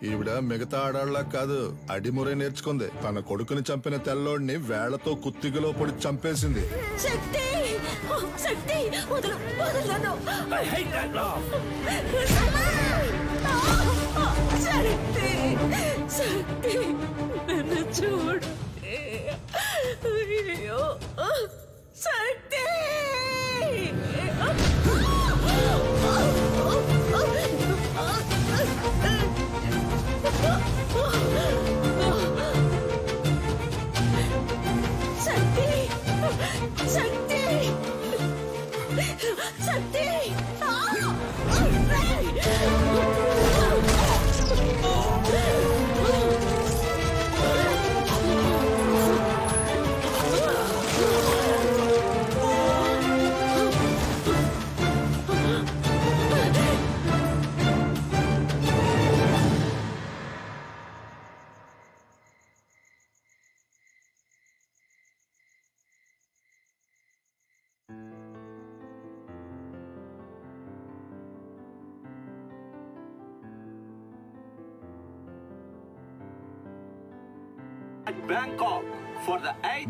ఈవిడ మిగతా ఆడాళ్ళ కాదు, అడిమురే నేర్చుకుంది. తన కొడుకుని చంపిన తెల్లోడిని వేళ్లతో కుత్తిగలో పొడి చంపేసింది. చూడు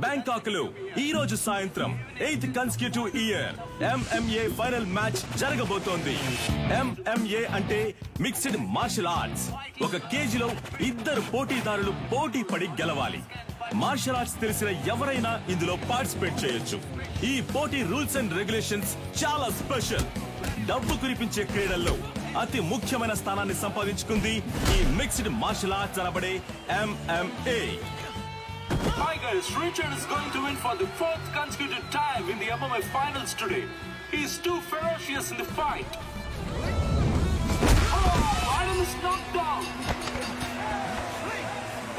బ్యాంకాక్ లో ఈ రోజు సాయంత్రం 8th consecutive year MMA final match జరగబోతోంది. MMA అంటే మిక్స్డ్ మార్షల్ ఆర్ట్స్. ఒక కేజీలో ఇద్దరు పోటీదారులు పోటీ పడి గెలవాలి. మార్షల్ ఆర్ట్స్ తెలిసిన ఎవరైనా ఇందులో పార్టిసిపేట్ చేయొచ్చు. ఈ పోటీ రూల్స్ అండ్ రెగ్యులేషన్స్ చాలా స్పెషల్. డబ్బు కురిపించే క్రీడల్లో అతి ముఖ్యమైన స్థానాన్ని సంపాదించుకుంది ఈ మిక్స్డ్ మార్షల్ ఆర్ట్స్ అనబడే MMA. Tigers, Richard is going to win for the 4th consecutive time in the MMA finals today. He is too ferocious in the fight. Oh, Adam is knocked down.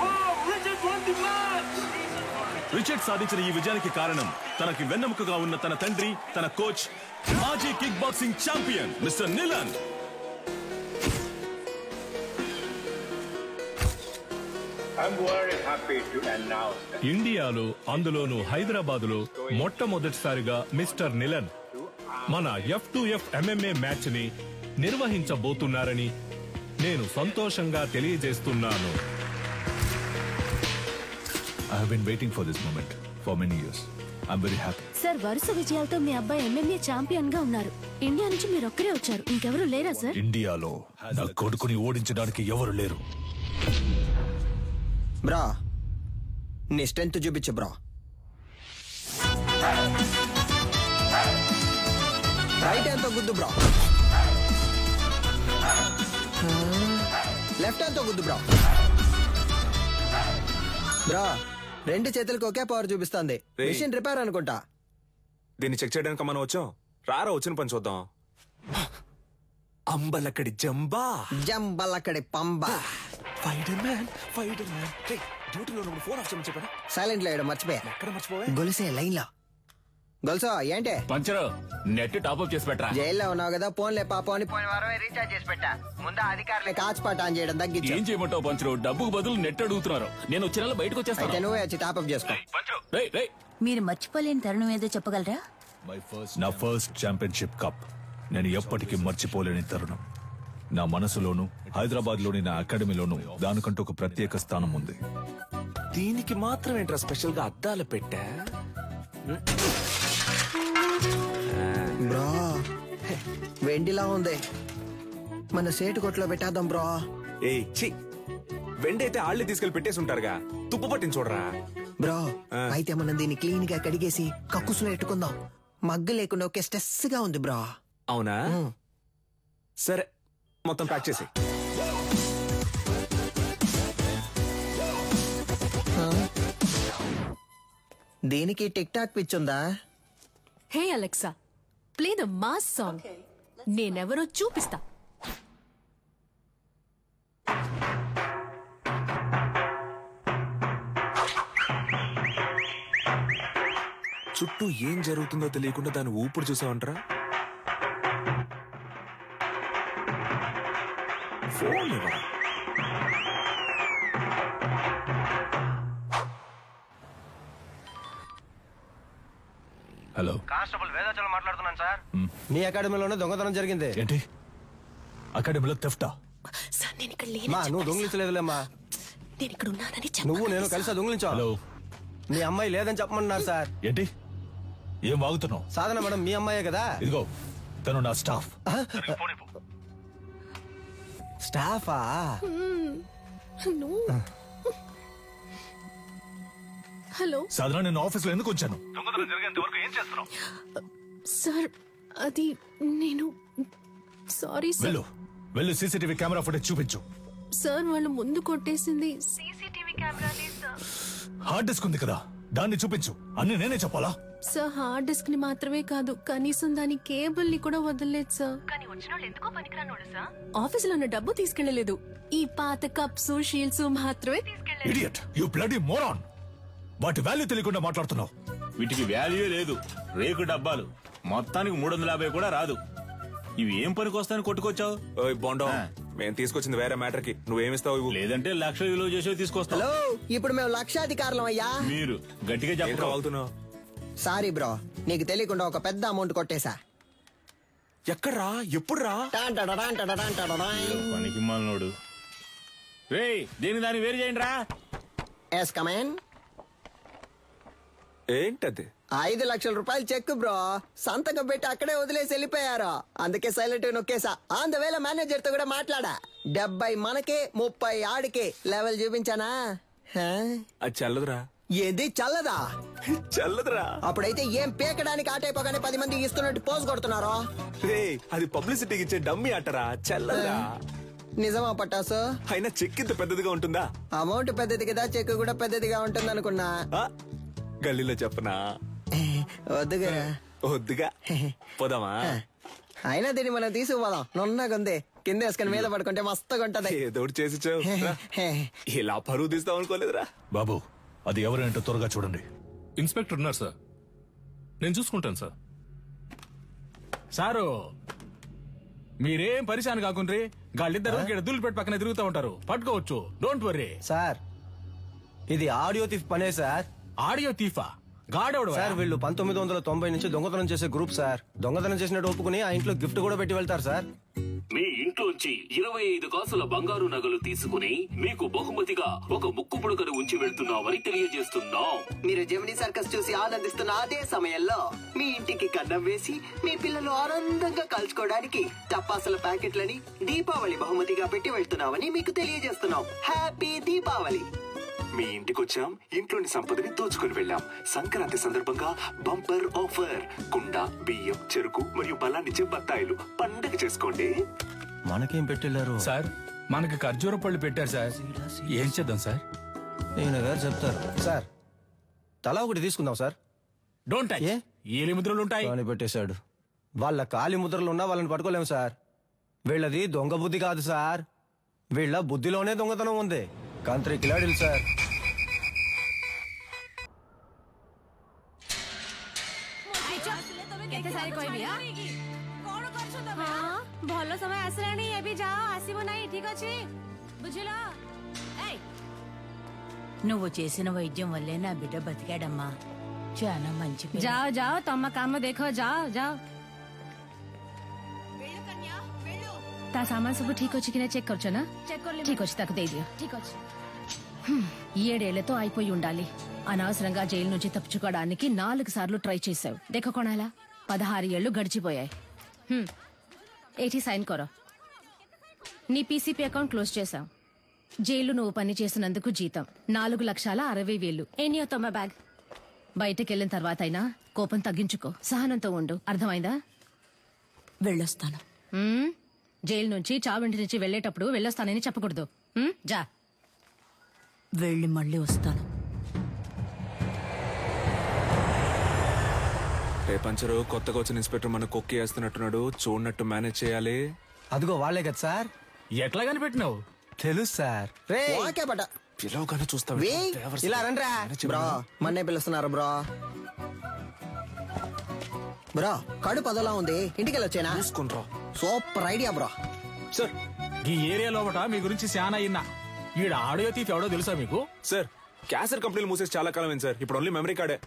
Oh, Richard won the match. Richard సాధించిన ఈ విజయానికి కారణం తనకి వెన్నెముకగా ఉన్న తన తండ్రి, తన coach, మాజీ కిక్ బాక్సింగ్ ఛాంపియన్ మిస్టర్ నిలన్. ఇండియాలో, అందులోనూ హైదరాబాదులో మొట్టమొదటిసారిగా మిస్టర్ నిలన్ మన F2F MMA మ్యాచ్ ని నిర్వహించబోతున్నారని నేను సంతోషంగా తెలియజేస్తున్నాను. I have been waiting for this moment for many years. I'm very happy. Sir, వరుస విజయాలతో మీ అబ్బాయి MMA ఛాంపియన్ గా ఉన్నారు. ఇండియా నుంచి మీరు ఒక్కరే వచ్చారు, ఇంకెవరు లేరా సార్? ఇండియాలో నా కొడుకుని ఓడించడానికి ఎవరు లేరు. బ్రా, నీ స్ట్రెంత్ చూపించు బ్రా. రైట్ హ్యాండ్ తో గుద్దు బ్రా. లెఫ్ట్ హ్యాండ్ తో గుద్దు బ్రా. బ్రా, రెండు చేతులకు ఒకే పవర్ చూపిస్తుంది. మిషన్ రిపేర్ అనుకుంటా. దీన్ని చెక్ చేయడానికి మనం వచ్చాం. రారా, వచ్చిన పని చూద్దాం. అంబలక్కడి జంబా, జంబలక్కడి పంబా. సైలెంట్ లో మర్చిపోయా. గొలుసే లైన్ లో. గొలుసో ఏంటే పంచరు, నెట్ టాప్అప్ చేసి పెట్టరా. జైల్లో ఉన్నావు కదా, ఫోన్లే పాపం అని పోయిన వారమే రీఛార్జ్ చేసి పెట్టా. ముందు అధికారులే కాచిపాట ఆన్ చేయడం తగ్గించు. ఏం చేయమంటావు పంచరు? డబ్బుకు బదులు నెట్ అడుగుతున్నారు. నేను వచ్చే నెల బయటకు వచ్చేస్తాను. అయితే నువ్వే వచ్చి టాప్అప్ చేసుకో. మీరు మర్చిపోలేని తరుణం ఏదో చెప్పగలరా? నా ఫస్ట్ ఛాంపియన్షిప్ కప్ నేను ఎప్పటికీ మర్చిపోలేని తరుణం. నా మనసులోను, హైదరాబాద్ లోని నా అకాడమీలోను దానికంటూ ఒక ప్రత్యేక స్థానం ఉంది. దీనికి మాత్రం ఏంట్రా స్పెషల్ గా అద్దాలు పెట్టా? బ్రో, వెండిలా ఉంది. మన సేటు కొట్లో పెట్టేద్దాం బ్రో. ఏ ఛీ, వెండైతే ఆళ్లే తీసుకెళ్లి పెట్టేసి ఉంటారుగా. తుప్పు పట్టించి చూడరా బ్రో. అయితే మనం దీన్ని క్లీన్ గా కడిగేసి కక్కుసులో పెట్టుకుందాం. మగ్గు లేకుండా ఒకే స్ట్రెస్ గా ఉంది బ్రో. అవునా? సరే, మొత్తం ప్యాక్ చేసి. దీనికి టిక్ టాక్ పిచ్చుందా? Hey Alexa, play the mass song. నేనెవరో చూపిస్తా. చుట్టూ ఏం జరుగుతుందో తెలియకుండా దాన్ని ఊపిరి చూసావంటరా. ఫోన్ ఇవ్వరా. హలో, కానిస్టేబుల్ వేదాచలం మాట్లాడుతున్నాను సార్. నీ అకాడమీలోనే దొంగతనం జరిగింది. ఏంటి? అకాడమీలో థెఫ్టా? సార్ నేను ఇక్కడ లేను. నువ్వు దొంగిలించలేదులేమ్మా. నేను ఇక్కడ ఉన్నానని నువ్వు నేను కలిసి దొంగిలించావు. మీ అమ్మాయి లేదని చెప్పమన్నారు సార్. ఏంటి ఏం వాగుతున్నావు? సాధన మేడం మీ అమ్మాయే కదా. ఇదిగో తను నా స్టాఫ్. స్టాఫా? హలో సాధారణ నేను ఆఫీస్లో ఎందుకు వచ్చాను? దొంగతనం జరిగేంత వరకు ఏం చేస్తున్నావు? సార్ అది నేను సారీ సార్. వెళ్ళు సీసీటీవీ కెమెరా ఫుటేజ్ చూపించు. సార్ వాళ్ళు ముందు కొట్టేసింది సీసీటీవీ కెమెరానే సార్. హార్డ్ డిస్క్ ఉంది కదా దాన్ని చూపించు. అన్ని నేనే చెప్పాలా? సార్ హార్డ్ డిస్క్ ని మాత్రమే కాదు కనీసం దాని కేబుల్ ని కూడా వదలలేదు సార్. కానీ వచ్చిన వాళ్ళు ఎందుకో పనికిరానోడు సార్. ఆఫీసులో ఉన్న డబ్బు తీసుకెళ్లలేదు. ఈ పాత కప్స్ షీల్డ్స్ మాత్రమే తీసుకెళ్లారు. Idiot you bloody moron. వాటి వాల్యూ తెలియకుండా మాట్లాడుతున్నావు. వీటికి వాల్యూ లేదు. రేకు డబ్బాలు మొత్తానికి 350 కూడా రాదు. ఇవి ఏం పనికి వస్తాయని కొట్టుకొచ్చావు? బోండా మేము తీసుకొచ్చింది వేరే మ్యాటర్ కి. నువ్వేమిస్తావు? లేదంటే లక్ష విలువ చేసేవి తీసుకొస్తావు. హలో ఇప్పుడు మేము లక్షాధికారులం అయ్యా. మీరు గట్టిగా చెప్పగలుగుతున్నావు. సారీ బ్రో నీకు తెలియకుండా ఒక పెద్ద అమౌంట్ కొట్టేశా. ఎక్కడ్రా? ఎప్పుడు రా? పనికి మాలినోడు. రేయ్ దీని దాన్ని వేరు చేయండి రా. Yes come on. ఏంటది? 5 లక్షల రూపాయలు చెక్ బ్రో. సంతకం పెట్టి అక్కడే వదిలేసి వెళ్ళిపోయారు. అందుకే సైలెంట్ నొక్కేసా. ఆన్ ద వేళ మేనేజర్ తో కూడా మాట్లాడా. 70 మనకే 30 ఆడికే లెవెల్ చూపించానా? అది చల్లదురా. ఏది చల్లదా? చల్లదురా. అప్పుడైతే ఏం పేకడానికి ఆటైపోగానే 10 మంది ఇస్తున్నట్టు పోజ్ కొడుతున్నారో. రే అది పబ్లిసిటీకి ఇచ్చే డమ్మీ అట్టరా. చల్లదురా. నిజమా పట్టాసు? అయినా చెక్ ఇంత పెద్దదిగా ఉంటుందా? అమౌంట్ పెద్దది కదా చెక్ కూడా పెద్దదిగా ఉంటుంది అనుకున్నా. గల్లీలో చెప్పనా? వద్దుగా పోదామా? అయినా దీన్ని మనం తీసుకుపోదాం. నున్నగుంది కింద వేసుకుని మీద పడుకుంటే మస్తుగా ఉంటది. ఏదో చేసి ఇలా పరువు తీస్తాం అనుకోలేదురా. బాబు అది ఎవరంటే త్వరగా చూడండి. ఇన్స్పెక్టర్ ఉన్నారు సార్. నేను చూసుకుంటాను సార్. సారు మీరేం పరిశాన్ కాకుండ్రి. గాళ్ళిద్దరు దుల్లు పెట్టి పక్కన తిరుగుతూ ఉంటారు. పట్టుకోవచ్చు. Don't worry sir. ఇది ఆడియో థీఫ్ పనే సార్. ఆడియో తీఫా? గాడెవడు సార్? వీళ్ళు 1990 నుంచి దొంగతనం చేసే గ్రూప్ సార్. దొంగతనం చేసినట్టు ఒప్పుకుని ఆ ఇంట్లో గిఫ్ట్ కూడా పెట్టి వెళ్తారు సార్. మీ ఇంట్లోంచి 25 కాసుల బంగారు నగలు తీసుకుని మీకు బహుమతిగా ఒక ముక్కు పుడకను ఉంచి వెళ్తున్నామని తెలియజేస్తున్నాం. మీరు జెమినీ సర్కస్ చూసి ఆనందిస్తున్న అదే సమయంలో మీ ఇంటికి కన్నం వేసి మీ పిల్లలు ఆనందంగా కలుసుకోవడానికి టపాసుల ప్యాకెట్లని దీపావళి బహుమతిగా పెట్టి వెళ్తున్నామని మీకు తెలియజేస్తున్నాం. హ్యాపీ దీపావళి. మీ ఇంటికి వచ్చాం. ఇంట్లోని సంపదని దోచుకుని వెళ్ళాం. సంక్రాంతి సందర్భంగా బంపర్ ఆఫర్. కుండ, బియ్యం, చెరుకు మరియు బలాన్నిచ్చే బత్తాయిలు. పండగ చేసుకోండి. మనకేం పెట్టెళ్లారు సార్? మనకి ఖర్జూర పళ్ళు పెట్టారు సార్. ఏం చేద్దాం సార్? నేను గారు చెప్తారు సార్. తలా ఒకటి తీసుకుందాం సార్. Don't touch. ఏలి ముద్రలు ఉంటాయి అని పెట్టేశాడు. వాళ్ళ కాలి ముద్రలు ఉన్నా వాళ్ళని పట్టుకోలేము సార్. వీళ్ళది దొంగ బుద్ధి కాదు సార్. వీళ్ళ బుద్ధిలోనే దొంగతనం ఉంది. కంత్రి కిలాడిలు సార్. ଭଲ ସମୟ ଆସିଲାଣି. ଏବେ ଯାଅ. ଆସିବ ନାହିଁ. ଠିକ ଅଛି ବୁଝିଲ? నువ్వు చేసిన వైద్యం వల్లే నా బిడ్డ బతికాడమ్మా. చాలా మంచి. ଯାଅ ଯାଅ ତମ କାମ ଦେଖ. ଯାଅ ଯାଅ. ତା ସାମାନ ସବୁ ଠିକ ଅଛି କି ନା చెక్ କରୁଛ ନା? ଠିକ ଅଛି ତାକୁ ଦେଇଦିଅ. ଠିକ ଅଛି. 7 ఏళ్లతో అయిపోయి ఉండాలి. అనవసరంగా జైలు నుంచి తప్పించుకోవడానికి 4 సార్లు ట్రై చేశావు. దేఖ కొనాలా 16 ఏళ్లు గడిచిపోయాయి. ఏటి సైన్ కొర. నీ పీసీపీ అకౌంట్ క్లోజ్ చేశాం. జైలు నువ్వు పని చేసినందుకు జీతం 4,60,000. ఎనియో తొమ్మ బ్యాగ్. బయటకెళ్ళిన తర్వాత అయినా కోపం తగ్గించుకో. సహనంతో ఉండు. అర్థమైందా? వెళ్ళొస్తాను. జైలు నుంచి చావింటి నుంచి వెళ్లేటప్పుడు వెళ్ళొస్తానని చెప్పకూడదు. జా. వెళ్ళి మళ్ళీ వస్తాను. రేపంచరు కొత్తగా వచ్చిన ఇన్స్పెక్టర్ మన కొక్కి వేస్తున్నట్టున్నాడు. చూడనట్టు మేనేజ్ చేయాలి. అదిగో వాళ్ళే కదా సార్. ఎట్లా కనిపెట్టినావు? తెలుసు సార్. పిలవగానే చూస్తావు. ఇలా రండ్రా బ్రో. మన్నే పిలుస్తున్నారు బ్రో. బ్రో కడుపు అదోలా ఉంది. ఇంటికి వెళ్ళొచ్చేనా? చూసుకుంట్రా. Super idea bro. సార్ ఈ ఏరియా లోపట మీ గురించి చాలా అయినా. ఈడ ఆడియో తీసి ఎవడో తెలుసా మీకు? సార్ క్యాసెట్ కంపెనీలు మూసేసి చాలా కాలం అయింది సార్. ఇప్పుడు ఓన్లీ మెమరీ కార్డే.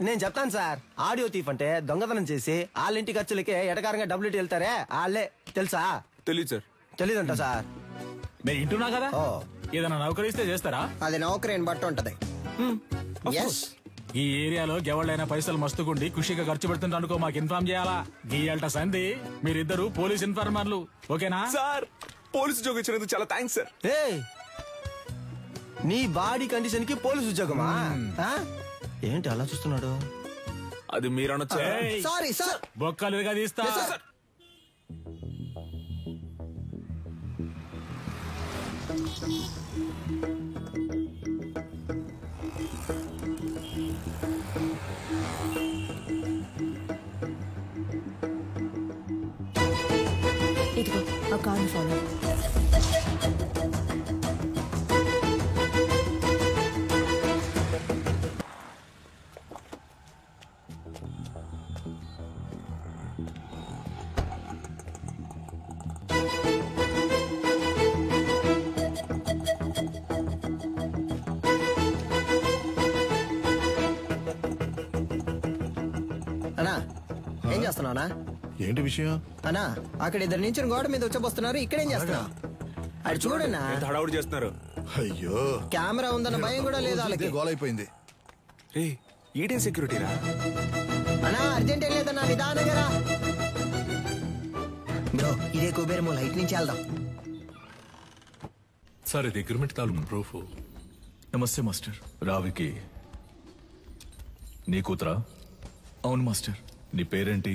నేను చెప్తాను సార్. ఆడియో తీఫ్ అంటే దొంగతనం చేసి వాళ్ళ ఇంటి ఖర్చులకే ఎటకారంగా డబ్బులు వెళ్తారే వాళ్ళే. తెలుసా? తెలియదు సార్. తెలీదంట సార్. నేను ఇంటున్నా కదా, ఏదైనా నౌకరీ ఇస్తే చేస్తారా? అది నౌకరీని బట్టి ఉంటది. ఈ ఏరియాలో ఎవళ్ళైనా పైసలు మస్తుకుండి ఖుషిగా ఖర్చు పెడుతుంటే అనుకో మాకు ఇన్ఫార్మ్ చేయాలా. గీయాలట సంధి మీరిద్దరు పోలీస్ ఇన్ఫార్మర్లు, ఓకేనా? సార్ పోలీసు ఉద్యోగం ఇచ్చినందుకు చాలా థ్యాంక్స్ సార్. నీ బాడీ కండిషన్ కి పోలీసు ఉద్యోగమా? ఏంటి అలా చూస్తున్నాడు? అది మీరు అనొచ్చా? Sorry sir. బొక్కలుగా తీస్తా. ఇదిగో ఆ కార్ని ఫాలో. అన్నా ఏం చేస్తున్నావునా? ఏంటి విషయం? అన్నా అక్కడ ఇద్దరు నుంచి గోడ మీద వచ్చబోస్తున్నారు. ఇక్కడేం చేస్తున్నావు? అది చూడన్నా హడావుడి చేస్తున్నారు. అయ్యో కెమెరా ఉందన్న భయం కూడా లేదు వాళ్ళకి. గోల్ అయిపోయింది. ఈడేం సెక్యూరిటీరా? అన్నా అర్జెంట్ ఏం లేదన్నా, నిదానంగా రా. బ్రో ఇదే కుబేరమో, లైట్ నుంచి వెళ్దాం. సార్ ఇది అగ్రిమెంట్ తాలూకు ప్రూఫ్. నమస్తే మాస్టర్. రావికి నీ కూతురా? అవును మాస్టర్. నీ పేరేంటి?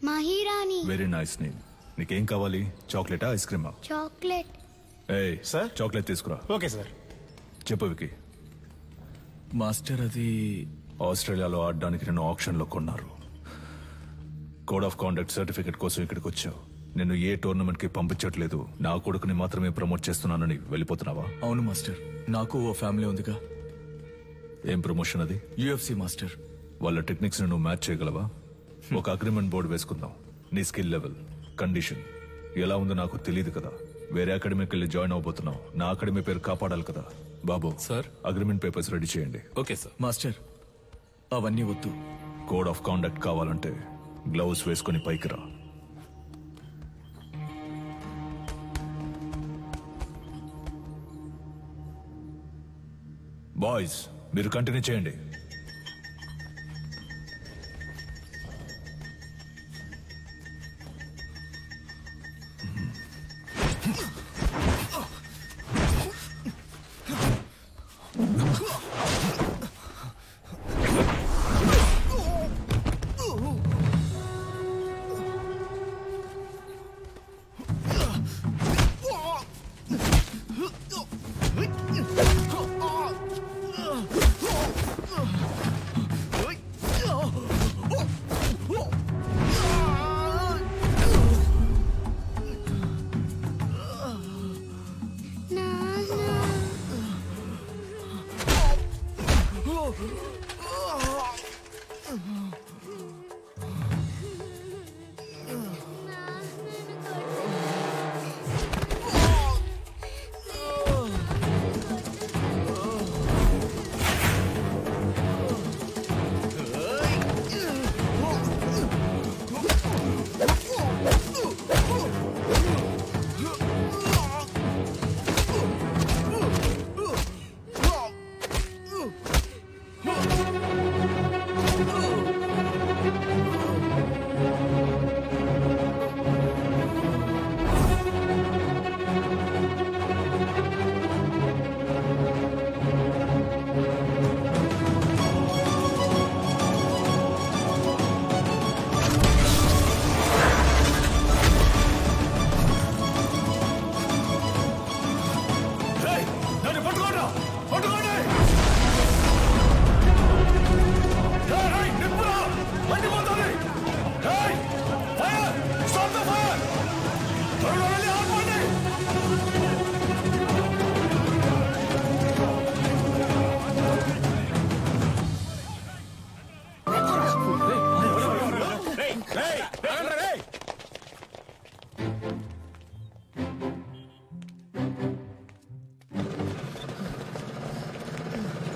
మహిరాణి. Very nice name. నీకేం కావాలి? చాక్లెటా, ఐస్ క్రీమా? చాక్లెట్. ఏయ్ సార్, చాక్లెట్ తీసుకురా. Okay sir. చెప్పు వికి. మాస్టర్ అది ఆస్ట్రేలియాలో ఆడడానికి నిన్ను ఆప్షన్ లో కొన్నారు. కోడ్ ఆఫ్ కాండక్ట్ సర్టిఫికెట్ కోసం ఇక్కడికి వచ్చావు. నిన్ను ఏ టోర్నమెంట్ కి పంపించట్లేదు, నా కొడుకుని మాత్రమే ప్రమోట్ చేస్తున్నానని వెళ్ళిపోతున్నావా? అవును మాస్టర్, నాకు ఓ ఫ్యామిలీ ఉందిగా. ఏం ప్రమోషన్ అది? UFC master. వాళ్ళ టెక్నిక్స్ ను నువ్వు మ్యాచ్ చేయగలవా? ఒక అగ్రిమెంట్ బోర్డు వేసుకుందాం. నీ స్కిల్ లెవెల్, కండిషన్ ఎలా ఉందో నాకు తెలియదు కదా. వేరే అకాడమీకి వెళ్ళి జాయిన్ అవబోతున్నావు. నా అకాడమీ పేరు కాపాడాలి కదా. బాబు సార్, అగ్రిమెంట్ పేపర్స్ రెడీ చేయండి. Okay sir. మాస్టర్ అవన్నీ వద్దు. కోడ్ ఆఫ్ కాండక్ట్ కావాలంటే గ్లౌస్ వేసుకుని పైకి రా. బాయ్స్ మీరు కంటిన్యూ చేయండి.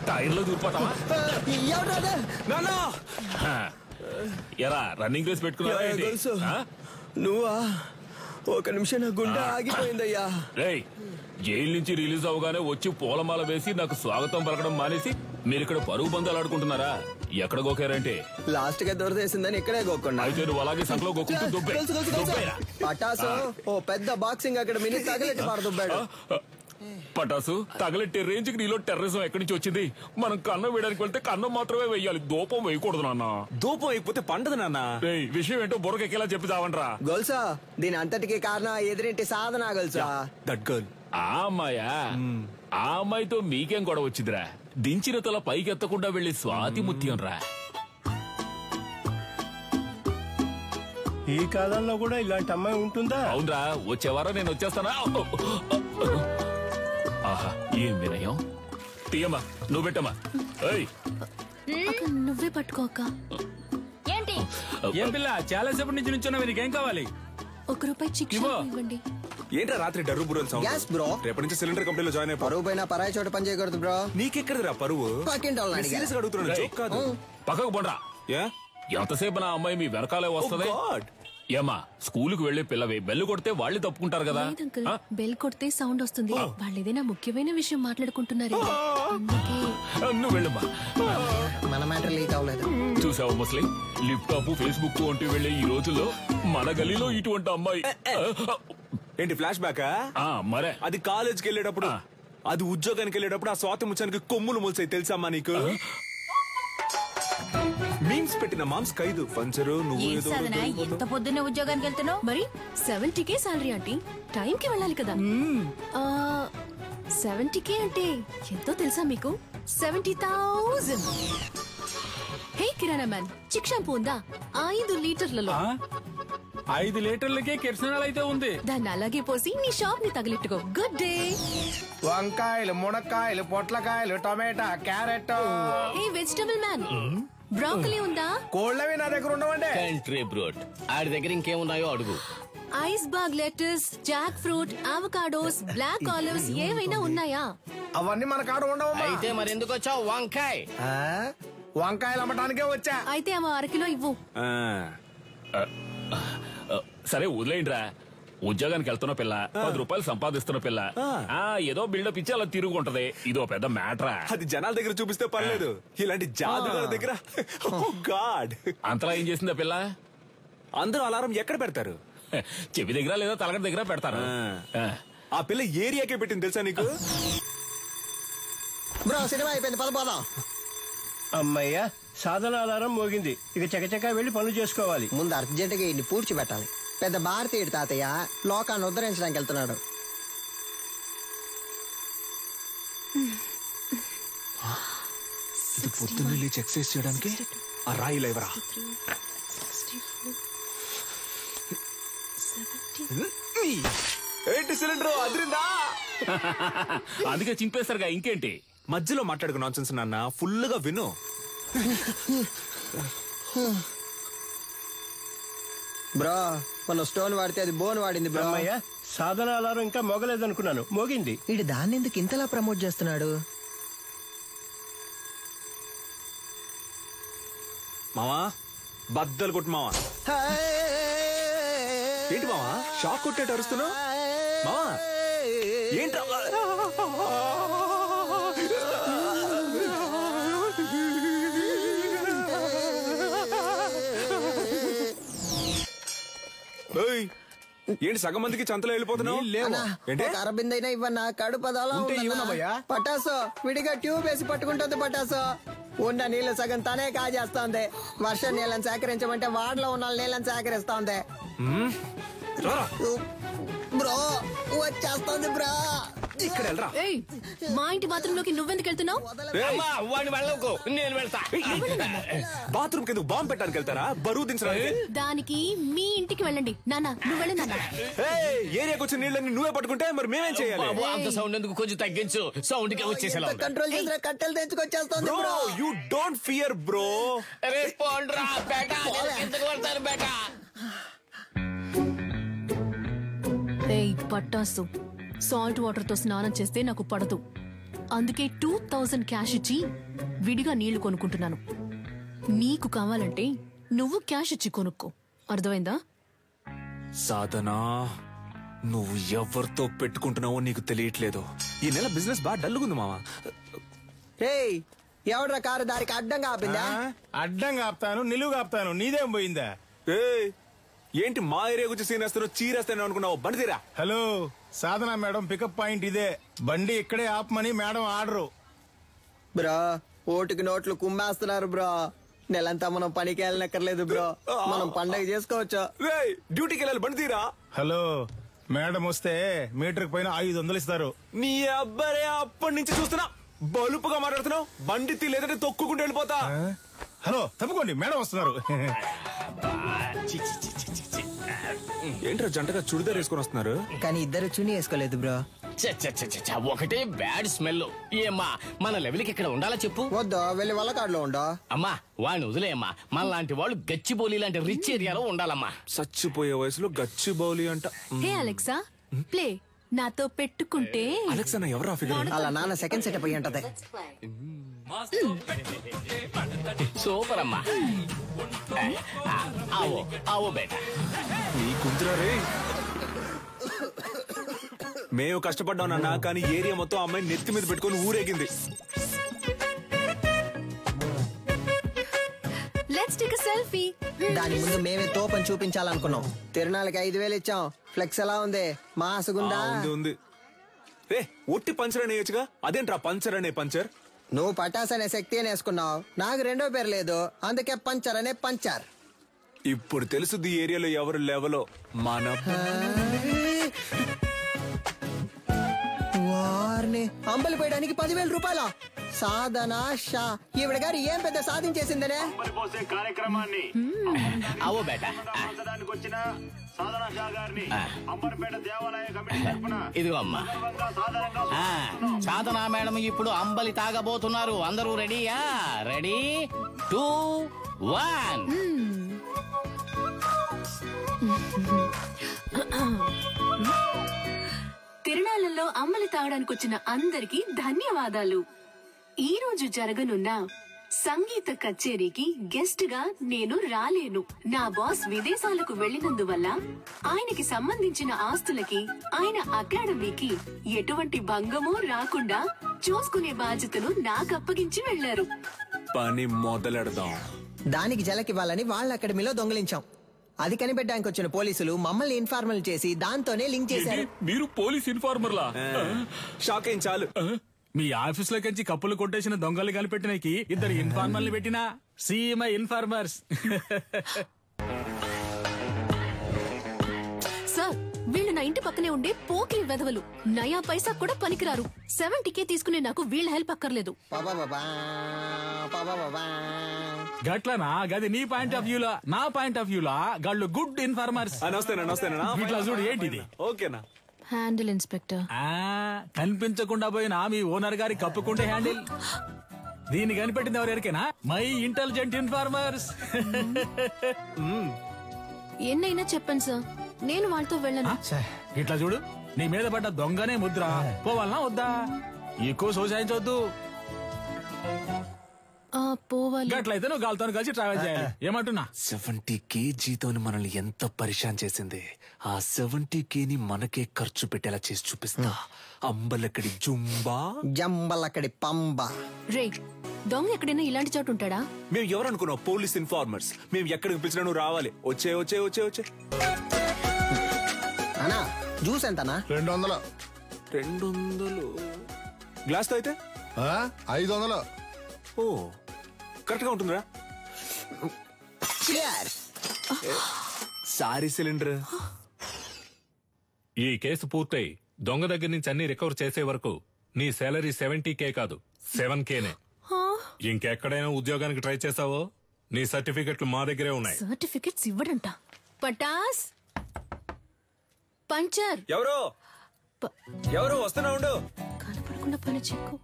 టైర్లో దూరిపోతావా? ఎరా రన్నింగ్ రేస్ పెట్టుకున్నావా? నువ్వా? ఒక నిమిషం నా గుండె ఆగిపోయిందయ్యా. రేయ్, జైలు నుంచి రిలీజ్ అవగానే వచ్చి పూలమాల వేసి నాకు స్వాగతం పలకడం మానేసి మీరు ఇక్కడ పరుగు బంధాలు ఆడుకుంటున్నారా? ఎక్కడ గోకారంటే లాస్ట్ గా దొరదేసిందని ఇక్కడే గోక్కున్నా. అయితే నువ్వు అలాగే సంకలో గోకుంటూ దుబ్బే. పటాసు ఓ పెద్ద బాక్సింగ్ అక్కడ మినీ తగిలిట్టి పారదుబ్బాడు. పటాసు తగలెట్టే రేంజ్ కి నీలో టెర్రరిజం ఎక్కడి నుంచి వచ్చింది? మనం కన్నం వేయడానికి వెళ్తే కన్నం మాత్రమే వేయాలి, దూపం వేయకూడదు నాన్న. దూపం అయిపోతే పండదు నాన్న. విషయం ఏంటో బుర్రకెక్కేలా చెప్పి చావంట్రా. గొల్సా దీని అంతటికి కారణం ఎదురింటి సాధన గొల్సా. That girl. ఆ అమ్మాయా? ఆ అమ్మాయితో మీకేం గొడవ వచ్చిందిరా? దించిన తల పైకెత్తకుండా వెళ్లి స్వాతి ముత్యం రా. ఈ కాలంలో కూడా ఇలాంటి అమ్మాయి ఉంటుందా? అవునరా, వచ్చే వారం నేను వచ్చేస్తానా? ఆహా, ఏం వినయం. తీయమ్మా, నువ్వు పెట్టమ్మా. నువ్వే పట్టుకోక. ఏంటి ఏం పిల్ల చాలా సేపటి నుంచి నుంచున్నావు, నీకేం కావాలి? ₹1 చికెన్ ఇవ్వండి. ఏంట్రా రాత్రి డర్రు బుర్రలు సౌండ్? Gas bro. రేపటి నుంచి సిలిండర్ కంపెనీలో జాయిన్ అయిపో. పరువు పైన పరాయి చోట పని చేయకూడదు బ్రో. నీకెక్కడరా పరువు? సీరియస్ గా అడుగుతున్నాను, జోక్ కాదు. పక్కకు పోండ్రా. ఎంతసేపు నా అమ్మాయి మీ వెనకాలే వస్తుంది? ఏమా, స్కూల్ కు వెళ్లే పిల్లవే, బెల్లు కొడితే వాళ్ళు తప్పుకుంటారు కదా. బెల్ కొడితే సౌండ్ వస్తుంది. వాళ్ళు ఏదైనా ముఖ్యమైన విషయం మాట్లాడుకుంటున్నారు. నువ్వు వెళ్ళమ్మా. మన మ్యాటర్ లీక్ అవ్వలేదు. చూసావా ముస్లిం, లిప్టాప్ ఫేస్బుక్ వంటి వెళ్లే ఈ రోజుల్లో మన గలీలో ఇటువంటి అమ్మాయి. ఏంటి ఫ్లాష్ బ్యాకా? మరే అది కాలేజ్కి వెళ్ళేటప్పుడు, అది ఉద్యోగానికి వెళ్ళేటప్పుడు ఆ స్వాతి ముచ్చానికి కొమ్ములు మొలిసాయి తెలుసమ్మా నీకు? మీమ్స్ పెట్టిన మామ్స్ ఖైదు పంచరు. నువ్వు ఎంత పొద్దున్నే ఉద్యోగానికి వెళ్తున్నావు? మరి 70K సాలరీ ఆంటీ, టైం కి వెళ్ళాలి కదా. 70K అంటే ఎంతో తెలుసా మీకు? 70,000. హే కిరాణా మ్యాన్, చిక్ షాంపూ ఉందా? 5 లీటర్లలో. 5 లీటర్లకే కిరసనాలు అయితే ఉంది. దాన్ని అలాగే పోసి నీ షాప్ ని తగిలిట్టుకో. Good day. వంకాయలు, మునక్కాయలు, పొట్లకాయలు, tomato, carrot. Hey vegetable man, broccoli ఉందా? కోళ్ళవి నా దగ్గర ఉండవండి. కంట్రీ బ్రోడ్, ఆడి దగ్గర ఇంకేమున్నాయో అడుగు. Iceberg lettuce, jackfruit, avocados, black olives ఏవైనా ఉన్నాయా? అవన్నీ మన కాడ ఉండవు. అయితే మరి ఎందుకు వచ్చావు? వంకాయ. వంకాయలు అమ్మటానికే వచ్చా. అయితే అమ్మ 1 కిలో ఇవ్వు. సరే వదిలేయండిరా. ఉద్యోగానికి వెళ్తున్న పిల్ల, ₹10 సంపాదిస్తున్న పిల్ల, ఏదో బిల్డప్ ఇచ్చి అలా తిరుగుంటది. ఇదో పెద్ద మ్యాటరా? అది జనాల దగ్గర చూపిస్తే పర్లేదు, ఇలాంటి జాదుగాల దగ్గర గాడ్. అంతలా ఏం చేసిందా పిల్ల? అందరూ అలారం ఎక్కడ పెడతారు? చెవి దగ్గర లేదా తలగడ దగ్గర పెడతారు. ఆ పిల్ల ఏరియాకే పెట్టింది తెలుసా నీకు? బ్రో సినిమా అయిపోయింది, పదపోదాం. అమ్మయ్యా, సాధన అలారం మోగింది. ఇక చకచకా వెళ్లి పనులు చేసుకోవాలి. ముందు అర్జెంటుగా ఇన్ని పూడ్చి పెట్టాలి. పెద్ద భారతీయుడు తాతయ్య లోకాన్ని ఉద్ధరించడానికి వెళ్తున్నాడు. పొద్దున్న లేచి ఎక్సర్సైజ్ చేయడానికి ఆ రాయి లేవరా? ఏంటి సిలిండర్ అదిరిందా? అందుకే చింపేస్తారుగా, ఇంకేంటి? మధ్యలో మాట్లాడుకు నాన్సెన్స్ నాన్న, ఫుల్ గా విను. బ్రో మన స్టోన్ వాడితే అది బోన్ వాడింది బ్రో. అమ్మయ్యా, సాధన అలారం ఇంకా మోగలేదనుకున్నాను, మోగింది. వీడు దాన్ని ఎందుకు ఇంతలా ప్రమోట్ చేస్తున్నాడు? మావా బద్దలు కొట్టు మావా. ఏంటి మావా షాక్ కొట్టేట అరుస్తున్నావు? మావా ఏంటి? ఏంటి సగం మందికి చంతలో వెళ్ళిపోతున్నావు? అరబిందైనా ఇవ్వన్నా, కడుపు పటాసో విడిగా ట్యూబ్ వేసి పట్టుకుంటుంది. పటాసో ఉన్న నీళ్లు సగం తనే కాజేస్తోంది. వర్షం నీళ్ళని సేకరించమంటే వాడలో ఉన్న నీళ్ళని సేకరిస్తోంది. బ్రో వచ్చేస్తోంది బ్రో. ఇక్కడ వెళ్ళరా. మా ఇంటి బాత్రూంలోకి నువ్వెందుకు వెళ్తున్నావు? నేను వెళ్తా. బాత్రూమ్ కింద బాంబు పెట్టడానికి వెళ్తారా? బరువు దించడానికి? దానికి మీ ఇంటికి వెళ్ళండి. నాన్న నువ్వు వెళ్ళి. నాన్న ఏరియాకి వచ్చిన నీళ్ళని నువ్వే పట్టుకుంటే మరి మేమేం చేయాలి? అంత సౌండ్ ఎందుకు, కొంచెం తగ్గించు. సౌండ్ కి వచ్చేసేలా కంట్రోల్ చేసిన కట్టెలు తెచ్చుకొచ్చేస్తోంది bro. You don't fear bro. పోండ్రా బేటా, ఎందుకు వెళ్తారు బేటా? ఏయ్ పట్టాసు, సాల్ట్ వాటర్ తో స్నానం చేస్తే నాకు పడదు. అందుకే 2000 క్యాష్ ఇచ్చి విడిగా నీళ్లు కొనుక్కుంటున్నాను. నీకు కావాలంటే నువ్వు క్యాష్ ఇచ్చి కొనుక్కో, అర్థమైందా? సాధనా నువ్వు ఎవరితో పెట్టుకుంటున్నావో నీకు తెలియట్లేదు. ఈ నెల బిజినెస్ బాగా డల్లుగుంది మామ. రేయ్ ఎవడ్రా కారు దారికి అడ్డంగా ఆపిందా? అడ్డంగా ఆపుతాను, నిలువుగా ఆపుతాను, నీదేం పోయిందా? ఏంటి మా ఏరియా గురించి సీన్ వేస్తాను, చీరేస్తాను అనుకున్నావు? బండి తీరా. హలో సాధన మేడం, పికప్ పాయింట్ ఇదే. బండి ఇక్కడే ఆపమని మేడం ఆర్డరు. బ్రో ఓటుకి నోట్లు కుమ్మేస్తున్నారు బ్రో. నెలంతా మనం పనికి వెళ్ళనక్కర్లేదు బ్రో, మనం పండగ చేసుకోవచ్చు. డ్యూటీకి వెళ్ళాలి, బండి తీరా. హలో మేడం వస్తే మీటర్ పైన 500 ఇస్తారు. నీ అబ్బారే అప్పటి నుంచి చూస్తున్నా బలుపుగా మాట్లాడుతున్నావు. బండి తీ లేదంటే తొక్కుకుంటూ వెళ్ళిపోతా. హలో తప్పుకోండి, మేడం వస్తున్నారు. ఏంట్రా జంటగా చుడిదార్ వేసుకొని వస్తున్నారు? కానీ ఇద్దరు చుని వేసుకోలేదు బ్రో. ఒకటే బ్యాడ్ స్మెల్. ఏమ్మా మన లెవెల్కి ఇక్కడ ఉండాలా చెప్పు? వద్దా వెళ్ళి వాళ్ళ కాడలో ఉండో. అమ్మా వాడిని వదిలేయమ్మా. మన లాంటి వాళ్ళు గచ్చిబౌలి లాంటి రిచ్ ఏరియాలో ఉండాలమ్మా. చచ్చిపోయే వయసులో గచ్చిబౌలి అంట. హే అలెక్సా ప్లే. నాతో పెట్టుకుంటే అలెక్సా నా ఎవరా ఫిగర్? అలా నాన్న సెకండ్ సెటప్ అయ్యి ఉంటది. సూపర్ అమ్మా. ఆవో ఆవో బేటా. నీ కుంతురా రే. మేము కష్టపడ్డాం నాన్న, కానీ ఏరియా మొత్తం అమ్మాయి నెత్తి మీద పెట్టుకొని ఊరేగింది. Let's take a selfie. దాని ముందు మేమే తోపని చూపించాలనుకున్నాం. తిరునాళ్ళకి 5,000 ఇచ్చాం. ఫ్లెక్స్ ఎలా ఉంది? మాసుగుందా? ఉంది. రే ఒట్టి పంచర్ అని వేయచ్చుగా, అదేంట్రా పంచర్ అనే పంచర్? నువ్వు పటాస్ అనే శక్తి అని వేసుకున్నావు, నాకు రెండో పేరు లేదు, అందుకే పంచర్ అనే పంచర్. ఇప్పుడు తెలుసుది ఏరియాలో ఎవరు లెవెలో. మన వారిని అంబలి పోయడానికి 10,000 రూపాయల సాధన షా. ఈవిడ గారు ఏం పెద్ద సాధించేసిందనే కార్యక్రమాన్ని అవో బేటా. ఇదిగో అమ్మా. సాధనా మేడం ఇప్పుడు అంబలి తాగబోతున్నారు. అందరూ రెడీయా? రెడీ 2 1. తిరునాళ్ళలో అంబలి తాగడానికి వచ్చిన అందరికీ ధన్యవాదాలు. ఈ రోజు జరగనున్న సంగీత కచేరీకి గెస్ట్ గా నేను రాలేను. నా బాస్ విదేశాలకు వెళ్లినందువల్ల ఆయనకి సంబంధించిన ఆస్తులకి, ఆయన అకాడమీకి ఎటువంటి భంగమూ రాకుండా చూసుకునే బాధ్యతను నాకు అప్పగించి వెళ్లారు. పని మొదలెడదాం. దానికి జలకివ్వాలని వాళ్ళ అకాడమీలో దొంగిలించాం. అది కనిపెట్టడానికి వచ్చిన పోలీసులు మమ్మల్ని ఇన్ఫార్మల్ చేసి దాంతోనే లింక్ చేశారు. మీరు పోలీస్ ఇన్ఫార్మర్లా? షాక్ ఏం చాలు. మీ ఆఫీస్ లో కంచి కప్పులు కొట్టేసిన దొంగలు కనిపెట్టినకి 2 ఇన్ఫార్మర్లు పెట్టినా సీఎం ఇన్ఫార్మర్స్. సార్ వీళ్ళు నా ఇంటి పక్కనే ఉండే పోకిరి వెధవలు. నయా పైసా కూడా పనికిరారు. 70K తీసుకునే నాకు వీళ్ళ హెల్ప్ అక్కర్లేదు. గట్లనా? గది నీ పాయింట్ ఆఫ్ వ్యూలా. నా పాయింట్ ఆఫ్ వ్యూలా గాళ్ళు గుడ్ ఇన్ఫార్మర్స్. ఇట్లా చూడు ఏంటిది. ఓకేనా? Handle inspector. కనిపించకుండా పోయిన మీ ఓనర్ గారి కప్పుకుంటే హ్యాండిల్. దీన్ని కనిపెట్టింది ఎవరికైనా? My intelligent informers. ఎన్నైనా చెప్పండి సార్, నేను వాళ్ళతో వెళ్ళను. ఇట్లా చూడు, నీ మీద పడ్డ దొంగనే ముద్ర. పోవాలనా వద్దా? ఎక్కువ సోసాయించవద్దు. పోవాలి. గట్లయితే నువ్వు గాలితో కలిసి ట్రావెల్ చేయాలి. ఏమంటున్నా? 70K జీతోని మనల్ని ఎంత పరిశాన్ చేసింది. ఆ 70K ని మనకే ఖర్చు పెట్టేలా చేసి చూపిస్తా. అంబలక్కడి జుంబా, జంబలక్కడి పంబ. రే దొంగ ఎక్కడైనా ఇలాంటి చోటు ఉంటాడా? మేము ఎవరనుకున్నావు? Police informers. మేము ఎక్కడికి పిలిచినా నువ్వు రావాలి. వచ్చే వచ్చే వచ్చే వచ్చే. అన్నా జ్యూస్ ఎంతనా? 200. 200 గ్లాస్ తో అయితే 500. ఓ కరెక్ట్ గా ఉంటుందిరా. Sorry cylinder. ఈ కేసు పూర్తయి దొంగ దగ్గర నుంచి అన్ని రికవర్ చేసే వరకు నీ సాలరీ 70K కాదు 7Kనే. ఇంకెక్కడైనా ఉద్యోగానికి ట్రై చేసావో నీ సర్టిఫికెట్లు మా దగ్గరే ఉన్నాయి. సర్టిఫికెట్స్ ఇవ్వడంట. పటాస్ పంచర్. ఎవరు వస్తున్నా ఉండు. కనపడకుండా పని చెక్కు.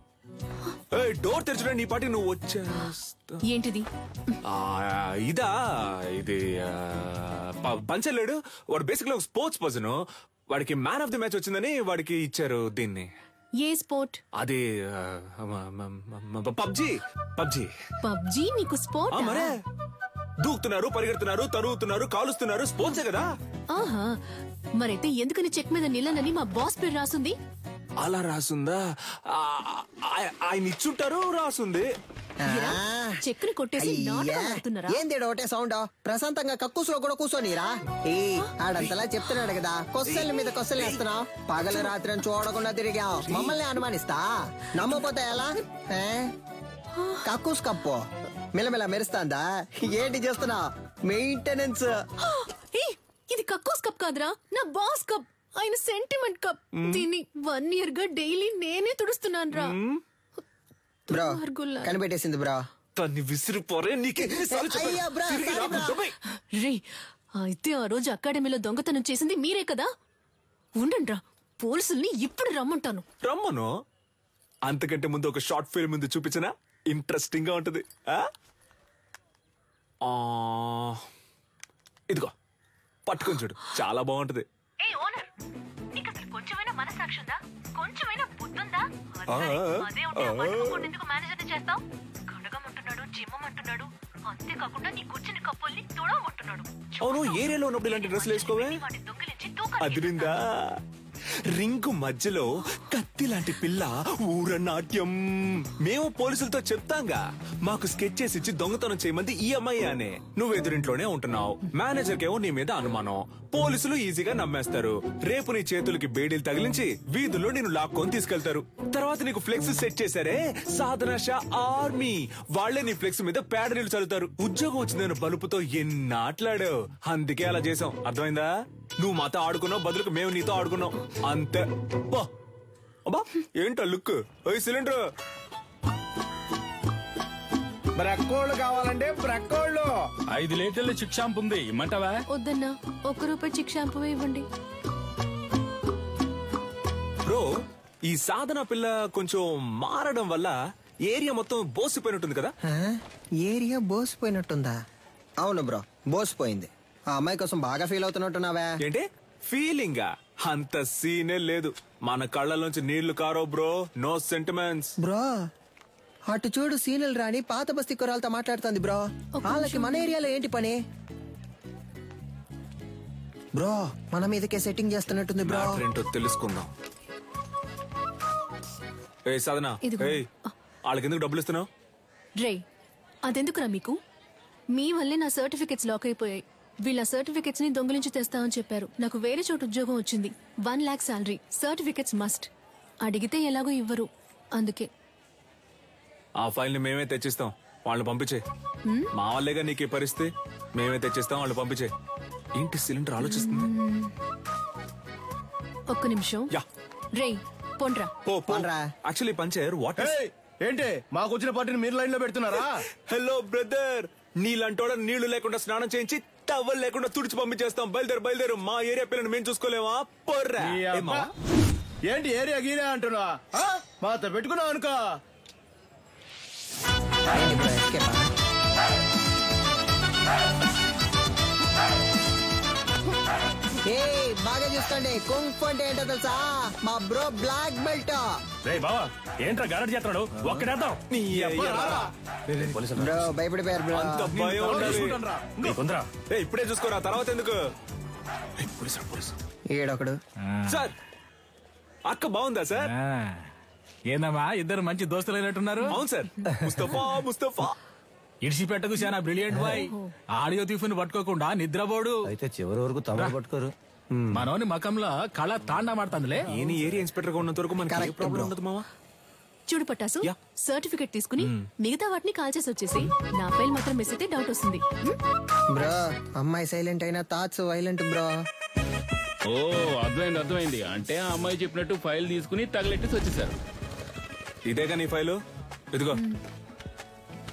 డోర్ తెరచుడా నీ పాటి నువ్వు వచ్చేస్తా. ఏంటిది? ఇదా? ఇది పంచలేడు. వాడు బేసిక్లీ ఒక స్పోర్ట్స్ పర్సన్. వాడికి మ్యాన్ ఆఫ్ ది మ్యాచ్ వచ్చిందని వాడికి ఇచ్చారు దీన్ని. ఏ స్పోర్ట్? అది పబ్జీ. పబ్జీ నీకు స్పోర్ట్? మరే దూకుతున్నారు, పరిగెడుతున్నారు, తరుగుతున్నారు, కాలుస్తున్నారు, స్పోర్ట్సే కదా. ఆహా, మరైతే ఎందుకని చెక్ మీద నిలనని మా బాస్ పేరు రాసుంది? అలా రాసుందా? ఆయన ఇచ్చుంటారు, రాసుంది. చెక్కుని కొట్టేసి నాటకం ఆడుతున్నారా? ఏంది ఒకటే సౌండ్? ప్రశాంతంగా కక్కుసులో కూడా కూర్చోనిరా? ఆడంతలా చెప్తున్నాడు కదా, కొస్సల మీద కొస్సలు వేస్తున్నావు. పగలు రాత్రి అని చూడకుండా తిరిగావు, మమ్మల్ని అనుమానిస్తా. నమ్మపోతే ఎలా? కక్కుస్ కప్పు మిలమిల మెరుస్తాందా? ఏంటి చేస్తున్నావు? మెయింటెనెన్స్. ఇది కక్కోస్ కప్ కాదురా, నా బాస్ కప్. ఆయన సెంటిమెంట్ కప్. దీన్ని 1 year గా డైలీ నేనే తుడుస్తున్నాను రా. బ్రో కనిపెట్టేసింది బ్రో. తన్ని విసిరిపోరే. రే, అయితే ఆ రోజు అకాడమీలో దొంగతనం చేసింది మీరే కదా? ఉండండిరా, పోలీసుల్ని ఇప్పుడు రమ్మంటాను. రమ్మను. అంతకంటే ముందు ఒక షార్ట్ ఫిల్మ్ ముందు చూపించనా? ఇంట్రెస్టింగ్ గా ఉంటది. ఇదిగో పట్టుకొని చూడు, చాలా బాగుంటది. కొంచెమైనా మనసాక్షి ఉందా? కొంచెమైనా బుద్ధుందా? మేనేజర్ చేస్తావు. కడగమంటున్నాడు, చిమ్మమంటున్నాడు, అంతేకాకుండా నీ కూర్చుని కప్పుల్ని తుడవమంటున్నాడు. అవును, ఏరియాలో ఉన్నప్పుడు ఇలాంటి డ్రెస్సులు వేసుకోవే? అదిరిందా? రింగు మధ్యలో కత్తి లాంటి పిల్ల ఊరనాట్యం. మేము పోలీసులతో చెప్తాంగా, మాకు స్కెచ్ చేసి ఇచ్చి దొంగతనం చేయమంది ఈ అమ్మాయి అనే. నువ్వు ఎదురింట్లోనే ఉంటున్నావు, మేనేజర్ కేమో నీ మీద అనుమానం. పోలీసులు ఈజీగా నమ్మేస్తారు. రేపు నీ చేతులకి బేడీలు తగిలించి వీధుల్లో నేను లాక్కొని తీసుకెళ్తారు. తర్వాత నీకు ఫ్లెక్స్ సెట్ చేశారే, సాధన షా ఆర్మీ, వాళ్లే నీ ఫ్లెక్స్ మీద పేడ నీళ్లు చల్లుతారు. ఉద్యోగం వచ్చిందని బలుపుతో ఎన్నాట్లాడావు. అందుకే అలా చేసాం, అర్థమైందా? నువ్వు మాతో ఆడుకున్నావు, బదులుకు మేము నీతో ఆడుకున్నాం, అంతే. అబ్బా ఏంటో లుక్. సిలిండర్ బ్రక్కోళ్ళు కావాలంటే బ్రక్కోళ్ళు. 5 లీటర్ల చిక్ షాంపూ ఉంది, ఇమ్మంటావా? వద్దన్నా, 1 రూపాయి చిక్ షాంపూ ఇవ్వండి. బ్రో, ఈ సాధన పిల్ల కొంచెం మారడం వల్ల ఏరియా మొత్తం బోసిపోయినట్టుంది కదా? ఏరియా బోసిపోయినట్టుందా? అవును బ్రో, బోసిపోయింది. ఆ అమ్మాయి కోసం బాగా ఫీల్ అవుతున్నట్టున్నావా? ఏంటి ఫీలింగా? అంత సీనే లేదు. మన కళ్ళలోంచి నీళ్లు కారో బ్రో. No sentiments bro. అటు చూడు, సీనియల్ రాణి పాత బస్తీ కుర్రాలతో మాట్లాడుతుంది బ్రో. వాళ్ళకి మన ఏరియాలో ఏంటి పని? బ్రో, మన మీదకే సెట్టింగ్ చేస్తున్నట్టుంది బ్రో. ఏంటో తెలుసుకుందాం. ఏ సాధన, వాళ్ళకి ఎందుకు డబ్బులు ఇస్తున్నావు? రే, అదెందుకురా మీకు? మీ వల్లే నా సర్టిఫికెట్స్ లాక్ అయిపోయాయి. వీళ్ళ సర్టిఫికెట్స్ ని దొంగిలించి తెస్తామని చెప్పారు. నాకు వేరే చోట ఉద్యోగం వచ్చింది, 1 lakh శాలరీ. Certificates must. అడిగితే ఎలాగో ఇవ్వరు, అందుకే. ఆ ఫైల్ ని మేమే తెచ్చిస్తాం, వాళ్ళు పంపించే. మా వాళ్ళేగా నీకు పరిస్థితి. మేమే తెచ్చిస్తాం, వాళ్ళు పంపించే. ఏంటి సిలిండర్ ఆలోచిస్తుంది? ఒక్క నిమిషం. రే, పోండ్రా. యాక్చువల్లీ పంచర్ వాట్ ఏంటి మాకు వచ్చిన పార్టీని మీరు లైన్ లో పెడుతున్నారా? హలో బ్రదర్, నీళ్ళంటోడ నీళ్లు లేకుండా స్నానం చేయించి టవల్ లేకుండా తుడిచి పంపించేస్తాం. బయలుదేరు. మా ఏరియా పిల్లని మేము చూసుకోలేమా? పొర్రా. ఏంటి ఏరియా గీరియా అంటున్నా? మాతో పెట్టుకున్నావు అనుకో. బాగా చూసుకోండి, కుంఫు అంటే ఏంటో తెలుసా? మా బ్రో బ్లాక్ బెల్ట్. రే బావా, ఏంట్రా గారడి చేస్తున్నాడు? ఒక్కడేద్దాం. బ్రో భయపడిపోయారు బ్రో. అంత భయం ఉండాలి. ఇప్పుడే చూసుకోరా, తర్వాత ఎందుకు? ఈడొకడు. సార్, అక్క బాగుందా సార్? ఏందమ్మా, ఇద్దరు మంచి దోస్తులు అయినట్టున్నారు. అవును సార్. ముస్తఫా ఇడిసిపెట్టకు, చాలా బ్రిలియంట్ బాయ్. ఆడియో తీఫుని పట్టుకోకుండా నిద్రపోడు. అయితే చివరి వరకు తమ పట్టుకోరు. మనోని మకంలో కళ తాండా మాడుతుందిలే. ఏని ఏరియా ఇన్స్పెక్టర్ గా ఉన్నంత వరకు మనకి ప్రాబ్లం ఉండదు మావా. చూడు పట్టాసు, సర్టిఫికెట్ తీసుకుని మిగతా వాటిని కాల్ చేసి వచ్చేసి నా ఫైల్ మాత్రం మిస్ అయితే డౌట్ వస్తుంది. బ్రో, అమ్మాయి సైలెంట్ అయినా థాట్స్ వైలెంట్ బ్రో. ఓ, అర్థమైంది. అంటే ఆ అమ్మాయి చెప్పినట్టు ఫైల్ తీసుకుని తగలెట్టేసి వచ్చేసారు. ఇదేగా నీ ఫైలు, ఇదిగో.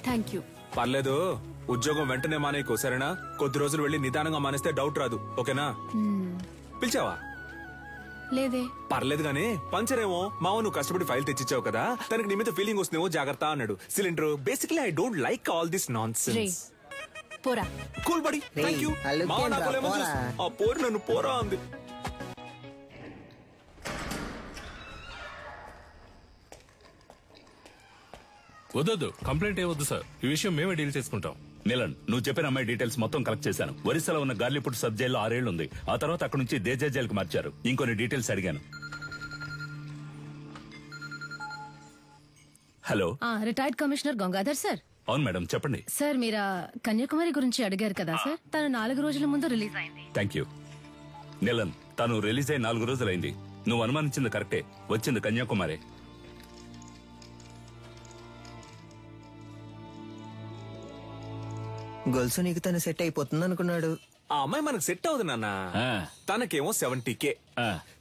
Thank you. పర్లేదు, ఉద్యోగం వెంటనే మానేయకు, సరేనా? కొద్ది రోజులు వెళ్ళి నిదానంగా మానేస్తే డౌట్ రాదు, ఓకేనా? పిలిచావా? లేదే. పర్లేదు గానీ, పంచరేమో మావ నువ్వు కష్టపడి ఫైల్ తెచ్చిచ్చావు కదా, తనకి నీ మీద ఫీలింగ్ వస్తుందేమో, జాగ్రత్త అన్నాడు. Cylinder, basically I don't like all this nonsense. పోరా. Cool buddy, thank you. మావ నాకోలేమో ఆ పోరు నన్ను పోరా అంది. వద్దు, కంప్లైంట్ ఏ వద్దు సార్. ఈ విషయం మేమే డీల్ చేసుకుంటాం. నీలన్, నువ్వు చెప్పిన అమ్మాయి డీటెయిల్స్ మొత్తం కలెక్ట్ చేశాను. ఒరిస్సాలో ఉన్న గార్లీపుట్ సబ్ జైల్లో 6 ఏళ్లు ఉంది. ఆ తర్వాత అక్కడ నుంచి దేజా జైలుకి మార్చారు. ఇంకొన్ని డీటెయిల్స్ అడిగాను. Hello, retired commissioner Gangadhar sir. అవును మేడం, చెప్పండి. సార్ మీరు కన్యాకుమారి గురించి అడిగారు కదా సార్, తను 4 రోజుల ముందు రిలీజ్ అయింది. Thank you. నీలన్, తను రిలీజ్ అయి 4 రోజులైంది. నువ్వు అనుమానించింది కరెక్టే, వచ్చింది కన్యాకుమారి. గొలుసు నీకు తను సెట్ అయిపోతుంది అనుకున్నాడు. ఆ అమ్మాయి మనకు సెట్ అవుతుంది నాన్న. తనకేమో 70K,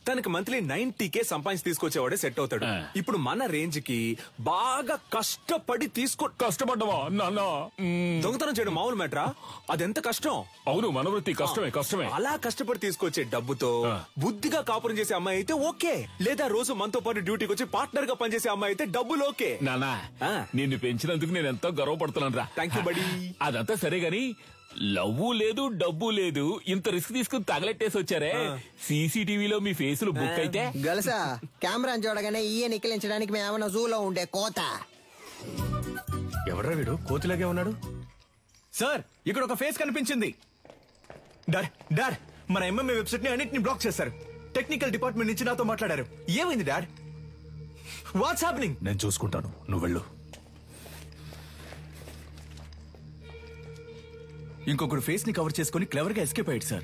తనకి మంత్లీ 90K సంపాదించి తీసుకొచ్చేవాడే సెట్ అవుతాడు. ఇప్పుడు మన రేంజ్ కి బాగా కష్టపడి కష్టపడ్డవా నాన్న? దొంగతనం చేయడం మామూలు మ్యాటరా? అదెంత కష్టం. అవును, మన వృత్తి కష్టమే. అలా కష్టపడి తీసుకొచ్చే డబ్బుతో బుద్ధిగా కాపురం చేసే అమ్మాయి అయితే ఓకే. లేదా రోజు మనతో పాటు డ్యూటీకి వచ్చి పార్ట్నర్ గా పనిచేసే అమ్మాయి అయితే డబ్బులు ఓకే. నానా, నిన్ను పెంచినందుకు నేను ఎంతో గర్వపడుతున్నాను రా. థ్యాంక్ యూ బడి. అదంతా సరే గాని లవ్వు లేదు, డబ్బు లేదు, ఇంత రిస్క్ తీసుకుని తగలెట్టేసి వచ్చారే. సీసీటీవీలో మీ ఫేసులు బుక్ అయితే గలసా కెమెరా చూడగానే ఈయ నిక్కిలించడానికి మేమన్నా జూలో ఉండే కోత. ఎవడ్రా వీడు కోతిలాగే ఉన్నాడు? సార్, ఇక్కడ ఒక ఫేస్ కనిపించింది. డాడ్, మన ఎంఎంఏ వెబ్సైట్ ని అన్నిటిని బ్లాక్ చేశారు. టెక్నికల్ డిపార్ట్మెంట్ నుంచి నాతో మాట్లాడారు. ఏమైంది డాడ్? What's happening? నేను చూసుకుంటాను, నువ్వు వెళ్ళు. ఇంకొకడు ఫేస్ ని కవర్ చేసుకుని క్లవర్ గా ఎస్కేప్ అయ్యాడు సార్.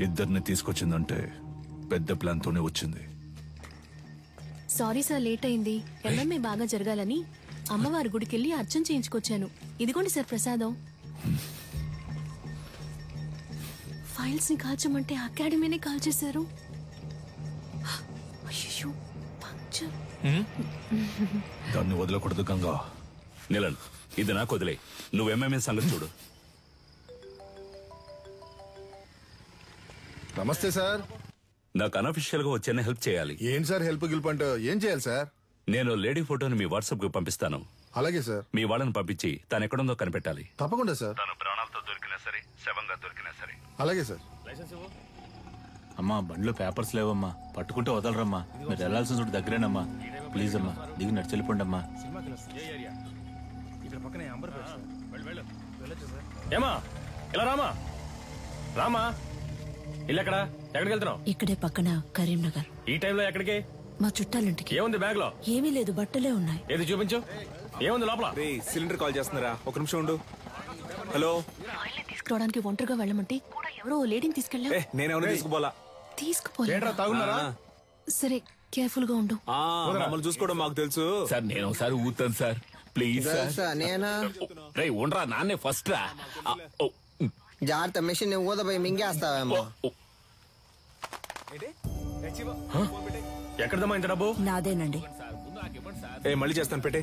ఇద్దరిని తీసుకొచ్చిందంటే పెద్ద ప్లాన్ తోనే వచ్చింది. సారీ సార్, లేట్ అయింది. ఎంఎంఏ బాగా జరగాలని అమ్మవారి గుడికెళ్ళి అర్చన చేయించుకొచ్చాను. ఇదిగోండి సార్ ప్రసాదం. ఫైల్స్ ని కాల్చమంటే అకాడమీనే కాల్చేశారు. అయ్యో, పంక్చర్. దాన్ని వదలకూడదు గంగా. నీలన్, ఇది నాకు వదిలే. నువ్వు ఎంఎంఏ సంగతి చూడు. నమస్తే సార్. నాకు అనఫిషియల్ గా వచ్చేనే హెల్ప్ చేయాలి. ఏం సార్ హెల్ప్ గిల్ప్ ఏం చేయాలి సార్? నేను లేడీ ఫోటోని మీ వాట్సాప్ కి పంపిస్తాను. అలాగే సార్. మీ వాళ్ళని పంపించి తను ఎక్కడుందో కనిపెట్టాలి. తప్పకుండా సార్. తను ప్రాణాలతో దొరికినా సరే, శవంగా దొరికినా సరే. అలాగే సార్. అమ్మా, బండ్లో పేపర్స్ లేవమ్మా, పట్టుకుంటే వదలరమ్మా. మీరు వెళ్లాల్సిన చోటు దగ్గరేనమ్మా. ప్లీజ్ అమ్మా, దిగి నడిచి వెళ్ళిపోండి అమ్మా. ఏమా ఇలా రామా ఇల్లు ఎక్కడికి వెళ్తున్నావు? ఇక్కడే పక్కన కరీంనగర్. ఈ టైంలో ఎక్కడికి? మా చుట్టాలింటికి. ఏముంది బ్యాగ్ లో? ఏమీ లేదు, బట్టలే ఉన్నాయి. ఏది చూపించు. ఏముంది లోపల? సిలిండర్ కాల్ చేస్తున్నారా? ఒక నిమిషం ఉండు. హలో, తీసుకురావడానికి ఒంటరిగా వెళ్ళమంటే కూడా ఎవరో లేడీని తీసుకెళ్ళా. నేనేమన్నా తీసుకుపోలా? తీసుకుపోలే. సరే, కేర్ఫుల్ గా ఉండు. మమ్మల్ని చూసుకోవడం మాకు తెలుసు సార్. నేను ఒకసారి ఊతాను సార్, ప్లీజ్ సార్. నేనా? రే ఉండరా, నాన్నే ఫస్ట్ రా. జాగ్రత్త, మిషన్ ఊదపోయి మింగేస్తావేమో. ఎక్కడదమ్మా ఇంత డబ్బు? నాదేనండి. మళ్ళీ చేస్తాను, పెట్టే.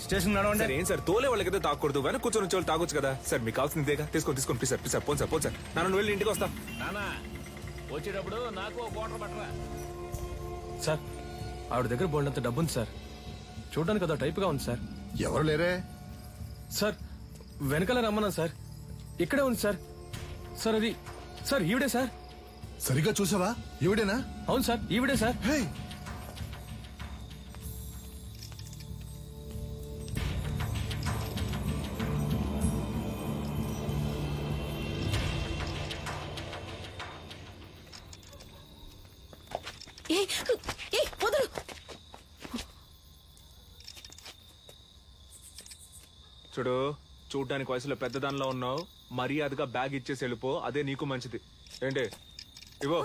స్టేషన్ సార్, ఏం సార్ తోలే వాళ్ళకైతే తాకూడదు, వెనక కూర్చొని వచ్చే వాళ్ళు తాగొచ్చు కదా సార్. మీకు కావాల్సిందేగా, తీసుకోండి please sir. Please sir, phone sir. నన్ను వెళ్ళి ఇంటికి వస్తా. వచ్చేటప్పుడు నాకు వాటర్ పట్టరా. సార్, ఆవిడ దగ్గర బోల్డంత డబ్బు ఉంది సార్. చూడడానికి అదో టైప్ గా ఉంది సార్. ఎవరు లేరే సార్? వెనకాల రమ్మన్నా సార్. ఇక్కడే ఉంది సార్. సార్ అది సార్ ఈవిడే సార్. సరిగా చూసావా? ఈవిడేనా? అవును సార్, ఈవిడే సార్. చూడు, చూడ్డానికి వయసులో పెద్దదానిలో ఉన్నావు. మర్యాదగా బ్యాగ్ ఇచ్చేసి వెళ్ళిపో, అదే నీకు మంచిది. ఏంటి ఇవో.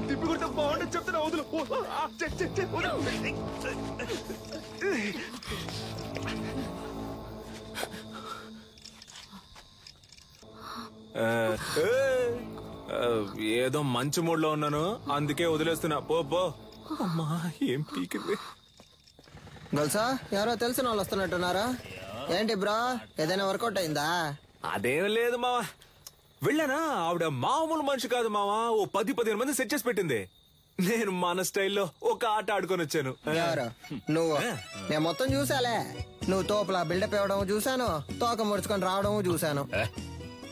తిప్పికుంటే బాగుండదు చెప్తున్నా, వదులు. ఏదో మంచి మూడ్ లో ఉన్నాను, అందుకే వదిలేస్తున్నా. పో. అమ్మా ఏం పీకింది. గల్సా ఎవరో తెలిసిన వాళ్ళు వస్తున్నట్టున్నారా ఏంటి బ్రో? ఏదైనా వర్కౌట్ అయిందా? అదేం లేదు మావా, వెళ్ళానా ఆవిడ మామూలు మనిషి కాదు మావా. ఓ 10-15 మంది సెట్ చేసి పెట్టింది. నేను మన స్టైల్లో ఒక ఆట ఆడుకొని వచ్చాను. ఎవరు నువ్వు? నేను మొత్తం చూసాలే. నువ్వు తోపులా బిల్డప్ ఇవ్వడం చూసాను, తోక ముడుచుకొని రావడం చూసాను.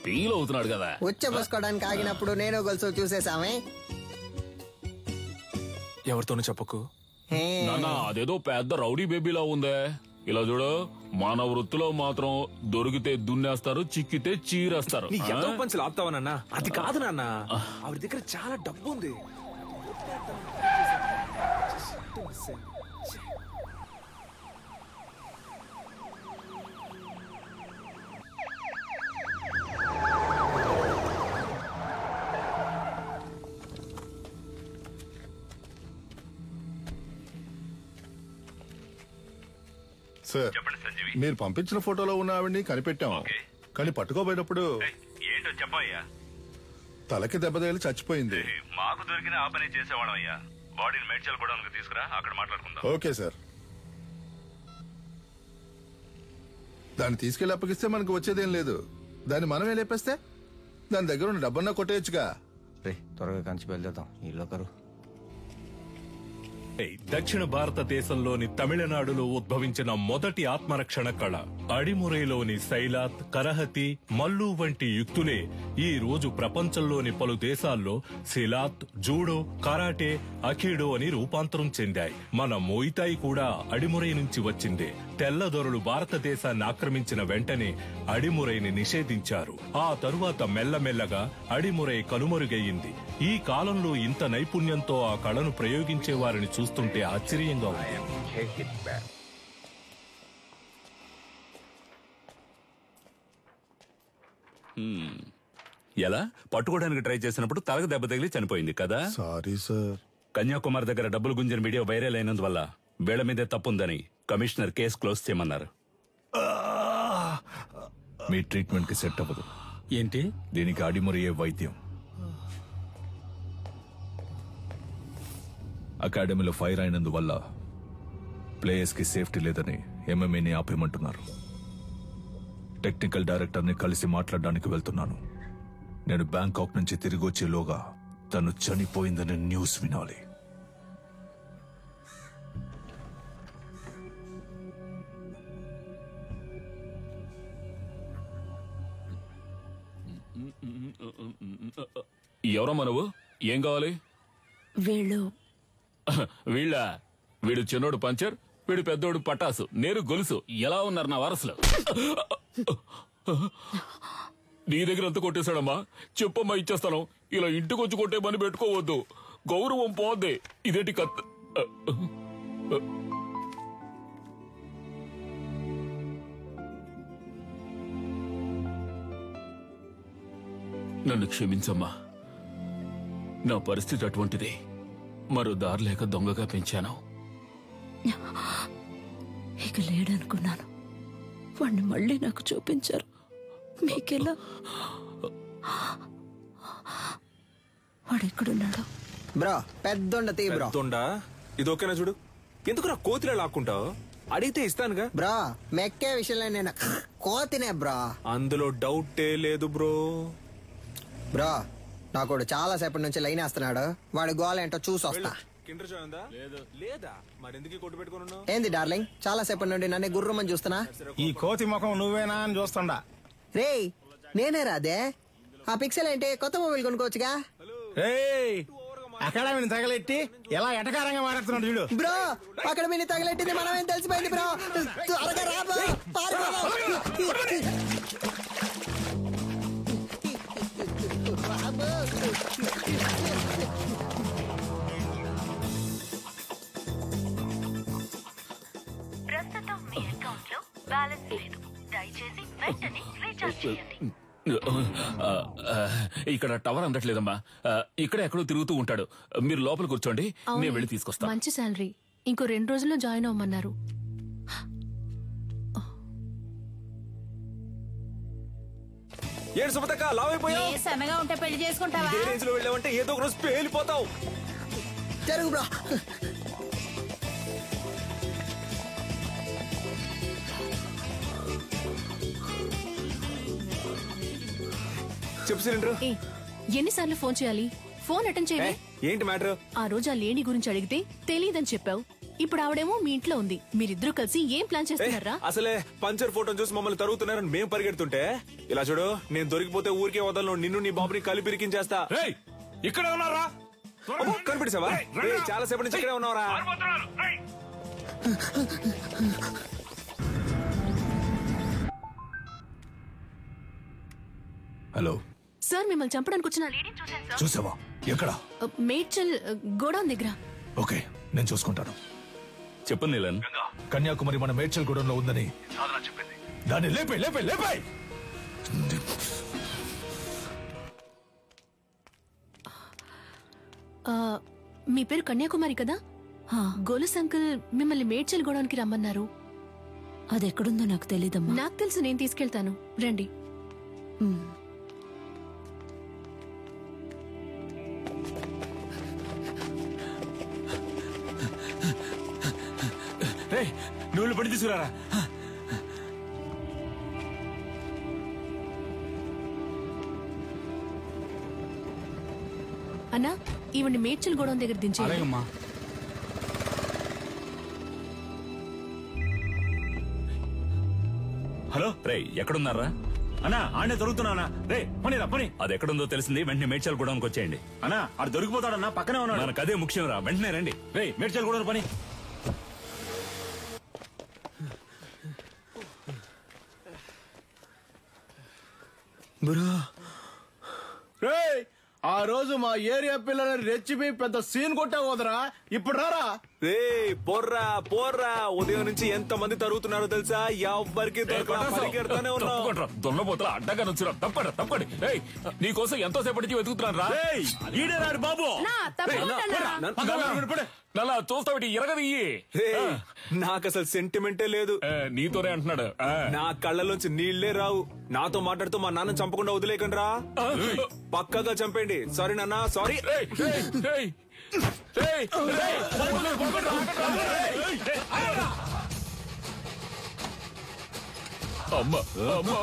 ఫీల్ అవుతున్నాడు కదా. ఉచ్చ పోసుకోవడానికి ఆగినప్పుడు నేను గొలుసు చూసేసామే. ఎవరితోనూ చెప్పకు నాన్న, అదేదో పెద్ద రౌడీ బేబీలా ఉందే. ఇలా చూడు, మన వృత్తిలో మాత్రం దొరికితే దున్నేస్తారు, చిక్కితే చీరేస్తారు. నీ ఎంతో పంచులు ఆపుతావా నాన్న? అది కాదు నాన్న, ఆవిడ దగ్గర చాలా డబ్బు ఉంది. సార్, మీరు పంపించిన ఫోటోలో ఉన్న ఆవిడ్ని కనిపెట్టాం, కానీ పట్టుకోబోయేటప్పుడు ఏంటో చెప్పయ్యా. తలకి దెబ్బ తగిలి చచ్చిపోయింది. మాకు దొరికిన ఆ పని చేసేవాళ్ళం అయ్యా. బాడీని మేడ్చల్ కూడా తీసుకురా, అక్కడ మాట్లాడుకుందాం. Okay sir. దాన్ని తీసుకెళ్లి అప్పగిస్తే మనకు వచ్చేదేం లేదు. దాన్ని మనమే లేపేస్తే దాని దగ్గర ఉన్న డబ్బన్నా కొట్టేయచ్చుగా. త్వరగా కంచి బయలుదేరుతాం. ఈ లోకరు దక్షిణ భారతదేశంలోని తమిళనాడులో ఉద్భవించిన మొదటి ఆత్మరక్షణ కళ అడిమురైలోని సైలాత్, కరహతి, మల్లు వంటి యుక్తులే ఈ రోజు ప్రపంచంలోని పలు దేశాల్లో సిలాత్, జూడో, కరాటే, అఖీడో అని రూపాంతరం చెందాయి. మన మోయితాయి కూడా అడిమురై నుంచి వచ్చిందే. తెల్లదొరలు భారతదేశాన్ని ఆక్రమించిన వెంటనే అడిమురైని నిషేధించారు. ఆ తరువాత మెల్లమెల్లగా అడిమురై కనుమరుగయ్యింది. ఈ కాలంలో ఇంత నైపుణ్యంతో ఆ కళను ప్రయోగించే వారిని చూస్తుంటే ఆశ్చర్యంగా ఉంది. ఎలా పట్టుకోవడానికి ట్రై చేసినప్పుడు తలకు దెబ్బ తగిలి చనిపోయింది కదా. Sorry sir. కన్యాకుమారి దగ్గర డబ్బులు గుంజిన వీడియో వైరల్ అయినందువల్ల వీళ్ల మీదే తప్పుందని కమిషనర్ కేసు క్లోజ్ చేయమన్నారు. మీ ట్రీట్మెంట్ కి సెట్ అవ్వదు. ఏంటి? దీనికి అడిమురయ్యే వైద్యం. అకాడమీలో ఫైర్ అయినందువల్ల ప్లేయర్స్ కి సేఫ్టీ లేదని ఎంఎంఏని ఆపేయమంటున్నారు. టెక్నికల్ డైరెక్టర్ ని కలిసి మాట్లాడడానికి వెళ్తున్నాను. నేను బ్యాంకాక్ నుంచి తిరిగి వచ్చేలోగా తను చనిపోయిందని న్యూస్ వినాలి. ఎవరమ్మా నువ్వు? ఏం కావాలి? వీడు చిన్నోడు పంచర్, వీడు పెద్దోడు పటాసు, నేను గొలుసు. ఎలా ఉన్నారు నా వారసులు? నీ దగ్గర అంత కొట్టేశాడమ్మా. చెప్పమ్మా, ఇచ్చేస్తాను. ఇలా ఇంటికి వచ్చి కొట్టే పని పెట్టుకోవద్దు, గౌరవం పోద్ది. ఇదేంటి కత్త? నన్ను క్షమించమ్మా, నా పరిస్థితి అటువంటిది. మరో దారి లేక దొంగగా పెంచాను. ఇక లేడనుకున్నాను. వాణ్ణి మళ్ళీ నాకు చూపించారు. మీకెలా? వాడెక్కడున్నాడు? బ్రో పెద్దొండ తీ బ్రో. పెద్దొండా? ఇది ఓకేనా చూడు. ఎందుకు నా కోతిలో లాక్కుంటావు? అడిగితే ఇస్తానుగా. బ్రో మెక్కే విషయంలో నేను కోతినే బ్రో. అందులో డౌటే లేదు బ్రో. బ్రో నాకు చాలా సేపటి నుంచి లైన్ వేస్తున్నాడు. వాడి గోల్ ఏంటో చూసి వస్తా. లేదా మరెందుకు కొట్టు పెట్టుకున్నా? ఏంది డార్లింగ్, చాలా సేపటి నుండి నన్ను గుర్రమని చూస్తున్నా. ఈ కోతి ముఖం నువ్వేనా అని చూస్తుండా. రే నేనే రాదే. ఆ పిక్సెల్ ఏంటి? కొత్త మొబైల్ కొనుక్కోవచ్చుగా. అకాడమీని తగలెట్టి ఎలా ఎటకారంగా మాట్లాడుతున్నాడు చూడు. బ్రో అకాడమీని తగలెట్టింది మనమేం తెలిసిపోయింది బ్రో. త్వరగా రా బ్రో. ప్రస్తుతం మీ అకౌంట్ లో బ్యాలెన్స్ లేదు. దయచేసి వెంటనే రీఛార్జ్ చేయండి. ఇక్కడ టవర్ అందట్లేదమ్మా. ఇక్కడ ఎక్కడో తిరుగుతూ ఉంటాడు. మీరు లోపల కూర్చోండి, నేను వెళ్ళి తీసుకొస్తాను. మంచి శాలరీ. ఇంకో 2 రోజుల్లో జాయిన్ అవ్వమన్నారు. ఏడు సుమతక్క లావైపోయావు. సన్నగా ఉంటే పెళ్లి చేసుకుంటావా? ఇదే రేంజ్ లో వెళ్ళావంటే ఏదో ఒక రోజు పేలిపోతావు. జరుగు బ్రో. చెప్పు సిలిండర్. ఎన్నిసార్లు ఫోన్ చేయాలి? ఫోన్ అటెండ్ చేయాలి. ఏంటి మ్యాటర్? ఆ రోజు ఆ లేడీ గురించి అడిగితే తెలీదని చెప్పావు. ఇప్పుడు ఆవిడేమో మీ ఇంట్లో ఉంది. మీరిద్దరూ కలిసి ఏం ప్లాన్ చేస్తున్నారా? అసలే పంచర్ ఫోటో చూసి మమ్మల్ని తరుగుతున్నారని మేము పరిగెడుతుంటే ఇలా చూడు, నేను దొరికిపోతే ఊరికే వదలను. నిన్ను నీ బాబుని కలిపిరికించేస్తా. ఇక్కడ ఉన్నారా? కనిపించావా? చాలా సేపటి నుంచి ఇక్కడే ఉన్నారా? హలో సార్, మిమ్మల్ని చంపడానికి వచ్చిన లేడీని చూశాను సార్. చూసావా? ఎక్కడ? మేడ్చల్ గోడౌన్ దగ్గర. ఓకే, నేను చూసుకుంటాను. చెప్పు నీలన్. కన్యాకుమారి మన మేడ్చల్ గూడెంలో ఉందని చెప్పింది. దాన్ని లేపే లేపే లేపే. మీ పేరు కన్యాకుమారి కదా? గోలస్ అంకుల్ మిమ్మల్ని మేడ్చల్ గోడౌన్కి రమ్మన్నారు. అది ఎక్కడుందో నాకు తెలీదమ్మా. నాకు తెలుసు, నేను తీసుకెళ్తాను, రండి. నువ్వు పడి తీసుకురారా. అన్నా, ఈవిడ్ని మేడ్చల్ గోడౌన్ దగ్గర దించేయండి. అలాగమ్మా. హలో రే, ఎక్కడున్నారా? అన్నా ఆడే దొరుకుతున్నానా? రే పనిరా పని. అది ఎక్కడుందో తెలిసింది, వెంటనే మేడ్చల్ గూడెంకి వచ్చేయండి. అన్నా అది దొరికిపోతాడన్నా, పక్కనే ఉన్నాడు. మనకు అదే ముఖ్యం రా, వెంటనే రండి. రే మేడ్చల్ గూడెం పని. రేయ్, ఆ రోజు మా ఏరియా పిల్లలని రెచ్చిపోయి పెద్ద సీన్ కొట్టావు వదరా. ఇప్పుడు రారా. రే పోర్రా పోర్రా. ఉదయం నుంచి ఎంత మంది తరుగుతున్నారో తెలుసా? ఎవ్వరికి పరిగెడతానే ఉన్నావు. దొన్నపోతల అడ్డగా నుంచురా. తప్పండి తప్పండి. నీకోసం ఎంతో సేపటి నుంచి వెతుకుతున్నాను రా. ఈడే రాడు బాబు. నలా చూస్తావిటి ఎరగదియ్యి. నాకు అసలు సెంటిమెంటే లేదు. నీతోనే అంటున్నాడు. నా కళ్ళలోంచి నీళ్లే రావు. నాతో మాట్లాడుతూ మా నాన్న చంపకుండా వదిలేకండి రా. పక్కగా చంపండి. సారీ నాన్న, సారీ. అమ్మా అమ్మా.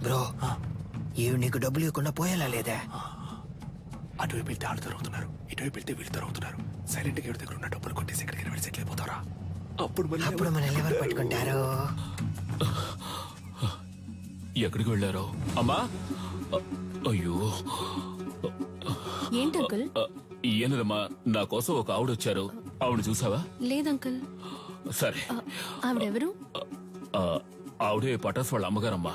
బ్రో, ఇవి నీకు డబ్బులు ఇవ్వకుండా పోయేలా లేదా? అటువైపు వెళ్తే ఆడు తరుగుతున్నారు, ఇటువైపు వెళ్తే వీళ్ళు తరుగుతున్నారు. సైలెంట్ గా దగ్గర ఉన్న డబ్బులు కొట్టేసి ఎక్కడికి వెళ్ళి సెటిల్ అయిపోతారా? అప్పుడు మన ఎవరు పట్టుకుంటారు? ఎక్కడికి వెళ్ళారో? అమ్మా, అయ్యో. ఏంటి అంకుల్? ఏనదమ్మా, నా కోసం ఒక ఆవిడ వచ్చారు. ఆవిడ చూసావా? లేదంకుల్. సరే. ఆవిడెవరు? ఆవిడే పటాస్ వాళ్ళ అమ్మగారమ్మా.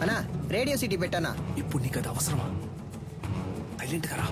అన్నా, రేడియో సిటీ పెట్టానా? ఇప్పుడు నీకు అది అవసరమా? సైలెంట్ గా రా.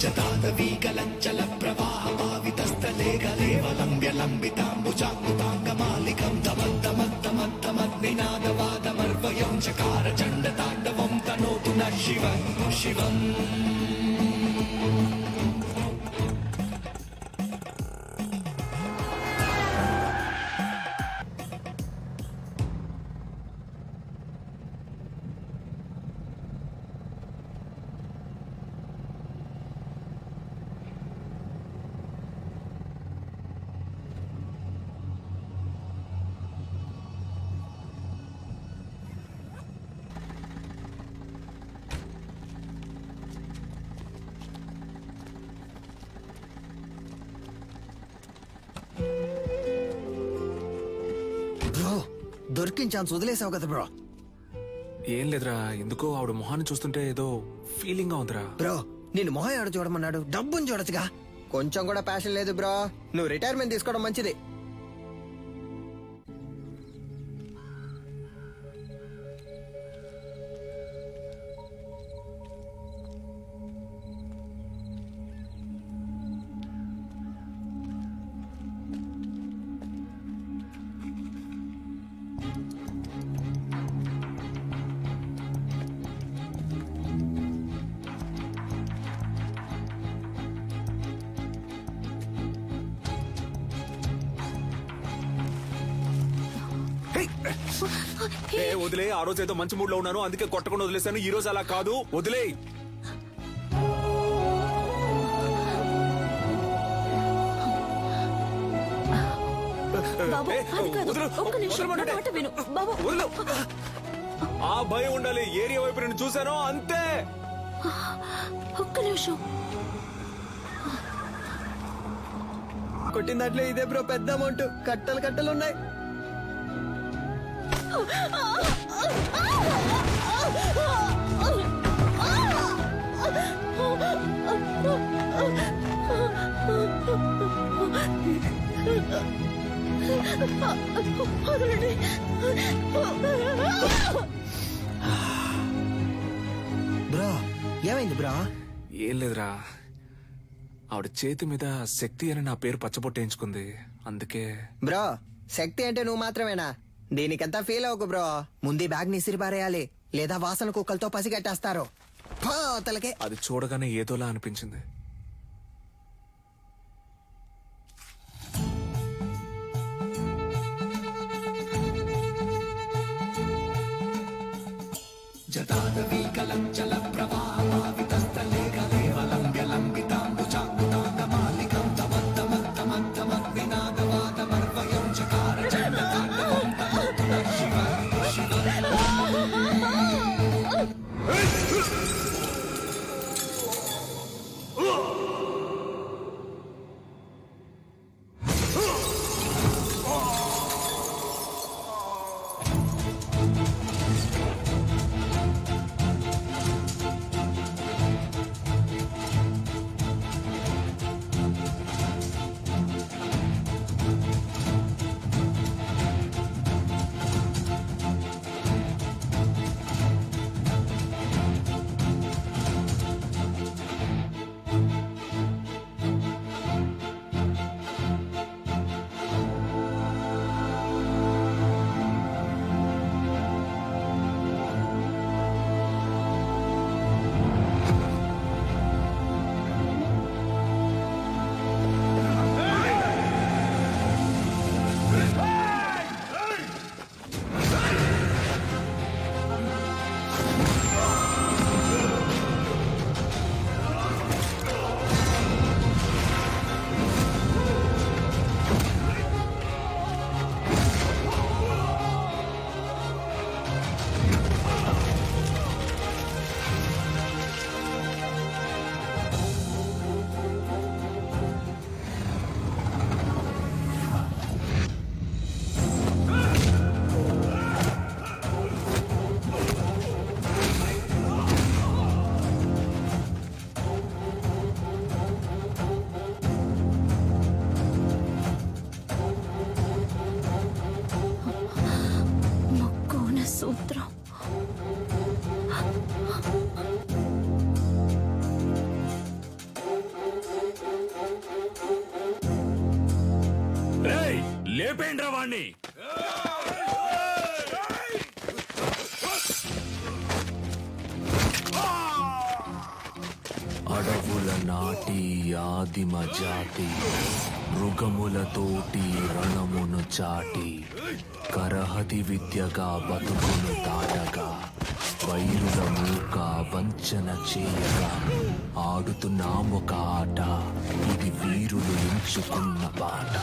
జతాదవీకలంచల ప్రవాహ పావితస్థలే గలేవలంబ్య లంబితాంబుజాంగుతాంగమాలికం తమద్దమద్దమద్దమద్నినాదవాదమర్వయం చకార చండతాండవం తనోతు న శివం శివం. బ్రో, దొరికిన ఛాన్స్ వదిలేసావు కదా బ్రో. ఏం లేదురా, ఎందుకో ఆవిడ మొహాన్ని చూస్తుంటే ఏదో ఫీలింగ్ గా ఉందిరా. బ్రో నేను మొహం ఆడ చూడమన్నాడు, డబ్బుని చూడొచ్చుగా. కొంచెం కూడా ప్యాషన్ లేదు బ్రో, నువ్వు రిటైర్మెంట్ తీసుకోవడం మంచిది. వదిలే, ఆ రోజు ఏదో మంచి మూడ్ లో ఉన్నాను అందుకే కొట్టకుండా వదిలేసాను. ఈ రోజు అలా కాదు, వదిలే. ఆ భయం ఉండాలి. ఏరియా వైపు నేను చూశాను అంతే. ఒక్క నిమిషం. కొట్టిన దాంట్లో ఇదే బ్రో పెద్ద అమౌంట్, కట్టలు కట్టలు ఉన్నాయి. బ్రో ఏమైంది బ్రో? ఏం లేదురా, ఆవిడ చేతి మీద శక్తి అని నా పేరు పచ్చబొట్టేయించుకుంది, అందుకే. బ్రో శక్తి అంటే నువ్వు మాత్రమేనా? దీనికంతా ఫీల్ అవ్వకు బ్రో. ముందు బ్యాగ్ ని ఇసిరిపారేయాలి, లేదా వాసన కుక్కలతో పసిగట్టేస్తారు. అది చూడగానే ఏదోలా అనిపించింది. జటాదవీకలంచల ప్రవాహమావితస్థలే గలేవలంబ్యలంబితాంబుజాంబుతాంగమాలికం తమత్తమత్తమత్తమగ్వినాదవాదమర్వయం చకార చండతాండవం తనోతున శివ శివ. సూత్రం. లేపేండ్రా వాణ్ణి. అడవుల నాటి ఆదిమ జాతి మృగములతోటి రణమును చాటి కరహతి విద్యగా బతుకును దాటగా వైరుల మూక వంచన చేయగా ఆడుతున్నామొక ఆట, ఇది వీరులు ఎంచుకున్న బాట.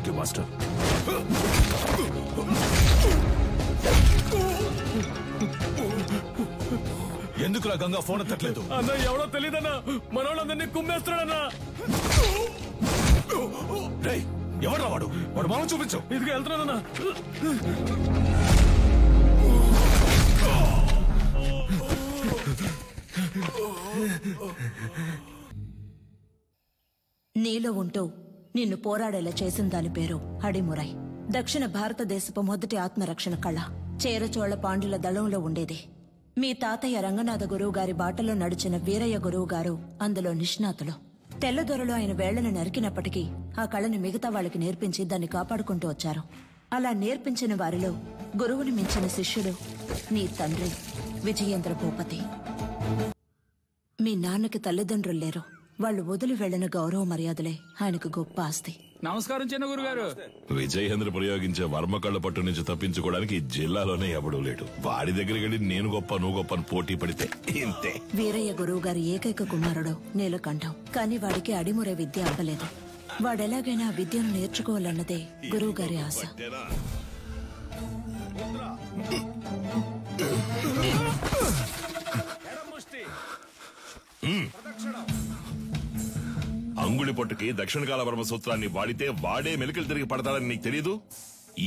Thank you master. ఎందుకురా గంగా ఫోన్ ఎత్తట్లేదు? అన్న ఎవడో తెలియదన్నా, మనోళ్ళందరినీ కుమ్మేస్తున్నాడన్నా. ఎవడ్రా వాడు? వాడు మామ చూపించు. ఇదిగా వెళ్తున్నానన్నా. నీలో ఉంటూ నిన్ను పోరాడేలా చేసిన దాని పేరు అడిమురై. దక్షిణ భారతదేశపు మొదటి ఆత్మరక్షణ కళ చేరచోళ పాండ్యుల దళంలో ఉండేది. మీ తాతయ్య రంగనాథ గురువు గారి బాటలో నడిచిన వీరయ్య గురువు గారు అందులో నిష్ణాతులు. తెల్లదొరలు ఆయన వేళ్లను నరికినప్పటికీ ఆ కళని మిగతా వాళ్ళకి నేర్పించి దాన్ని కాపాడుకుంటూ వచ్చారు. అలా నేర్పించిన వారిలో గురువుని మించిన శిష్యుడు నీ తండ్రి విజయేంద్ర భూపతి. మీ నాన్నకి తల్లిదండ్రులు లేరు. వాళ్ళు వదిలి వెళ్లిన గౌరవ మర్యాదలే ఆయనకు గొప్ప ఆస్తి. నమస్కారం చిన్న గురుగారు. విజయేంద్ర ప్రయోగించే వర్మకళ్ళ పట్టు నుంచి తప్పించుకోవడానికి ఈ జిల్లాలోనే ఎవడూ లేడు. వాడి దగ్గరికి వెళ్ళి నేను గొప్ప నువ్వు గొప్ప పోటీ పడితే ఇంతే. వీరయ్య గురువు గారి ఏకైక కుమారుడు నీలకంఠం. కానీ వాడికి అడిమురే విద్య అవ్వలేదు. వాడెలాగైనా విద్యను నేర్చుకోవాలన్నదే గురువు గారి ఆశ. అంగుళి పొట్టుకి దక్షిణకాల వర్మ సూత్రాన్ని వాడితే వాడే మెలికలు తిరిగి పడతాడని నీకు తెలీదు?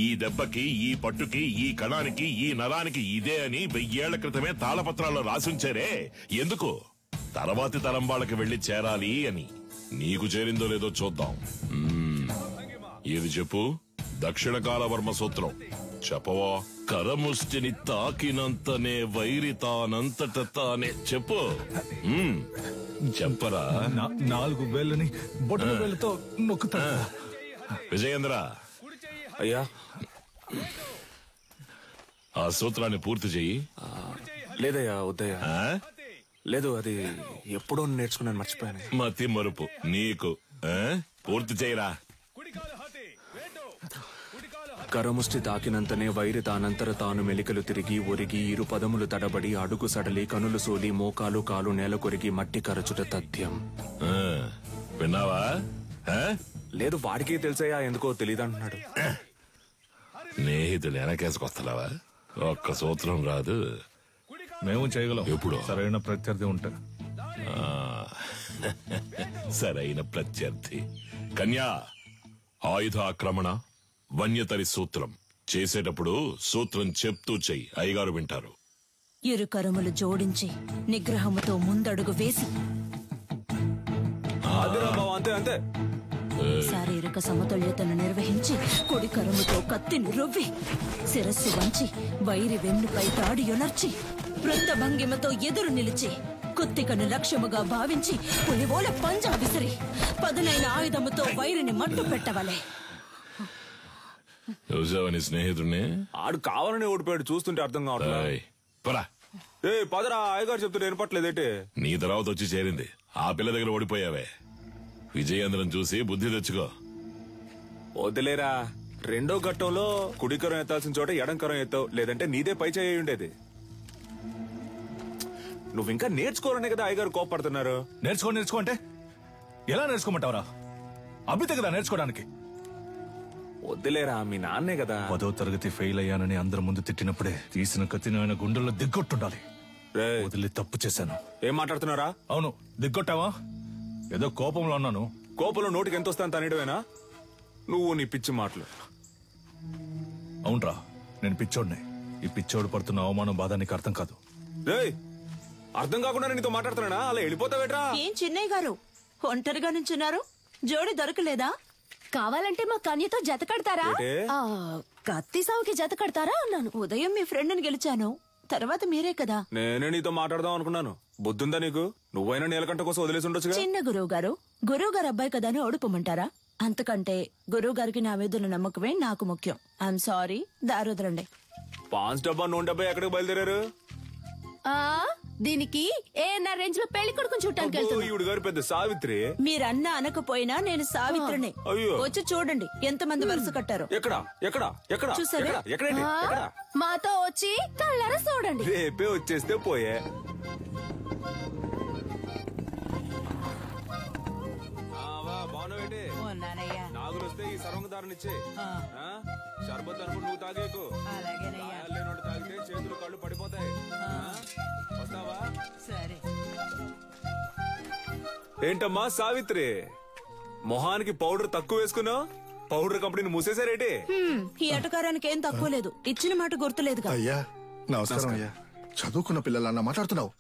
ఈ దెబ్బకి, ఈ పట్టుకి, ఈ కణానికి, ఈ నరానికి ఇదే అని 1000 ఏళ్ల క్రితమే తాళపత్రాల్లో రాసుంచారే. ఎందుకు? తర్వాతి తరం వాళ్ళకి వెళ్లి చేరాలి అని. నీకు చేరిందో లేదో చూద్దాం. ఇది చెప్పు. దక్షిణకాల వర్మ సూత్రం చెప్పవా? కరముష్టిని తాకినంతనే వైరి తానంతట తానే. చెప్పు. చెప్పరా? 4 వేళ్ళని బొట్టల వేళ్ళతో నొక్కుతా. విజయేంద్ర అయ్యా, ఆ సూత్రాన్ని పూర్తి చెయ్యి. లేదయ్యా, వద్దయ్యా. లేదు, అది ఎప్పుడో నేర్చుకున్నాను, మర్చిపోయాను. మతి మరుపు నీకు. పూర్తి చేయరా. కరముష్టి తాకినంతనే వైరి తానంతర తాను మెలికలు తిరిగి ఒరిగి ఇరు పదములు తడబడి అడుగు సడలి కనులు సోలి మోకాలు కాలు నేల కొరిగి మట్టి కరచుట తథ్యం. విన్నావా? లేదు, వాడికి తెలిసయ్యా, ఎందుకో తెలియదంటున్నాడు. స్నేహితులు వెనకేసుకొస్తున్నావా? ఒక్క సూత్రం రాదు. మేము చేయగలం. ఎప్పుడు? సరైన ప్రత్యర్థి ఉంటే. సరైన ప్రత్యర్థి. కన్యా, ఆయుధ ఆక్రమణ వన్యతరి సూత్రం చేసేటప్పుడు సూత్రం చెప్తూ చెయ్యి. అయ్యగారు వింటారు. ఇరు కరములు జోడించి నిగ్రహముతో ముందడుగు వేసి అంతే శారీరక సమతుల్యతను నిర్వహించి కుడి కరముతో కత్తిని రువ్వి శిరస్సు వంచి వైరి వెన్నుపై తాడి యొనర్చి వృత్త భంగిమతో ఎదురు నిలిచి కుత్తికను లక్ష్యముగా భావించి పులివోల పంజా విసిరి పదునైన ఆయుధముతో వైరిని మట్టు పెట్టవలే. చూసావని స్నేహితుడిని? ఆడు కావాలని ఓడిపోయాడు, చూస్తుంటే అర్థం కావట్లేదు. పదరా, అయ్యగారు చెప్తుంటే వినపట్లేదేంటి? నీ తర్వాత వచ్చి చేరింది. ఆ పిల్ల దగ్గర ఓడిపోయావే. విజయేంద్రం చూసి బుద్ధి తెచ్చుకో. వదిలేరా, రెండో ఘట్టంలో కుడికరం ఎత్తాల్సిన చోట ఎడంకరం ఎత్తావు, లేదంటే నీదే పై చేయి ఉండేది. నువ్వు ఇంకా నేర్చుకోవాలనే కదా అయ్యగారు కోపడుతున్నారు. నేర్చుకో అంటే ఎలా నేర్చుకోమంటావరా? అభితే కదా నేర్చుకోవడానికి. వద్దులేరా, మీ నాన్నే కదా. 10వ తరగతి ఫెయిల్ అయ్యానని అందరి ముందు తిట్టినప్పుడే తీసిన కత్తిని ఆయన గుండెల్లో దిగ్గొట్టుండాలి. వదిలి తప్పు చేశాను. ఏం మాట్లాడుతున్నారా? అవును, దిగ్గొట్టావా? ఏదో కోపంలో అన్నాను. కోపంలో నోటికి ఎంత వస్తాను తనేయడమేనా? నువ్వు నీ పిచ్చి మాటలు. అవునరా, నేను పిచ్చోడిని. ఈ పిచ్చోడు పడుతున్న అవమానం బాధ నీకు అర్థం కాదు. అర్థం కాకుండా నీతో మాట్లాడుతున్నానా? అలా వెళ్ళిపోతావేట్రా? ఏం చిన్నయ్య గారు ఒంటరిగా నుంచున్నారు? జోడి దొరకలేదా? కావాలంటే మా కన్యతో జత కడతారా? కత్తి సావుకి జత కడతారా అన్నాను. ఉదయం మీ ఫ్రెండ్ని గెలిచాను, తర్వాత మీరే కదా. నేనే నీతో మాట్లాడదాం అనుకున్నాను. బుద్ధుందా నీకు? నువ్వైనా నీలకంఠ కోసం వదిలేసి ఉండొచ్చు. చిన్న గురువు గారు అబ్బాయి కదా అని ఓడిపోమంటారా? అంతకంటే గురువు గారికి నా మీద నమ్మకమే నాకు ముఖ్యం. I'm sorry, దారుదరండి. పాన్స్ డబ్బా నూనె డబ్బా ఎక్కడికి బయలుదేరారు? దీనికి ఏఎన్ఆర్ రేంజ్ లో పెళ్లి కొడుకుని చూడటానికి ఈవిడ గారు పెద్ద సావిత్రి. మీరన్నా అనకపోయినా నేను సావిత్రిని. వచ్చి చూడండి ఎంతమంది వరుస కట్టారు. చూసారా? మాతో వచ్చి కళ్ళారా చూడండి. రేపే వచ్చేస్తే పోయే. నాగులు లేకపోతే ఈ సర్వంగదారునిచ్చే షర్బత్ అనుకుని నువ్వు తాగేకు. లేనోడు తాగితే చేతులు కళ్ళు పడిపోతాయి. వస్తావా? సరే. ఏంటమ్మా సావిత్రి, మొహానికి పౌడర్ తక్కువ వేసుకున్నావు? పౌడర్ కంపెనీని మూసేశారేటి? ఈ ఎటకారానికి ఏం తక్కువ లేదు. ఇచ్చిన మాట గుర్తులేదు. అయ్యా నమస్కారం అయ్యా. చదువుకున్న పిల్లలన్నా మాట్లాడుతున్నావు.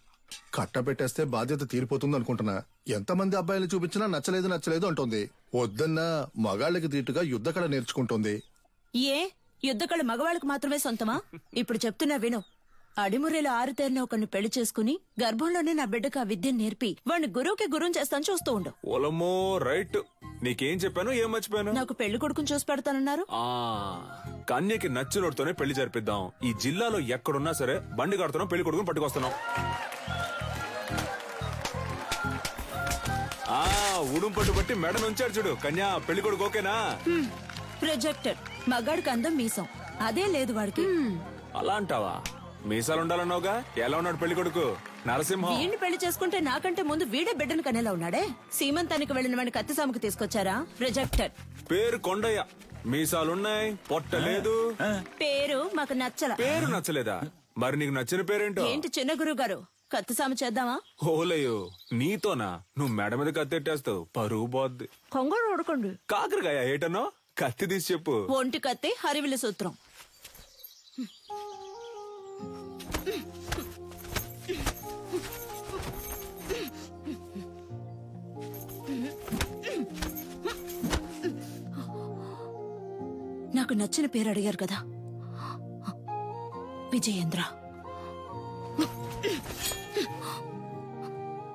కట్టబెట్టేస్తే బాధ్యత తీరిపోతుంది అనుకుంటున్నా. ఎంతమంది అబ్బాయిలు చూపించినా నచ్చలేదు అంటుంది. వద్దన్నా మగాళ్ళకి దీటుగా యుద్ధకళ నేర్చుకుంటుంది. ఏ యుద్ధకళ మగవాళ్ళకు మాత్రమే సొంతమా? ఇప్పుడు చెప్తున్నా విను. అడిమురేలో ఆరుతేరిన ఒకరిని పెళ్లి చేసుకుని గర్భంలోనే నా బిడ్డకు ఆ విద్యను నేర్పి వాడిని గురువుకి గురువు చేస్తాను చూస్తూ ఉండు. ఓలమ్మో రైట్. నీకేం చెప్పాను, ఏం మర్చిపోయాను? నాకు పెళ్లి కొడుకుని చూసి పెడతానన్నారు. కన్యకి నచ్చినోడితోనే పెళ్లి జరిపిద్దాం. ఈ జిల్లాలో ఎక్కడున్నా సరే బండి కడుతున్నాం, పెళ్లి కొడుకుని పట్టుకొస్తున్నాం. ఉడుం పట్టు బట్టి మెడ నుంచాడు చూడు. కన్యా పెళ్లి కొడుకు ఓకేనా? ప్రొజెక్టర్ మగాడికి అందం మీసం అదే లేదు వాడికి. అలా అంటావా? మీసాలు ఉండాలన్నావుగా. ఎలా ఉన్నాడు పెళ్లి కొడుకు? నరసింహం. వీడిని పెళ్లి చేసుకుంటే నాకంటే ముందు వీడే బిడ్డను కనేలా ఉన్నాడే. సీమంతానికి వెళ్లిన వాడిని కత్తిసాముకు తీసుకొచ్చారా? ప్రొజెక్టర్. పేరు కొండయ్య, మీసాలున్నాయి, పొట్ట లేదు. పేరు మాకు నచ్చల. పేరు నచ్చలేదా? మరి నీకు నచ్చిన పేరేంటో? ఏంటి చిన్న గురువు గారు, కత్తిసాము చేద్దామా? ఓలయ్యో నీతోనా? నువ్వు మెడ మీద కత్తెట్టేస్తావు, పరువు పోద్ది. కొంగడు ఉడకండి. కాకరకాయ ఏటనో? కత్తి తీసి చెప్పు. ఒంటి కత్తి హరివిల సూత్రం. నాకు నచ్చిన పేరు అడిగారు కదా, విజయేంద్ర.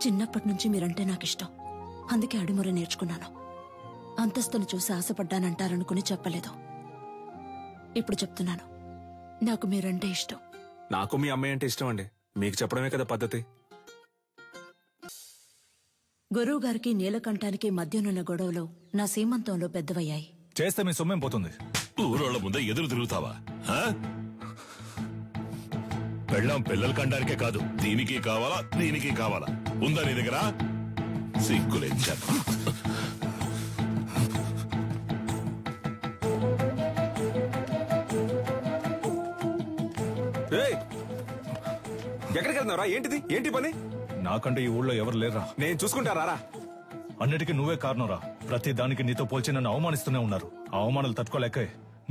చిన్నప్పటి నుంచి మీరంటే నాకు ఇష్టం. అందుకే అడిముర నేర్చుకున్నాను. అంతస్తును చూసి ఆశపడ్డానంటారనుకుని చెప్పలేదు. ఇప్పుడు చెప్తున్నాను, నాకు మీరంటే ఇష్టం. నాకు మీ అమ్మాయి అంటే ఇష్టం అండి. మీకు చెప్పడమే కదా పద్ధతి. గురువు గారికి నీలకంఠానికి మధ్యనున్న గొడవలు నా సీమంతంలో పెద్దవయ్యాయి. చేస్తే మీ సొమ్మేం పోతుంది? ఊరోళ్ళ ముందే ఎదురు తిరుగుతావా? పెళ్ళాం పిల్లల కండానికే కాదు, దీనికి కావాలా దీనికి కావాలా? ఉందా నీ దగ్గర? సిగ్గులేంచాను. ఎక్కడికి వెళ్తున్నారా? ఏంటిది? ఏంటి పని? నాకంటే ఈ ఊళ్ళో ఎవరు లేరా? నేను చూసుకుంటారా? అన్నిటికీ నువ్వే కారణంరా. ప్రతి దానికి నీతో పోల్చి నన్ను అవమానిస్తూనే ఉన్నారు. ఆ అవమానాలు తట్టుకోలేక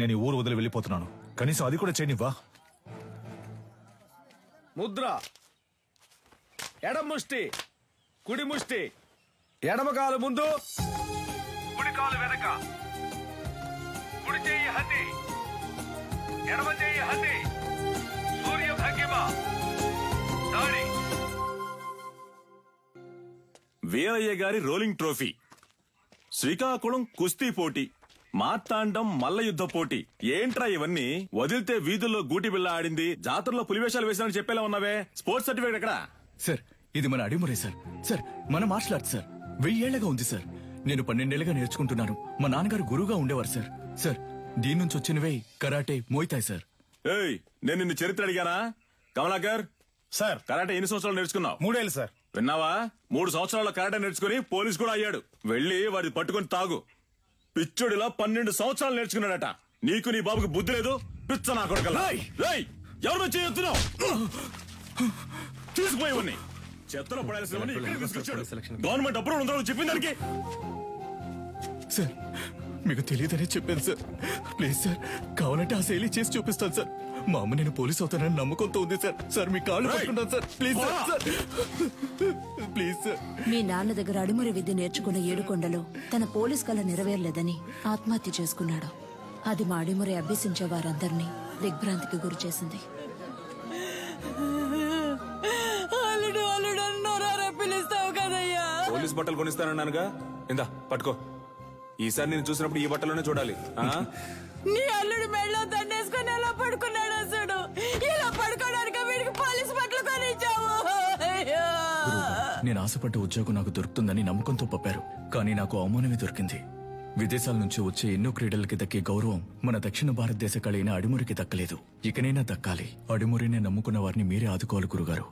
నేను ఈ ఊరు వదిలి వెళ్ళిపోతున్నాను. కనీసం అది కూడా చేయనివ్వా? ముద్ర. ఎడమ ముష్టి, కుడి ముష్టి. ఎడమ కాలు ముందు, కుడి కాలు వెనక. కుడి చెయ్యి హద్ది, ఎడమ చెయ్యి హద్ది. సూర్య భంగిమ. దాడి. వీరయ్య గారి రోలింగ్ ట్రోఫీ, శ్రీకాకుళం కుస్తీ పోటీ, మార్తాండం మల్ల యుద్ధ పోటీ. ఏంట్రా ఇవన్నీ? వదిలితే వీధుల్లో గూటి బిళ్ళ ఆడింది, జాతరలో పులివేషాలు వేసానని చెప్పేలా ఉన్నావే. స్పోర్ట్స్ సర్టిఫికేట్ ఎక్కడా? సార్ ఇది మన అడిమురే సార్. సార్ మన మార్షల్ ఆర్ట్స్ సార్. 1000 ఏళ్లగా ఉంది సార్. నేను 12 ఏళ్లుగా నేర్చుకుంటున్నాను. మా నాన్నగారు గురువుగా ఉండేవారు సార్. సార్ దీని నుంచి వచ్చినవే కరాటే, మోయితాయ్ సార్. ఏయ్, నేను నిన్ను చరిత్ర అడిగానా? కమలాకర్ సార్, కరాటే ఎన్ని సంవత్సరాలు నేర్చుకున్నావు? 3 ఏళ్ళు సార్. విన్నావా? 3 సంవత్సరాల కరాటే నేర్చుకుని పోలీస్ కూడా అయ్యాడు. వెళ్ళి వాడి పట్టుకుని తాగు. పిచ్చుడిలా 12 సంవత్సరాలు నేర్చుకున్నాడట. నీకు నీ బాబుకి బుద్ధి లేదు. పిచ్చ నా కొడుకల్లా. ఎవరు చేయొత్తున్నావు? తీసుకుపోయేవన్నీ చెత్తలో పడాల్సినవన్నీ గవర్నమెంట్ అప్రూవల్ ఉందని చెప్పిన దానికి. సార్ మీకు తెలియదనే చెప్పాను సార్. ప్లీజ్ సార్, కావాలంటే ఆ శైలి చేసి చూపిస్తాను సార్. మా అమ్మ నేను పోలీస్ అవుతానని నమ్మకంతో ఉంది సార్. సార్ మీ కాళ్ళు పట్టుకుంటాను sir. Please sir, please sir. మీ నాన్న దగ్గర అడిమురి విద్య నేర్చుకున్న ఏడుకొండలో తన పోలీస్ కళ నెరవేరలేదని ఆత్మహత్య చేసుకున్నాడు. అది మా అడిమురి అభ్యసించే వారందరినీ దిగ్భ్రాంతికి గురి చేసింది. పోలీస్ బట్టలు కొనిస్తానన్నానుగా, ఇందా పట్టుకో. ఈసారి నేను చూసినప్పుడు ఈ బట్టలోనే చూడాలి. నీ అల్లుడు మెడలో దండేసుకుని ఎలా పడుకున్నాడు అసలు? ఇలా పడుకోవడానికి వీడికి పోలీస్ బట్టలు కొనిచ్చావు. నేను ఆశపడ్డ ఉద్యోగం నాకు దొరుకుతుందని నమ్మకంతో పంపారు. కానీ నాకు అవమానమే దొరికింది. విదేశాల నుంచి వచ్చే ఎన్నో క్రీడలకి దక్కే గౌరవం మన దక్షిణ భారతదేశ కళ అయిన అడిమురికి దక్కలేదు. ఇకనైనా దక్కాలి. అడిమురినే నమ్ముకున్న వారిని మీరే ఆదుకోవాలి గురుగారు.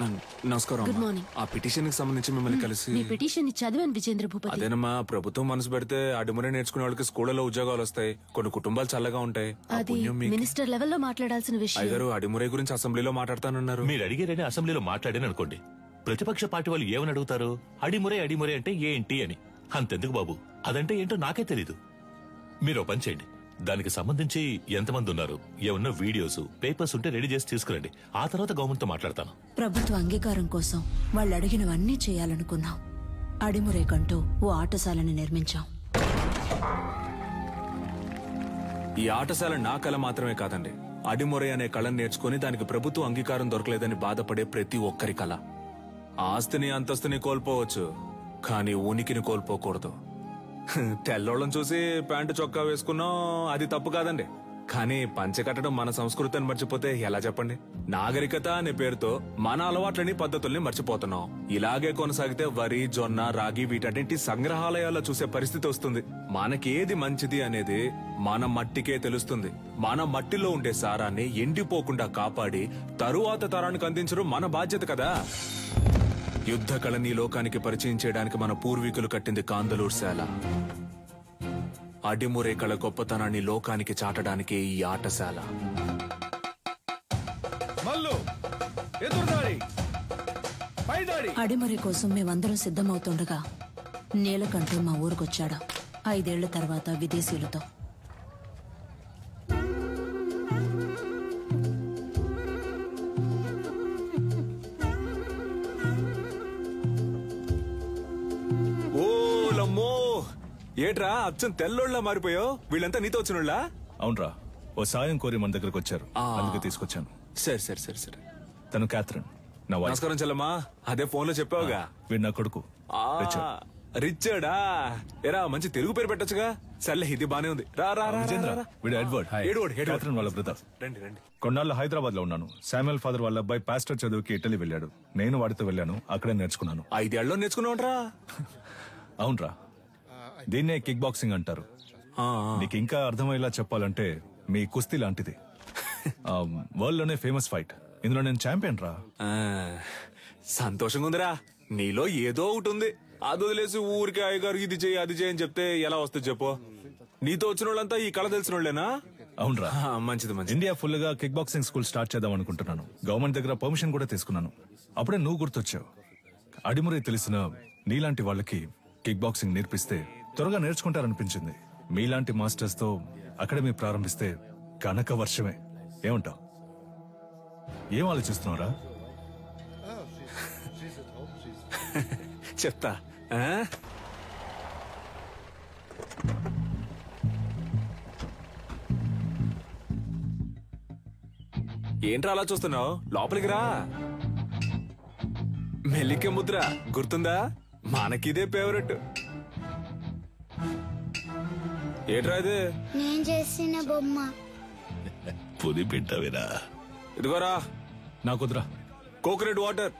నమస్కారం గుడ్ అమ్మా. మార్నింగ్. ఆ పిటిషన్ కి సంబంధించి మిమ్మల్ని కలిసి మీ పిటిషన్ చదివాను విజేంద్ర భూపతి. అదేనమ్మా, ప్రభుత్వం మనసు పెడితే అడుమురే నేర్చుకునే వాళ్ళకి స్కూళ్ళలో ఉద్యోగాలు వస్తాయి, కొన్ని కుటుంబాలు చల్లగా ఉంటాయి. ఆ అది పుణ్యం మీకు. మినిస్టర్ లెవెల్లో మాట్లాడాల్సిన విషయం. అయ్యగారు అడిమురే గురించి అసెంబ్లీలో మాట్లాడతానన్నారు. మీరు అడిగారని అసెంబ్లీలో మాట్లాడాను అనుకోండి, ప్రతిపక్ష పార్టీ వాళ్ళు ఏమని అడుగుతారు? అడిమురే అడిమురే అంటే ఏంటి అని. అంతెందుకు బాబు, అదంటే ఏంటో నాకే తెలీదు. మీరు ఓ పని చేయండి, దానికి సంబంధించి ఎంతమంది ఉన్నారు, ఏమన్నా వీడియోస్ పేపర్స్ ఉంటే రెడీ చేసి తీసుకురండి. ఆ తర్వాత గవర్నమెంట్ తో మాట్లాడతాను. ప్రభుత్వ అంగీకారం కోసం వాళ్ళు అడిగినవన్నీ చేయాలనుకున్నాం. అడిమురేకంటూ ఓ ఆటశాలని నిర్మించాం. ఈ ఆటశాల నా కళ మాత్రమే కాదండి, అడిమురే అనే కళను నేర్చుకుని దానికి ప్రభుత్వ అంగీకారం దొరకలేదని బాధపడే ప్రతి ఒక్కరి కళ. ఆస్తిని అంతస్తుని కోల్పోవచ్చు, కానీ ఉనికిని కోల్పోకూడదు. తెల్లోళ్ళని చూసి ప్యాంటు చొక్కా వేసుకున్నాం, అది తప్పు కాదండి. కానీ పంచె కట్టడం మన సంస్కృతిని మర్చిపోతే ఎలా చెప్పండి? నాగరికత అనే పేరుతో మన అలవాట్లని పద్ధతుల్ని మర్చిపోతున్నాం. ఇలాగే కొనసాగితే వరి, జొన్న, రాగి వీటన్నింటి సంగ్రహాలయాల్లో చూసే పరిస్థితి వస్తుంది. మనకేది మంచిది అనేది మన మట్టికే తెలుస్తుంది. మన మట్టిలో ఉండే సారాన్ని ఎండిపోకుండా కాపాడి తరువాత తరానికి అందించడం మన బాధ్యత కదా. యుద్ధ కళని లోకానికి పరిచయం చేయడానికి మన పూర్వీకులు కట్టింది కాందలూరు శాల. అడిమురే కళ గొప్పతనాన్ని లోకానికి చాటడానికి ఈ ఆటశాల. అడిమురే కోసం మేమందరం సిద్ధమవుతుండగా నీలకంఠు మా ఊరికొచ్చాడు. 5 ఏళ్ల తర్వాత విదేశీయులతో. ఓలమ్మో, ఏట్రా అచ్చం తెల్లోళ్ళ మారిపోయావు? వీళ్ళంతా నీతో వచ్చినోళ్ళ? అవునరా, ఓ సాయం కోరి మన దగ్గరకు వచ్చారు, అందుకే తీసుకొచ్చాను. సరే సరే సరే సరే. తను క్యాథరిన్, నా వైఫ్. నమస్కారం చెల్లమ్మా. అదే ఫోన్ లో చెప్పావుగా. వీడు నా కొడుకు రిచర్డా. ఎరా మంచి తెలుగు పేరు పెట్టొచ్చుగా. సర్లే, ఇది బానే ఉంది. రా రా రా, విజేంద్ర, రా, రా. వీడు ఎడ్వర్డ్, క్యాథరిన్ వాళ్ళ బ్రదర్. రండి రండి. కొన్నాళ్ళు హైదరాబాద్ లో ఉన్నాను. శామ్యుల్ ఫాదర్ వాళ్ళ అబ్బాయి పాస్టర్ చదువుకి ఇటలీ వెళ్ళాడు. నేను వాడితో వెళ్ళాను, అక్కడే నేర్చుకున్నాను. 5 ఏళ్ళలో నేర్చుకున్నావుంట్రా? అవునరా, దీన్నే కిక్ బాక్సింగ్ అంటారు. నీకు ఇంకా అర్థమయ్యేలా చెప్పాలంటే మీ కుస్తీ లాంటిది. వరల్డ్ లోనే ఫేమస్ ఫైట్. ఇందులో నేను ఛాంపియన్ రా. సంతోషంగా ఉందిరా. నీలో ఏదో ఒకటి ఉంది. అది వదిలేసి ఊరికి అయ్యగారు ఇది చేయి అది చేయి అని చెప్తే ఎలా వస్తుంది చెప్పు? నీతో వచ్చిన వాళ్ళంతా ఈ కళ తెలిసిన వాళ్ళేనా? అవునరా, మంచిది మంచిది. ఇండియా ఫుల్ గా కిక్ బాక్సింగ్ స్కూల్ స్టార్ట్ చేద్దాం అనుకుంటున్నాను. గవర్నమెంట్ దగ్గర పర్మిషన్ కూడా తీసుకున్నాను. అప్పుడే నువ్వు గుర్తొచ్చావు. అడిమురే తెలిసిన నీలాంటి వాళ్ళకి కిక్ బాక్సింగ్ నేర్పిస్తే త్వరగా నేర్చుకుంటారనిపించింది. మీలాంటి మాస్టర్స్ తో అకాడమీ ప్రారంభిస్తే కనక వర్షమే. ఏమంటావు? ఏం ఆలోచిస్తున్నావురా? చెప్తా. ఏంట్రా అలా చూస్తున్నావు? లోపలికి రా. మెల్లికే ముద్ర గుర్తుందా? మనకిదే ఫేవరెట్. ఏంట్రా ఇది? నేను చేసిన బొమ్మ. పుది పెట్టవేరా. ఇదిగోరా. నాకుద్రా. Coconut water,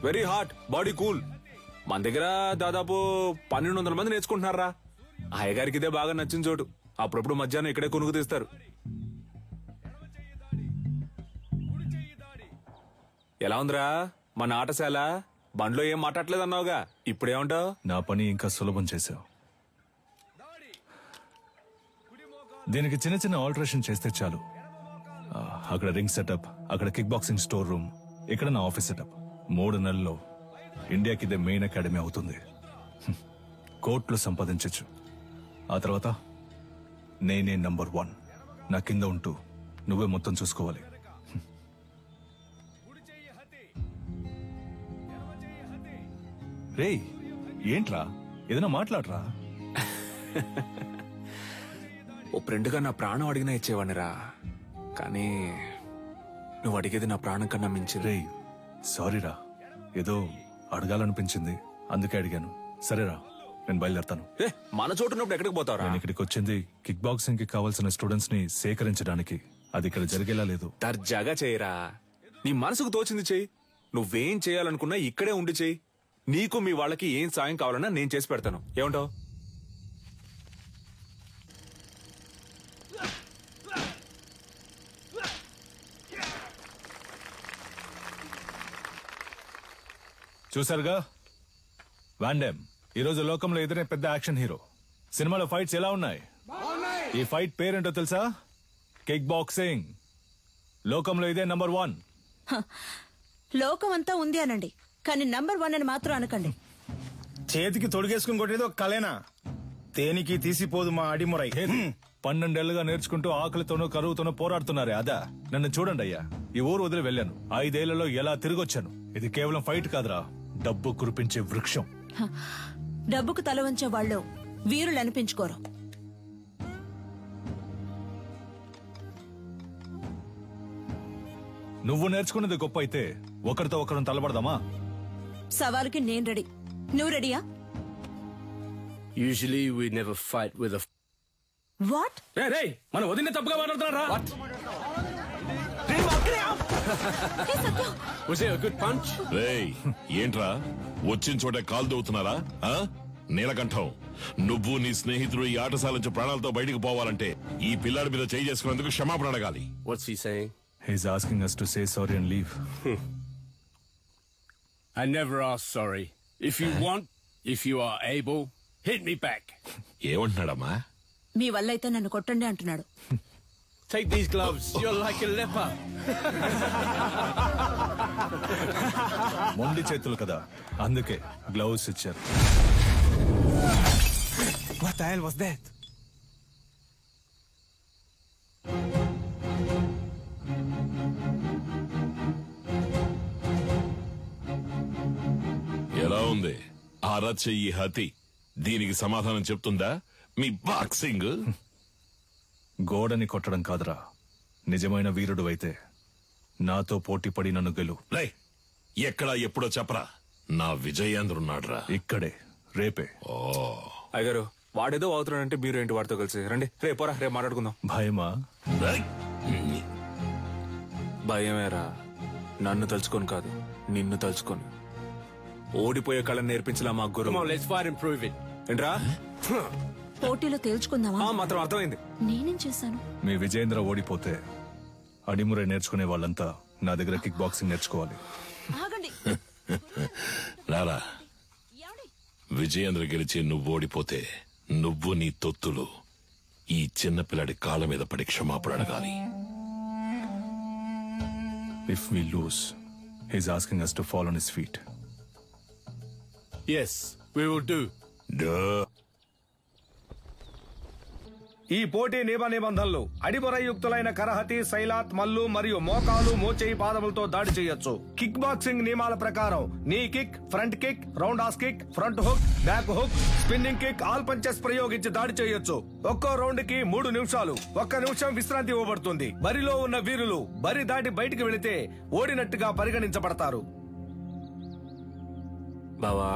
very hot, body cool. మన దగ్గర దాదాపు 1200 మంది నేర్చుకుంటున్నారా. అయ్యగారికి ఇదే బాగా నచ్చిన చోటు. అప్పుడప్పుడు మధ్యాహ్నం ఇక్కడే కొనుక్కు తీస్తారు. ఎలా ఉందిరా మన ఆటశాల? బండ్లో ఏం మాట్లాడలేదు అన్నావుగా, ఇప్పుడేమంటావు? నా పని ఇంకా సులభం చేశావు. దీనికి చిన్న చిన్న ఆల్టరేషన్ చేస్తే చాలు. అక్కడ రింగ్ సెటప్, అక్కడ కిక్ బాక్సింగ్ స్టోర్ రూమ్, ఇక్కడ నా ఆఫీస్ సెటప్. 3 నెలల్లో ఇండియాకి ఇదే మెయిన్ అకాడమీ అవుతుంది. కోట్లు సంపాదించచ్చు. ఆ తర్వాత నేనే నంబర్ 1. నా కింద ఉంటూ నువ్వే మొత్తం చూసుకోవాలి. రేయ్, ఏంట్రా? ఏదైనా మాట్లాడరా. ఓ ఫ్రెండ్గా నా ప్రాణం అడిగినా ఇచ్చేవాడిరా, కానీ నువ్వు అడిగేది నా ప్రాణం కన్నా మించి. రేయ్, సారీరా, ఏదో అడగాలనిపించింది అందుకే అడిగాను. సరేరా, నేను బయలుదేరతాను. మన చోటు ఉన్నప్పుడు ఎక్కడికి పోతావురా? నేను ఇక్కడికి వచ్చింది కిక్ బాక్సింగ్ కి కావాల్సిన స్టూడెంట్స్ ని సేకరించడానికి. అది ఇక్కడ జరిగేలా లేదు. దర్జాగా చేయరా. నీ మనసుకు తోచింది చెయ్యి. నువ్వేం చేయాలనుకున్నా ఇక్కడే ఉండి చెయ్యి. నీకు మీ వాళ్ళకి ఏం సాయం కావాలన్నా నేను చేసి పెడతాను. ఏమంటావు? చూసారుగా వాండెమ్ ఈరోజు లోకంలో ఎదురే పెద్ద యాక్షన్ హీరో. సినిమాలో ఫైట్స్ ఎలా ఉన్నాయి? ఈ ఫైట్ పేరేంటో తెలుసా? Kick boxing. లోకంలో ఇదే నంబర్ 1. లోకం అంతా ఉంది అనండి, కానీ నంబర్ 1 అని మాత్రం అనకండి. చేతికి తొడిగేసుకుని కొట్టేది ఒక కలేనా? తేనికి తీసిపోదు మా అడిమురై. 12 ఏళ్లుగా నేర్చుకుంటూ ఆకలితోనూ కరువుతోనూ పోరాడుతున్నారే అదా? నన్ను చూడండి అయ్యా, ఈ ఊరు వదిలి వెళ్ళాను. 5 ఏళ్లలో ఎలా తిరిగొచ్చాను. ఇది కేవలం ఫైట్ కాదురా, డబ్బు కురిపించే వృక్షం. డబ్బుకు తల వంచే వాళ్ళు వీరులు అనిపించుకోరు. నువ్వు నేర్చుకున్నది గొప్ప అయితే ఒకరితో ఒకరిని తలబడదామా? సవాలుకి నేను రెడీ. నువ్వు రెడీయా? Usually we never fight with a... what? మన వదిన తప్పుగా మాట్లాడుతున్నారా? Was it a good punch? రేయ్, ఏంట్రా వచ్చిన చోట కాలు దూవుతున్నారా? నీలకంఠం, నువ్వు నీ స్నేహితుడు ఈ ఆటశాల నుంచి ప్రాణాలతో బయటకు పోవాలంటే ఈ పిల్లాడి మీద చేయి చేసుకున్నందుకు క్షమాపణ అడగాలి. What's he saying? He's asking us to say sorry and leave. I never ask sorry. If you want, if you are able, hit me back. ఏమంటున్నాడమ్మా? మీ వల్ల అయితే నన్ను కొట్టండి అంటున్నాడు. Take these gloves. You're like a leper. మొండి చేతులు కదా, అందుకే gloves ఇచ్చారు. What the hell was that? ఎలా ఉంది అరచెయ్యి హతి? దీనికి సమాధానం చెప్తుందా మీ బాక్సింగ్? గోడని కొట్టడం కాదురా, నిజమైన వీరుడు అయితే నాతో పోటీ పడి నన్ను గెలు. ఎక్కడా ఎప్పుడో చెప్పరా, నా విజయేంద్రున్నాడ్రా ఇక్కడే, రేపే. అయ్యగారు, వాడేదో అవుతున్నాడంటే మీరు ఏంటి వాడితో కలిసి రండి. రేపోరా, రేపు మాట్లాడుకుందాం. భయమా? భయమేరా, నన్ను తలుచుకొని కాదు, నిన్ను తలుచుకొని. ఓడిపోయే కళను నేర్పించలా మా గురు. Let's fight and prove it. ఏంట్రా? పోటీలో తేల్చుకుందామా? మాత్రం అర్థమైంది. నేనేం చేశాను? మీ విజయేంద్ర ఓడిపోతే అడిమురే నేర్చుకునే వాళ్ళంతా నా దగ్గర కిక్ బాక్సింగ్ నేర్చుకోవాలి. ఆగండి. రారా, విజయేంద్ర గెలిచి నువ్వు ఓడిపోతే నువ్వు నీ తొత్తులు ఈ చిన్నపిల్లాడి కాళ్ళ మీద పడి క్షమాపణ అడగాలి. If we lose, he's asking us to fall on his feet. Yes, we will do. ఈ పోటీ నియమ నిబంధనలు: అడిమురయుక్తులైన కరహతి, శైలాత్, మల్లు మరియు మోకాలు, మోచేయి పాదములతో దాడి చేయొచ్చు. కిక్ బాక్సింగ్ నియమాల ప్రకారం నీ kick, front kick, round has kick, front hook, back hook, spinning kick, all punches ప్రయోగించి దాడి చేయొచ్చు. ఒక్కో రౌండ్ కి 3 నిమిషాలు. 1 నిమిషం విశ్రాంతి ఇవ్వబడుతుంది. బరిలో ఉన్న వీరులు బరి దాటి బయటికి వెళితే ఓడినట్టుగా పరిగణించబడతారు. బావా,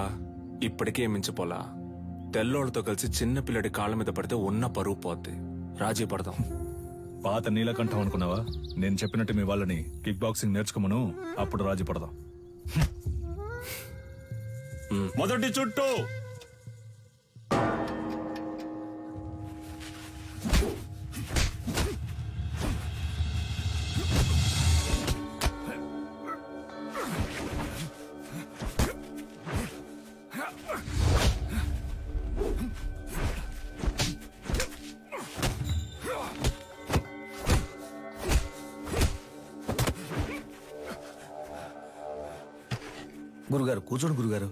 ఇప్పటికే మించిపోలా. తెల్లోళ్ళతో కలిసి చిన్న పిల్లడి కాళ్ళ మీద పడితే ఉన్న పరువు పోద్ది. రాజీ పడదాం. పాత నీలకంఠం అనుకున్నావా? నేను చెప్పినట్టు మీ వాళ్ళని కిక్ బాక్సింగ్ నేర్చుకోమను, అప్పుడు రాజీ పడదాం. మొదటి చుట్టూ గురుగారు కూర్చోండి గురుగారు.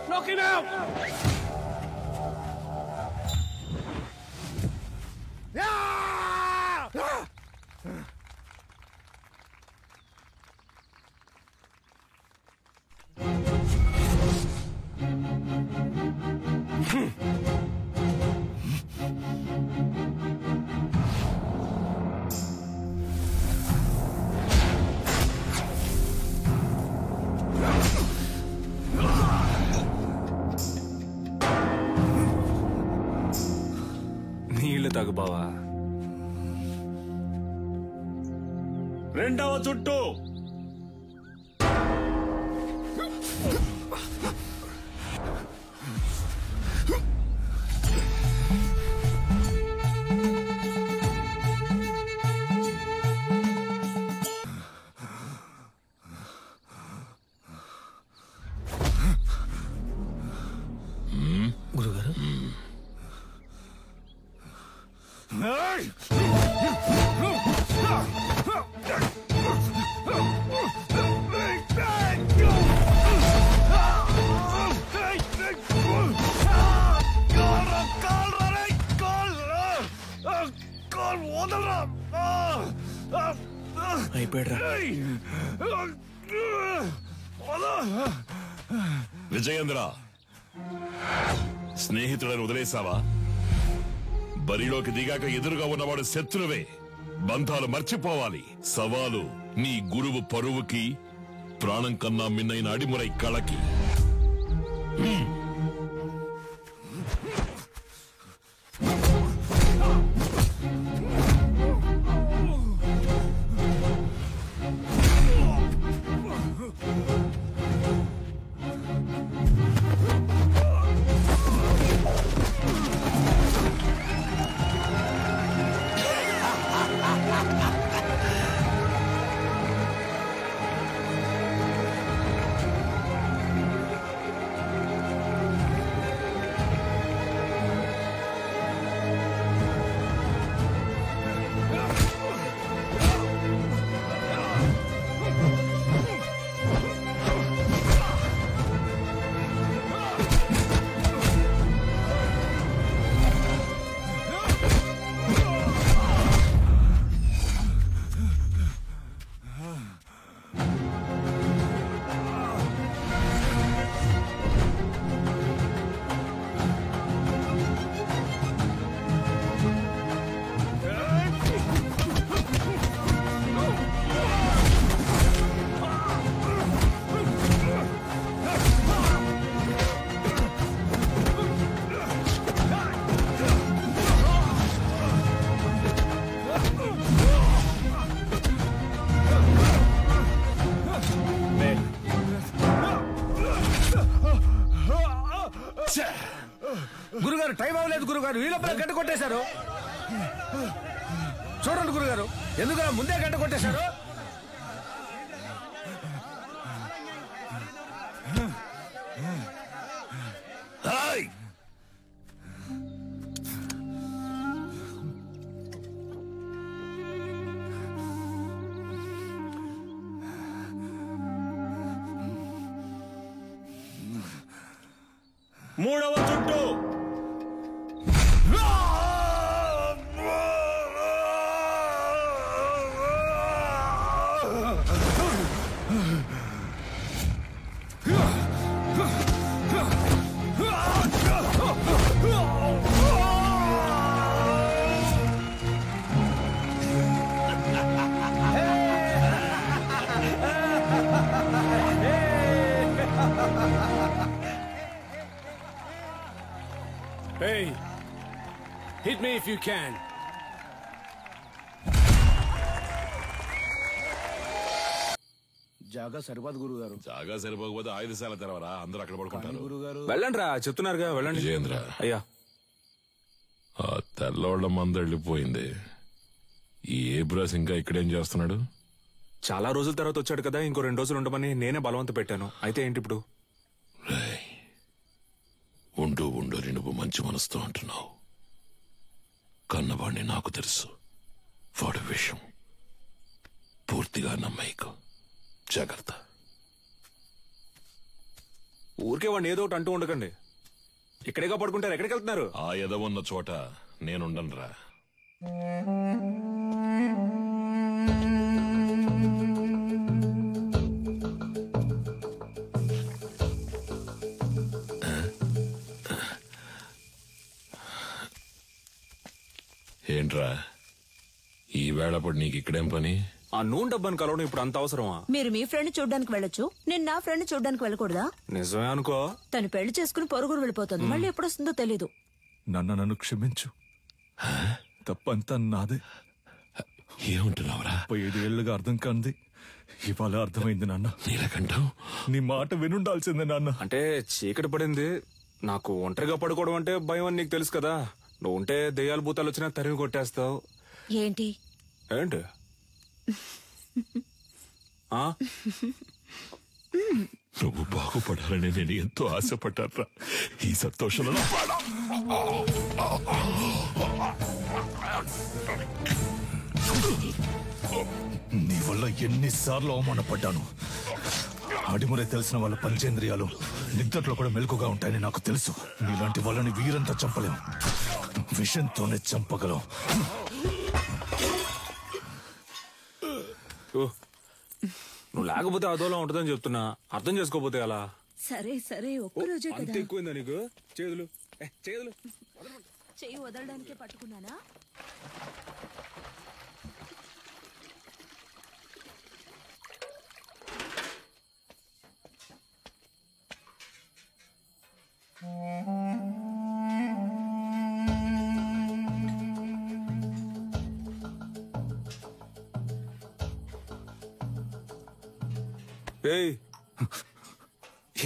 Knock him out! నీళ్లు తాగు బావా. రెండవ చుట్టూ విజయేంద్ర, స్నేహితులను వదిలేసావా? బరిలోకి దిగాక ఎదురుగా ఉన్నవాడు శత్రువే. బంధాలు మర్చిపోవాలి. సవాలు నీ గురువు పరువుకి, ప్రాణం కన్నా మిన్నైన అడిమురై కళకి. గురుగారు టైం అవ్వలేదు గురుగారు, ఈ లోపల గంట కొట్టేశారు. చూడండి గురుగారు, ఎందుకు ముందే గంట కొట్టేశారు? మూడవ చుట్టూ. Hey, hit me if you can. జాగా సరిపోదు గురుగారు. జాగా సరిపోకపోతే ఆయుధశాల తెరవరా, అందరూ అక్కడ పడుకుంటారు. గురుగారు వెళ్ళండి రా, చెప్తున్నారుగా వెళ్ళండి. విజయేంద్ర, అయ్యా ఆ తెల్లోళ్ల మంద వెళ్ళిపోయింది. ఈ ఏబ్రాస్ ఇంకా ఇక్కడేం చేస్తున్నాడు? చాలా రోజుల తర్వాత వచ్చాడు కదా, ఇంకో 2 రోజులు ఉండమని నేనే బలవంత పెట్టాను. అయితే ఏంటి ఇప్పుడు? ఉండు ఉండు నువ్వు మంచి మనసుతో అంటున్నావు. కన్నవాణ్ణి నాకు తెలుసు. వాడి విషయం పూర్తిగా నమ్మేకు. జాగ్రత్త. ఊరికే వాడిని ఏదో ఒకటి అంటూ ఉండకండి. ఇక్కడేగా పడుకుంటారు, ఎక్కడికి వెళ్తున్నారు? ఆ ఎదవున్న చోట నేనుండనురా. ఏంట్రా ఈ వేళప్పుడు నీకు ఇక్కడేం పని? ఆ నూనె డబ్బాని కలవడం ఇప్పుడు అంత అవసరమా? మీరు మీ ఫ్రెండ్ చూడ్డానికి వెళ్ళొచ్చు, నేను నా ఫ్రెండ్ చూడ్డానికి వెళ్ళకూడదా? నిజమే అనుకో. తను పెళ్లి చేసుకుని పొరుగురు వెళ్ళిపోతుంది, మళ్ళీ ఎప్పుడు వస్తుందో తెలీదు. నన్ను క్షమించు, తప్పంతా నాదే. ఏముంటున్నావురా? 5 ఏళ్లుగా అర్థం కాంది ఇవాళ అర్థమైంది నాన్న. నీలకంఠం, నీ మాట వినుండాల్సిందే నాన్న. అంటే చీకటి పడింది, నాకు ఒంటరిగా పడుకోవడం అంటే భయం అని నీకు తెలుసు కదా. నువ్వు ఉంటే దెయ్యాలు భూతాలు వచ్చినా తరిమి కొట్టేస్తావు. ఏంటి ఏంటి? నువ్వు బాగుపడాలని నేను ఎంతో ఆశపడ్డారా. ఈ సంతోషంలో నీ వల్ల ఎన్నిసార్లు అవమానపడ్డాను. అడిమురే తెలిసిన వాళ్ళ పంచేంద్రియాలు నిద్రలో కూడా మెలకుగా ఉంటాయని నాకు తెలుసు. నీలాంటి వాళ్ళని వీరంతా చంపలేం, విషంతోనే చంపగలం. నువ్వు లేకపోతే అదోలా ఉంటుందని చెప్తున్నా, అర్థం చేసుకోపోతే అలా. సరే సరే ఒక్కరోజే అంత కదా. ఎక్కువైందా నీకు? చేతులు చేతులు చెయ్యి వదలడానికే పట్టుకున్నానా?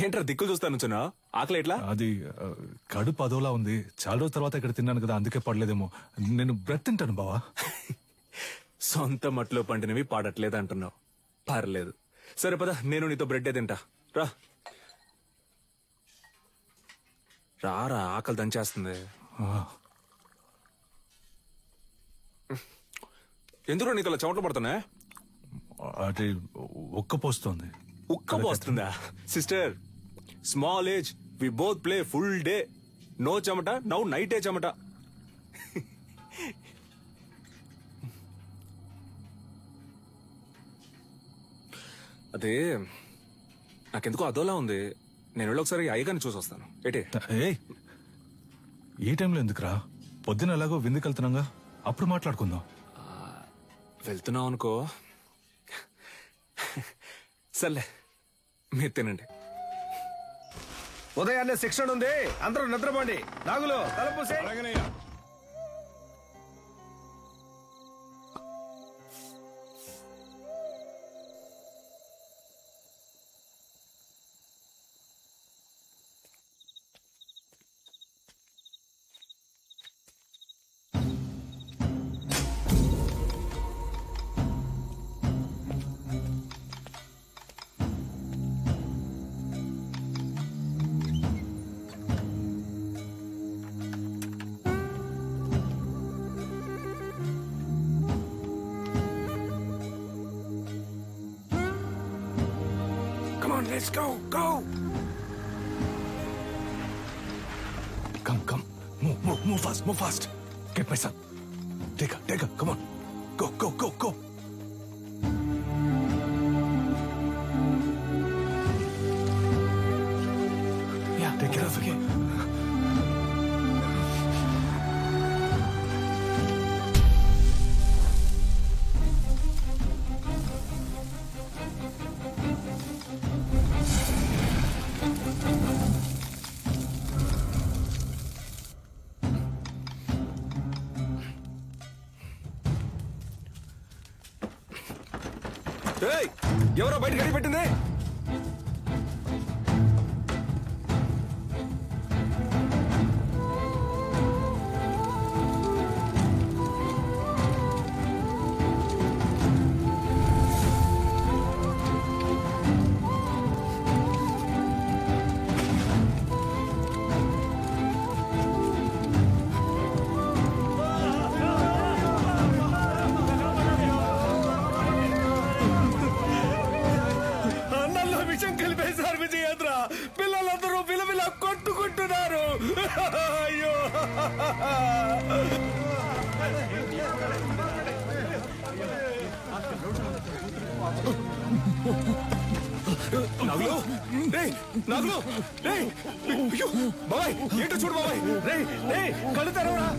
ఏంట్రా దిక్కులు చూస్తాను ఆకలి ఎట్లా? అది కడుపు అదోలా ఉంది. చాలా రోజుల తర్వాత ఇక్కడ తిన్నాను కదా, అందుకే పడలేదేమో. నేను బ్రెడ్ తింటాను బావా. సొంత మట్లో పండినవి పాడట్లేదు అంటున్నావు. పర్లేదు, సరే పద, నేను నీతో బ్రెడ్డే తింటా. రా రారా, ఆకలి దంచేస్తుంది. ఎందుకు నీకు అలా చెమటలు పడుతున్నా? అది ఉక్కపోస్తుంది. ఉక్కపోస్తుందా? Sister, small age, we both play full day. No చెమట, నౌ నైటే చెమట. అదే నాకెందుకో అదోలా ఉంది. నేను వెళ్ళి ఒకసారి అయ్యగారిని చూసి వస్తాను. ఏటే ఈ టైంలో ఎందుకురా? పొద్దున ఎలాగో విందుకు వెళ్తున్నాగా, అప్పుడు మాట్లాడుకుందాం. వెళ్తున్నావు అనుకో. సర్లే, మీరు తినండి. ఉదయాన్నే శిక్షణ ఉంది, అందరూ నిద్రపోండి. నాగులు తలుపు Let's go, go! Come. Move fast. Get my son. Take her, come on. Go. Yeah, take care of her. ఎవరో బయట గడి పెట్టింది? పిల్లలందరూ విలవిల కొట్టుకుంటున్నారు. అయ్యో, బాబాయ్ ఏంటో చూడు బాబాయ్. కళ్ళు తెరవరా.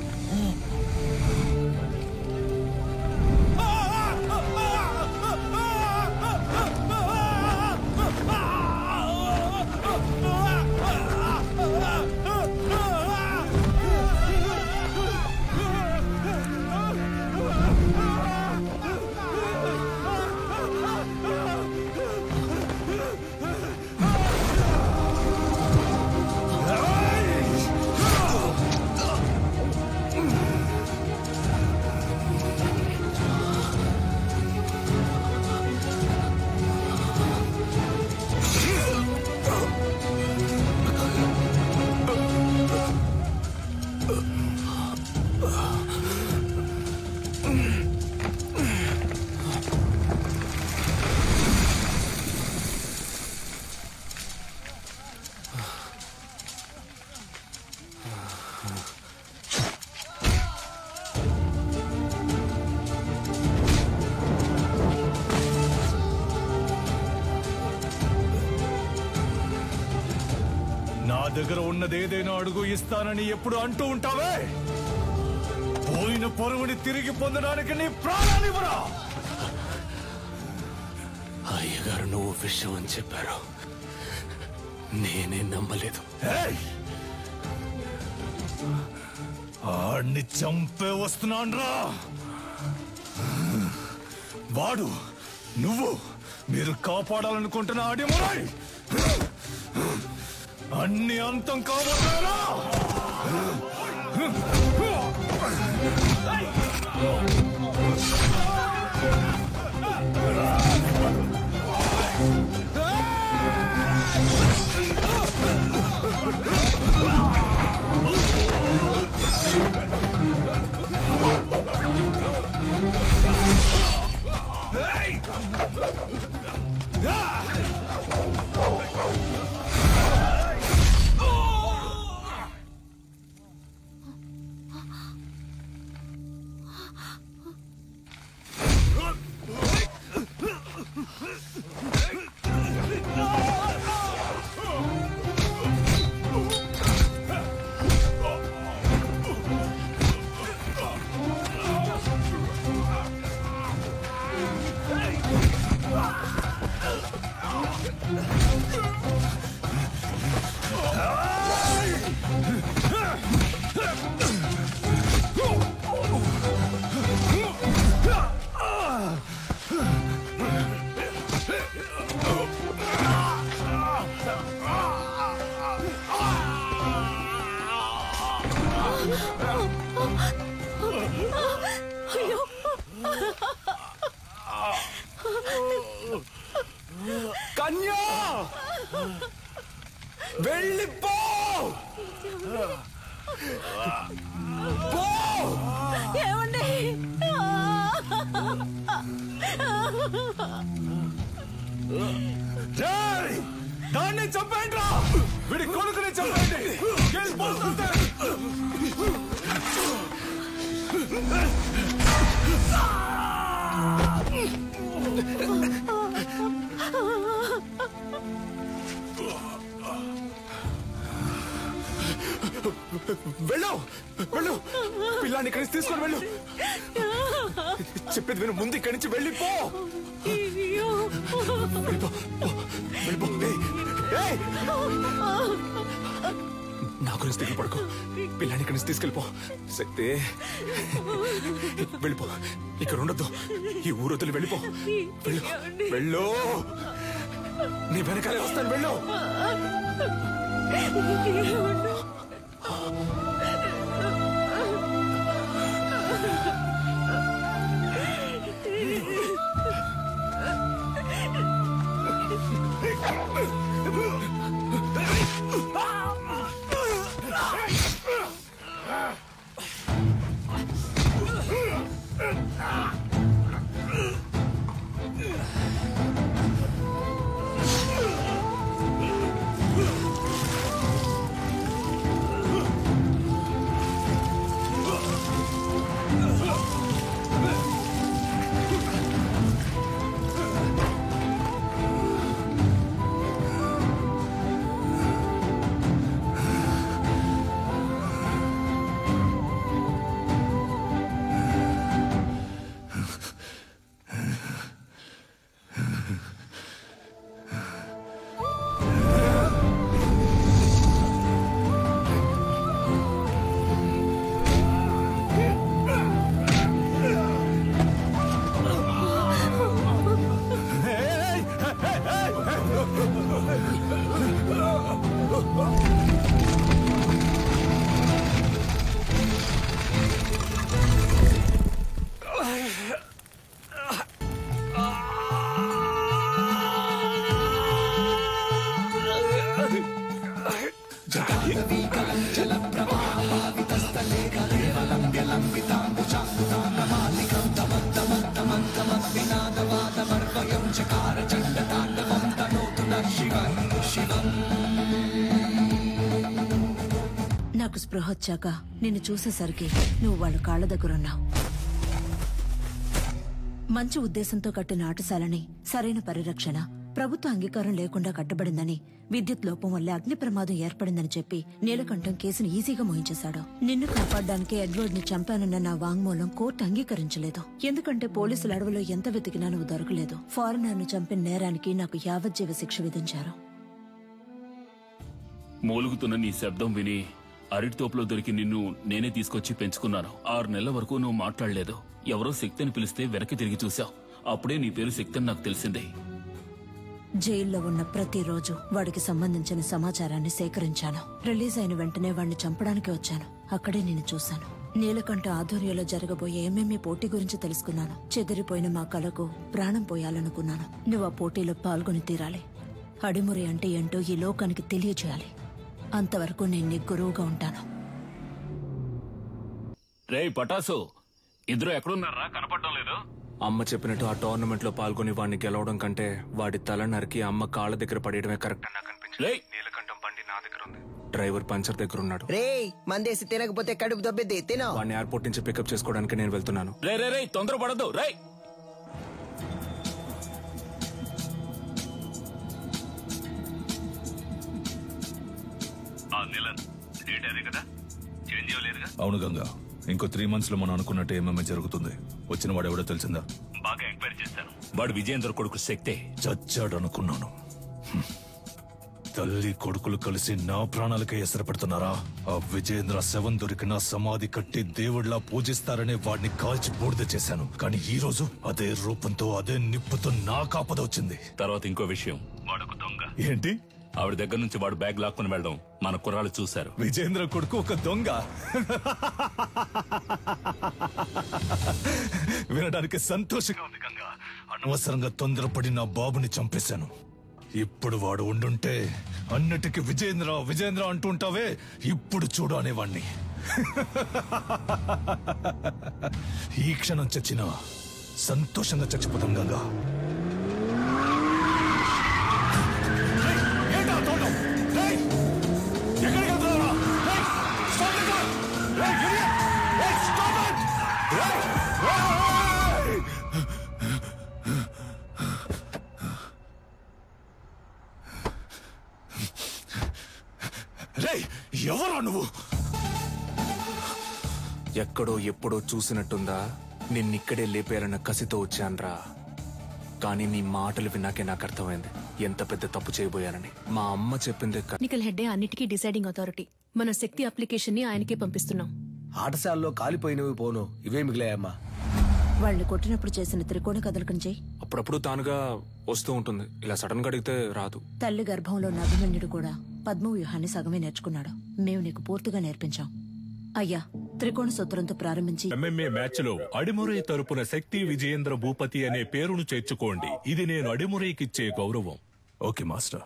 నా దగ్గర ఉన్నది ఏదైనా అడుగు ఇస్తానని ఎప్పుడు అంటూ ఉంటావే? పోయిన పరువుని తిరిగి పొందడానికి నీ ప్రాణాన్ని ఇవ్వరా? అయ్యగారు నువ్వు విషయం అని చెప్పారు, నేనే నమ్మలేదు. ఆడిని చంపే వస్తున్నాన్రా. వాడు నువ్వు మీరు కాపాడాలనుకుంటున్న అడిమురై అన్ని అంతం కావాలా? కన్యా వెళ్ళిపో. ఏమండి? దాన్ని చంపండి రా, వీడి కొడుకుని చంపండి. వెళ్ళు వెళ్ళు, పిల్లాన్ని ఇక్కడి నుంచి తీసుకొని వెళ్ళు. చెప్పేది విను, ముందు ఇక్కడి నుంచి వెళ్ళిపో. వెళ్ళిపో. నా గురించి దగ్గర పడుకో, పిల్లాన్ని ఇక్కడి నుంచి తీసుకెళ్ళిపో. శక్తి వెళ్ళిపో, ఇక్కడ ఉండొద్దు. ఈ ఊరొద్దులు వెళ్ళిపో. వెళ్ళు వెళ్ళు, నీ వెనకాలే వస్తాను. వెళ్ళు. నాకు స్పృహ వచ్చాక నిన్ను చూసేసరికి నువ్వు వాళ్ళ కాళ్ళ దగ్గరున్నావు. మంచి ఉద్దేశంతో కట్టిన ఆటశాలని, సరైన పరిరక్షణ, ప్రభుత్వ అంగీకారం లేకుండా కట్టబడిందని, విద్యుత్ లోపం వల్ల అగ్ని ప్రమాదం ఏర్పడిందని చెప్పి నీలకంఠం కేసును ఈజీగా మోయించేశాడు. నిన్ను కాపాడడానికి ఎడ్వర్డ్ ని చంపానన్న నా వాంగ్మూలం కోర్టు అంగీకరించలేదు. ఎందుకంటే పోలీసులు అడవిలో ఎంత వెతికినా నువ్వు దొరకలేదు. ఫారినర్ ను చంపిన నేరానికి నాకు యావజ్జీవ శిక్ష విధించారు. మూలుగుతున్న నీ శబ్దం విని అరటి తోపులో దొరికి నిన్ను నేనే తీసుకొచ్చి పెంచుకున్నాను. 6 నెలల వరకు నువ్వు మాట్లాడలేదు. ఎవరో శక్తిని పిలిస్తే వెనక్కి తిరిగి చూశావు. అప్పుడే నీ పేరు శక్తి అని నాకు తెలిసిందే. జైల్లో ఉన్న ప్రతిరోజు వాడికి సంబంధించిన సమాచారాన్ని సేకరించాను. రిలీజ్ అయిన వెంటనే వాడిని చంపడానికి వచ్చాను. అక్కడే నేను చూశాను. నీలకంఠ ఆధ్వర్యంలో జరగబోయే ఎంఎంఏ పోటీ గురించి తెలుసుకున్నాను. చెదిరిపోయిన మా కళకు ప్రాణం పోయాలనుకున్నాను. నువ్వు ఆ పోటీలో పాల్గొని తీరాలి. అడిమురి అంటే ఏంటో ఈ లోకానికి తెలియజేయాలి. అంతవరకు నేను నీ గురువుగా ఉంటాను. రే పటాసు, ఇద్దరు ఎక్కడున్నారా? కనపడడం లేదు. అమ్మ చెప్పినట్టు ఆ టోర్నమెంట్ లో పాల్గొని వాడిని గెలవడం కంటే వాడి తల నరికి అమ్మ కాళ్ళ దగ్గర పడేయడమే కరెక్ట్ అని నాకు అనిపించింది. నీలకంఠం బండి నా దగ్గర ఉంది. డ్రైవర్ పంచర్ దగ్గర ఉన్నాడు. రే మందేసి తినకపోతే కడుపు దొబ్బిద్ది. తినో. వాడిని ఎయిర్పోర్ట్ నుంచి పికప్ చేసుకోవడానికి నేను వెళ్తున్నాను. రే రే రే తొందరపడద్దు. రే అవును గంగా, ఇంకో 3 months లో మనం అనుకున్నట్టు ఏమేమి జరుగుతుంది. వచ్చిన వాడు ఎవడో తెలిసిందా? బాగా ఎంక్వైరీ చేశాను. వాడు విజయేంద్ర కొడుకు శక్తే. చచ్చాడు అనుకున్నాను. తల్లి కొడుకులు కలిసి నా ప్రాణాలకే ఎసరు పెడుతున్నారా? ఆ విజయేంద్ర శవం దొరికిన సమాధి కట్టి దేవుడిలా పూజిస్తారనే వాడిని కాల్చి బూడిద చేశాను. కానీ ఈ రోజు అదే రూపంతో అదే నిప్పుతో నా కాపద వచ్చింది. తర్వాత ఇంకో విషయం, వాడొక దొంగ. ఏంటి? ఆవిడ దగ్గర నుంచి వాడు బ్యాగ్ లాక్కుని వెళ్ళడం మన కుర్రాళ్ళు చూశారు. విజయేంద్ర కొడుకు ఒక దొంగ? వినడానికి సంతోషంగా ఉంది గంగా. అనవసరంగా తొందరపడి నా బాబుని చంపేశాను. ఇప్పుడు వాడు ఉండుంటే అన్నిటికీ విజయేంద్ర విజయేంద్ర అంటుంటావే, ఇప్పుడు చూడు అనేవాణ్ణి. ఈ క్షణం చచ్చినా సంతోషంగా చచ్చిపోతాం గంగా. ఎవరా నువ్వు? ఎక్కడో ఎప్పుడో చూసినట్టుందా? నిన్నిక్కడే లేపేయాలన్న కసితో వచ్చాన్రా. కానీ నీ మాటలు విన్నాకే నాకు అర్థమైంది ఎంత పెద్ద తప్పు చేయబోయానని. మా అమ్మ చెప్పింది. టెక్నికల్ హెడ్ అన్నిటికీ డిసైడింగ్ అథారిటీ. మన శక్తి అప్లికేషన్ ని ఆయనకే పంపిస్తున్నాం. ఆటశాలలో కాలిపోయినవి పోను, ఇవే మిగిలాయమ్మా. వాళ్ళని కొట్టినప్పుడు చేసిన త్రికోణ కదలికం చేయి. అప్పుడప్పుడు తానుగా వస్తూ ఉంటుంది. ఇలా సడన్ గా అడిగితే రాదు. తల్లి గర్భంలో ఉన్న అభిమన్యుడు కూడా పద్మవ్యూహాన్ని సగమే నేర్చుకున్నాడు. మేము నీకు పూర్తిగా నేర్పించాం. అయ్యా, త్రికోణ సూత్రంతో ప్రారంభించి ఎంఎంఏ మ్యాచ్ లో అడిమురై తరపున శక్తి విజయేంద్ర భూపతి అనే పేరును చేర్చుకోండి. ఇది నేను అడిమురైకిచ్చే గౌరవం. Okay master.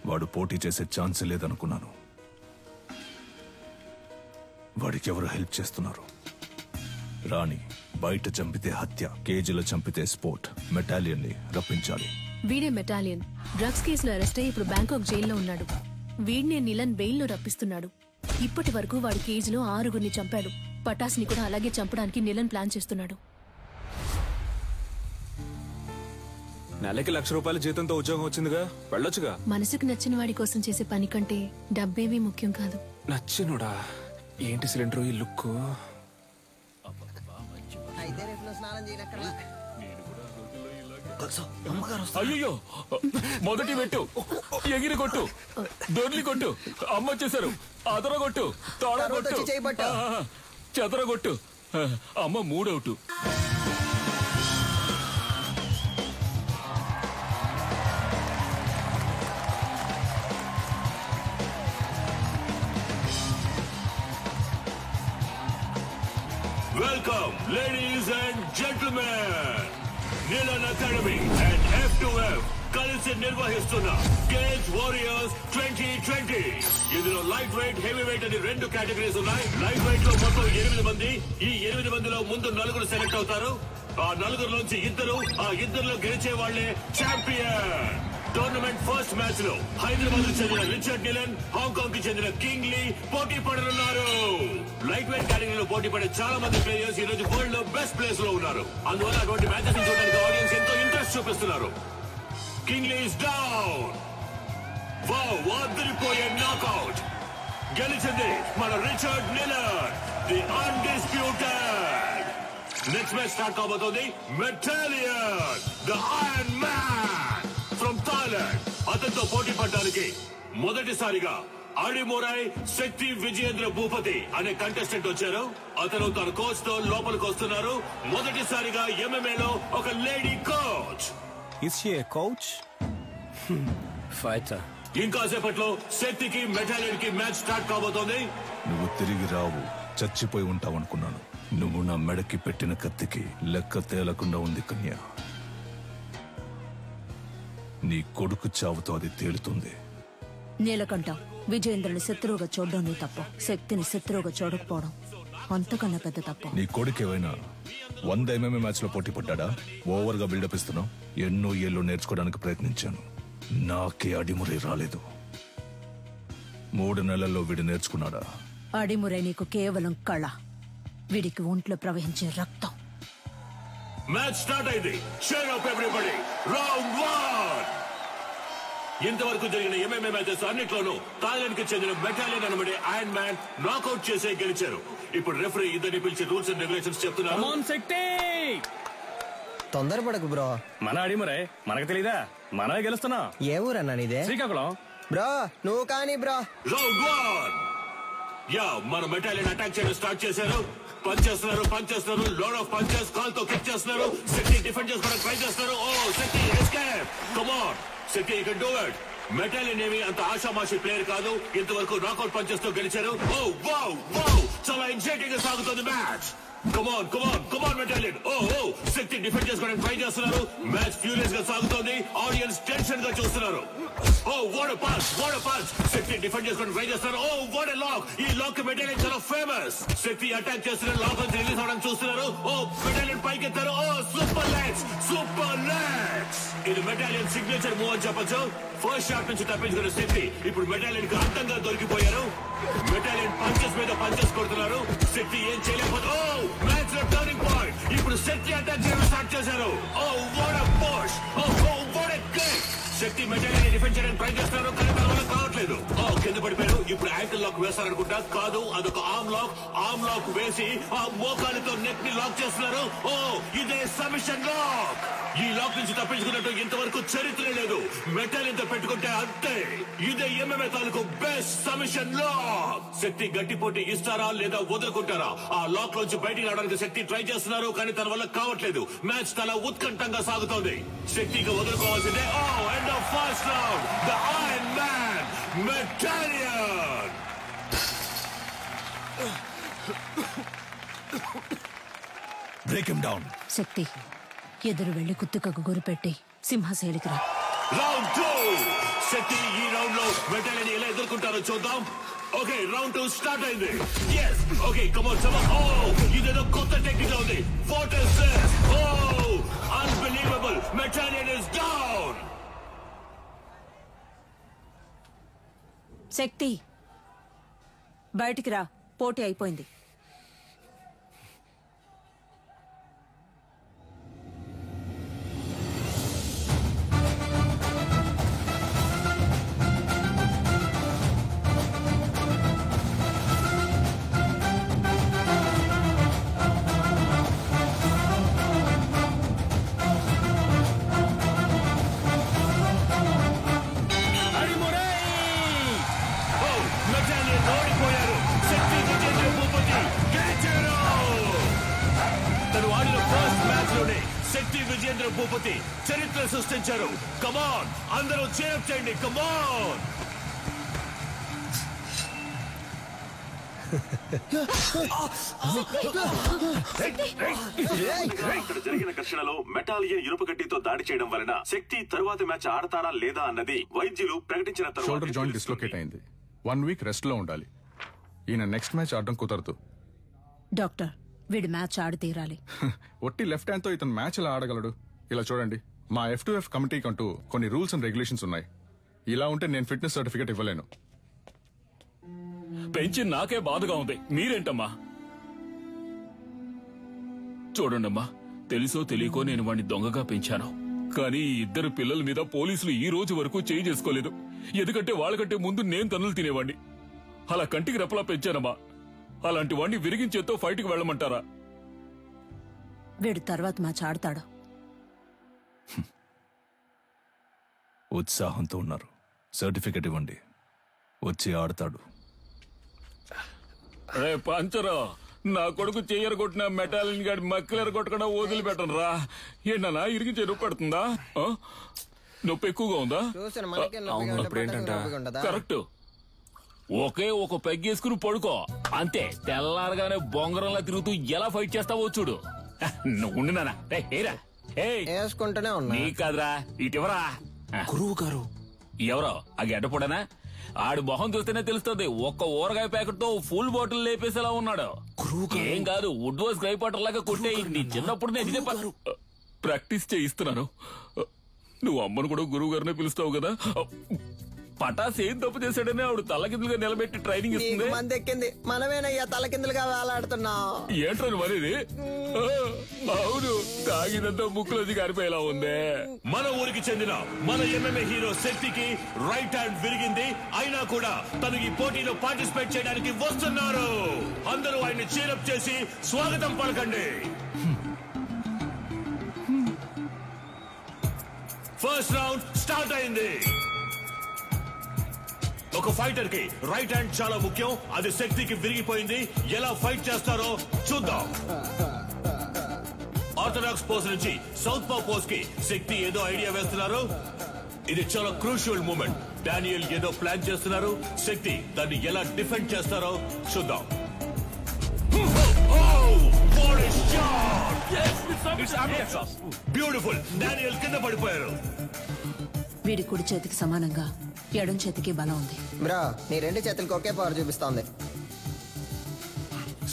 వాడు పోటీ చేసే ఛాన్స్ లేదనుకున్నాను. వాడికి ఎవరు హెల్ప్ చేస్తున్నారు? రాణి బయట చంపితే హత్య, కేజీలో చంపితే స్పోర్ట్. మెటాలియన్ ని రప్పించాలి. వీడే మెటాలియన్. డ్రగ్స్ కేసులో అరెస్ట్ అయ్యి ఇప్పుడు బ్యాంకాక్ జైల్లో ఉన్నాడు. వీడినే నిలన్ బెయిల్లో రప్పిస్తున్నాడు. ఇప్పటి వరకు వాడి కేజీలో 6గురిని చంపాడు. పటాస్ ని కూడా అలాగే చంపడానికి నిలన్ ప్లాన్ చేస్తున్నాడు. నెలకి ₹1,00,000 జీతంతో ఉద్యోగం వచ్చిందిగా, వెళ్ళొచ్చుగా. మనసుకు నచ్చిన వాడి కోసం చేసే పని కంటే డబ్బేమీ ముఖ్యం కాదు. నచ్చినుడా? ఏంటి సిలిండర్ ఈ లుక్? అయ్యో, మొదటి పెట్టు, ఎగిరి కొట్టు, దొర్లి కొట్టు. అమ్మ వచ్చేసారు. అదర కొట్టు, తోడ కొట్టు, చెదర కొట్టు. అమ్మ 3 out. Welcome, ladies and gentlemen. Nilan Academy and F2F కలిసి నిర్వహిస్తున్న గేమ్స్ వారియర్స్ 2020. ఇందులో లైట్ వెయిట్, హెవీ వెయిట్ అని 2 కేటగిరీస్ ఉన్నాయి. లైట్ వెయిట్ లో మొత్తం 8 మంది. ఈ 8 మందిలో ముందు 4 సెలెక్ట్ అవుతారు. ఆ 4 నుంచి 2, ఆ 2లో గెలిచే వాళ్లే ఛాంపియన్. టోర్నమెంట్ ఫస్ట్ మ్యాచ్ లో హైదరాబాద్ కు చెందిన రిచర్డ్ నిలన్, హాంకాంగ్ కి చెందిన కింగ్ లీ పోటీ పడనున్నారు. లైట్ వెయిట్ కేటగిరీలో పోటీ పడే చాలా మంది ప్లేయర్స్ ఈ రోజు వరల్డ్ లో బెస్ట్ ప్లేస్ లో ఉన్నారు. అందువల్ల అటువంటి మ్యాచెస్ చూడడానికి ఆడియన్స్ ఎంతో ఇంట్రెస్ట్ చూపిస్తున్నారు. King Lee is down. Wow, అదిరిపోయే నాకౌట్. గెలిచింది మన Richard Nilan, the undisputed. Next match start కాబోతోంది. Metalian, the iron man from Thailand. అతనితో పోటీ పడడానికి మొదటిసారిగా అడిమురై శక్తి విజయేంద్ర భూపతి అనే కంటెస్టెంట్ వచ్చారు. అతను తన కోచ్ తో లోపలికి వస్తున్నారు. మొదటిసారిగా ఎంఎంఏలో ఒక lady coach. Is she a coach? Fighter. ఇంకాసేపట్లో శక్తికి మెటాలియన్ కి మ్యాచ్ స్టార్ట్ కాబోతోంది. నువ్వు తిరిగి రావు, చచ్చిపోయి ఉంటావు అనుకున్నాను. నువ్వు నా మెడకి పెట్టిన కత్తికి లెక్క తేలకుండా ఉంది కన్య. నీ కొడుకు చావుతో అది తేలుతుంది. నీలకంఠం, విజయేంద్రుని శత్రువుగా చూడడం నీ తప్పు. శక్తిని శత్రువుగా చూడకపోవడం అంతకన్నా పెద్ద తప్పు. నీ కొడుకు ఏమైనా 100 MMA మ్యాచ్ లో పోటీ పడ్డా? ఓవర్ గా బిల్డప్ ఇస్తున్నావు. ఎన్నో ఏళ్ళు నేర్చుకోవడానికి ప్రయత్నించాను, నాకే అడిమురే రాలేదు. 3 నెలల్లో వీడు నేర్చుకున్నాడా? అడిమురై నీకు కేవలం కళ, వీడికి ఒంట్లో ప్రవహించే రక్తం. మ్యాచ్ స్టార్ట్ అయింది. Cheer up everybody. రౌండ్ 1. ఇంతవరకు జరిగిన ఎంఎంఏ మ్యాచెస్ అన్నిట్లోనూ థాయిలాండ్ కి చెందిన మెటాలియన్ అనబడే ఐరన్ మ్యాన్ నాకౌట్ చేసే గెలిచారు. ఇప్పుడు రెఫరీ ఇద్దరిని పిలిచి రూల్స్ అండ్ రెగ్యులేషన్స్ చెప్తున్నారు. తొందరపడకు బ్రో. మన అడిమురే మనకు తెలీదా? మనమే గెలుస్తున్నా. ఏ ఊరన్నా నీదే? శ్రీకాకుళం. బ్రో నువ్వు కానీ బ్రో. రౌండ్ 1. యా, మన మెటాలియన్ అటాక్ చేయడం స్టార్ట్ చేశారు. పంచ్ చేస్తున్నారు. Load of punches. కాల్ తో కిక్ చేస్తున్నారు. శక్తి డిఫెండ్ చేసుకోవడానికి ట్రై చేస్తున్నారు. Oh Shakti escape. Come on Shakti, you can do it. Metalian ఏమి అంత ఆషామాషి ప్లేయర్ కాదు. ఇంతవరకు నాకౌట్ పంచెస్ తో గెలిచారు. ఓ వావ్ వావ్, చాలా ఎగ్జైటింగ్ గా సాగుతుంది match. Come on Metalian. Oh Shakti defend చేసుకోవడానికి ట్రై చేస్తున్నారు. మ్యాచ్ ఫ్యూరియస్ గా సాగుతోంది. ఆడియన్స్ టెన్షన్ గా చూస్తున్నారు. Oh what a punch. Shakti defend చేసుకోవడానికి ట్రై చేస్తున్నారు. Oh what a lock. ఈ లాక్ మెటాలియన్ చాలా ఫేమస్. శక్తి అటాక్ చేస్తున్నారు. లాక్ నుంచి రిలీజ్ అవడానికి చూస్తున్నారు. ఓ మెటాలియన్ పైకి ఎత్తారు. Oh super legs. ఇది మెటాలియన్ సిగ్నేచర్ మూవ్ అని చెప్పొచ్చు. ఫస్ట్ షాట్ నుంచి తప్పించుకున్న శక్తి ఇప్పుడు మెటాలియన్ కి అంతంగా దొరికిపోయారు. మెటాలియన్ పంచెస్ మీద పంచెస్ కొడుతున్నారు. శక్తి ఏం చేయలేకపోతే ఓ మ్యాచ్ లో టర్నింగ్ పాయింట్. ఇప్పుడు శక్తి అటాక్ చేయడం స్టార్ట్ చేశారు. Oh what a push. Oh what a kick. Shakti Metalian defend చేయడానికి ట్రై చేస్తున్నారు, కానీ తన వల్ల కావట్లేదు. కింద పడిపోయారు. ఇప్పుడు యాంకిల్ లాక్ వేస్తారనుకుంటా. కాదు, అదొక ఆర్మ్ లాక్ వేసి ఆ మోకాలితో నెక్ ని లాక్ చేస్తున్నారు. ఓ ఇదే సబ్మిషన్ లాక్. ఈ లాక్ నుంచి తప్పించుకున్నట్టు ఇంతవరకు చరిత్ర లేదు. మెటాలియన్ తో పెట్టుకుంటే అంతే. ఇదే ఎంఎంఏ తాలూకు బెస్ట్ సబ్మిషన్ లాక్. శక్తి గట్టి పోటీ ఇస్తారా లేదా వదులుకుంటారా? ఆ లాక్ లోంచి బయటికి రావడానికి శక్తి ట్రై చేస్తున్నారు, కానీ తన వల్ల కావట్లేదు. మ్యాచ్ చాలా ఉత్కంఠంగా సాగుతోంది. శక్తికి వదులుకోవాల్సిందే. Oh end of first round. The iron man Metalian. Break him down. Shakti, ఎదురు వెళ్లి కుత్తుకకు గురిపెట్టి సింహశైలికి రా. రౌండ్ 2. శక్తి ఈ రౌండ్ లో మెటాలియన్ ఎలా ఎదుర్కొంటారో చూద్దాం. ఓకే, రౌండ్ 2 స్టార్ట్ అయింది. yes okay, come on. ఓ ఇదేదో కొత్త టెక్నిక్ లో ఉంది. What is this? ఓ అన్బిలీవబుల్. మెటాలియన్ ఇస్ డౌన్. శక్తి, బయటికి రా, పోటీ అయిపోయింది. శక్తి విజయేంద్ర భూపతి చరిత్ర సృష్టించారు. కమాన్, అందరూ చేయండి. కమాన్. ఇక్కడ జరిగిన ఘర్షణలో మెటాలియన్ ఇనుప గడ్డితో దాడి చేయడం వలన శక్తి తరువాత మ్యాచ్ ఆడతారా లేదా అన్నది వైద్యులు ప్రకటించిన తర్వాత షోల్డర్ జాయింట్ డిస్లోకేట్ అయింది. 1 వీక్ రెస్ట్ లో ఉండాలి. ఈయన నెక్స్ట్ మ్యాచ్ ఆడడం కుదరదు. డాక్టర్, వీడు మ్యాచ్ ఆడి తీరాలి. ఒట్టి లెఫ్ట్ హ్యాండ్ తో ఇతను మ్యాచ్ ఎలా ఆడగలడు? ఇలా చూడండి, మా F2F కమిటీకి అంటూ కొన్ని రూల్స్ అండ్ రెగ్యులేషన్స్ ఉన్నాయి. ఇలా ఉంటే నేను ఫిట్నెస్ సర్టిఫికేట్ ఇవ్వలేను. పెంచి నాకే బాధగా ఉంది, మీరేంటమ్మా? చూడండమ్మా, తెలుసో తెలియకో నేను వాడిని దొంగగా పెంచాను. కానీ ఈ ఇద్దరు పిల్లల మీద పోలీసులు ఈ రోజు వరకు చేయి చేసుకోలేదు. ఎందుకంటే వాళ్ళకంటే ముందు నేను తన్నులు తినేవాడిని. అలా కంటికి రెప్పలా పెంచానమ్మా. అలాంటి వాడిని విరిగించేతో ఫైట్కి వెళ్ళమంటారా? వీడు తర్వాత మ్యాచ్ ఆడతాడు. ఉత్సాహంతో ఉన్నారు, సర్టిఫికెట్ ఇవ్వండి, వచ్చి ఆడతాడు. రే పంచరా, నా కొడుకు చెయ్యరగొట్టిన మెటాలిన్ గాడి మక్కలు కొట్టకుండా వదిలిపెట్టను రా. ఏంటన్నా ఇరిగి చెరువు పడుతుందా? నొప్పి ఎక్కువగా ఉందా? కరెక్ట్. ఒకే ఒక పెగ్గేసుకుని పడుకో అంతే. తెల్లారగానే బొంగరంలా తిరుగుతూ ఎలా ఫైట్ చేస్తావో చూడు. నువ్వు నానా వేసుకుంటూనే ఉన్నా. నీ కాదురా, ఇటివరా. గురువు గారు ఎవరో ఆ గడ్డపడనా? ఆడి మొహం చూస్తేనే తెలుస్తుంది. ఒక్క ఊరగాయ ప్యాకెట్ తో ఫుల్ బాటిల్ లేపేసేలా ఉన్నాడు. ఏం కాదు, వుడ్ వాస్ గ్రై పాటర్ లాగా కొట్టే. నీ చిన్నప్పుడు నేను ప్రాక్టీస్ చేయిస్తున్నాను. నువ్వు అమ్మను కూడా గురువు గారినే పిలుస్తావు కదా. పటాస్ ఏం తప్పు చేశాడని ఆవిడ తలకిందులుగా నిలబెట్టి ట్రైనింగ్ ఇస్తుంది. మంది ఎక్కింది, మనమేనయ్యా తలకిందులుగా వేలాడుతున్నావు. ఏంట్రని మరేది? అవును, తాగినంతా ముక్కులోది గారిపోయేలా ఉందే. మన ఊరికి చెందిన మన MMA హీరో శక్తికి రైట్ హ్యాండ్ విరిగింది. అయినా కూడా తను ఈ పోటీలో పార్టిసిపేట్ చేయడానికి వస్తున్నారు. అందరూ ఆయన్ని చీరప్ చేసి స్వాగతం పలకండి. ఫస్ట్ రౌండ్ స్టార్ట్ అయింది. ఒక ఫైటర్ కి రైట్ హ్యాండ్ చాలా ముఖ్యం. అది శక్తికి విరిగిపోయింది. ఎలా ఫైట్ చేస్తారో చూద్దాం. ఆర్థడాక్స్ పోజ్ నుంచి సౌత్ పా పోజ్ కి శక్తి ఏదో ఐడియా వేస్తున్నారు. ఇది చాలా క్రూషియల్ మూమెంట్. డానియల్ ఏదో ప్లాన్ చేస్తున్నారు. శక్తి దాన్ని ఎలా డిఫెండ్ చేస్తారో చూద్దాం. బ్యూటిఫుల్. డానియల్ కింద పడిపోయారు. వీడి కుడి చేతికి సమానంగా ఎడం చేతికి బలం ఉంది. బ్రో, నీ రెండు చేతులకి ఒకే పవర్ చూపిస్తోంది.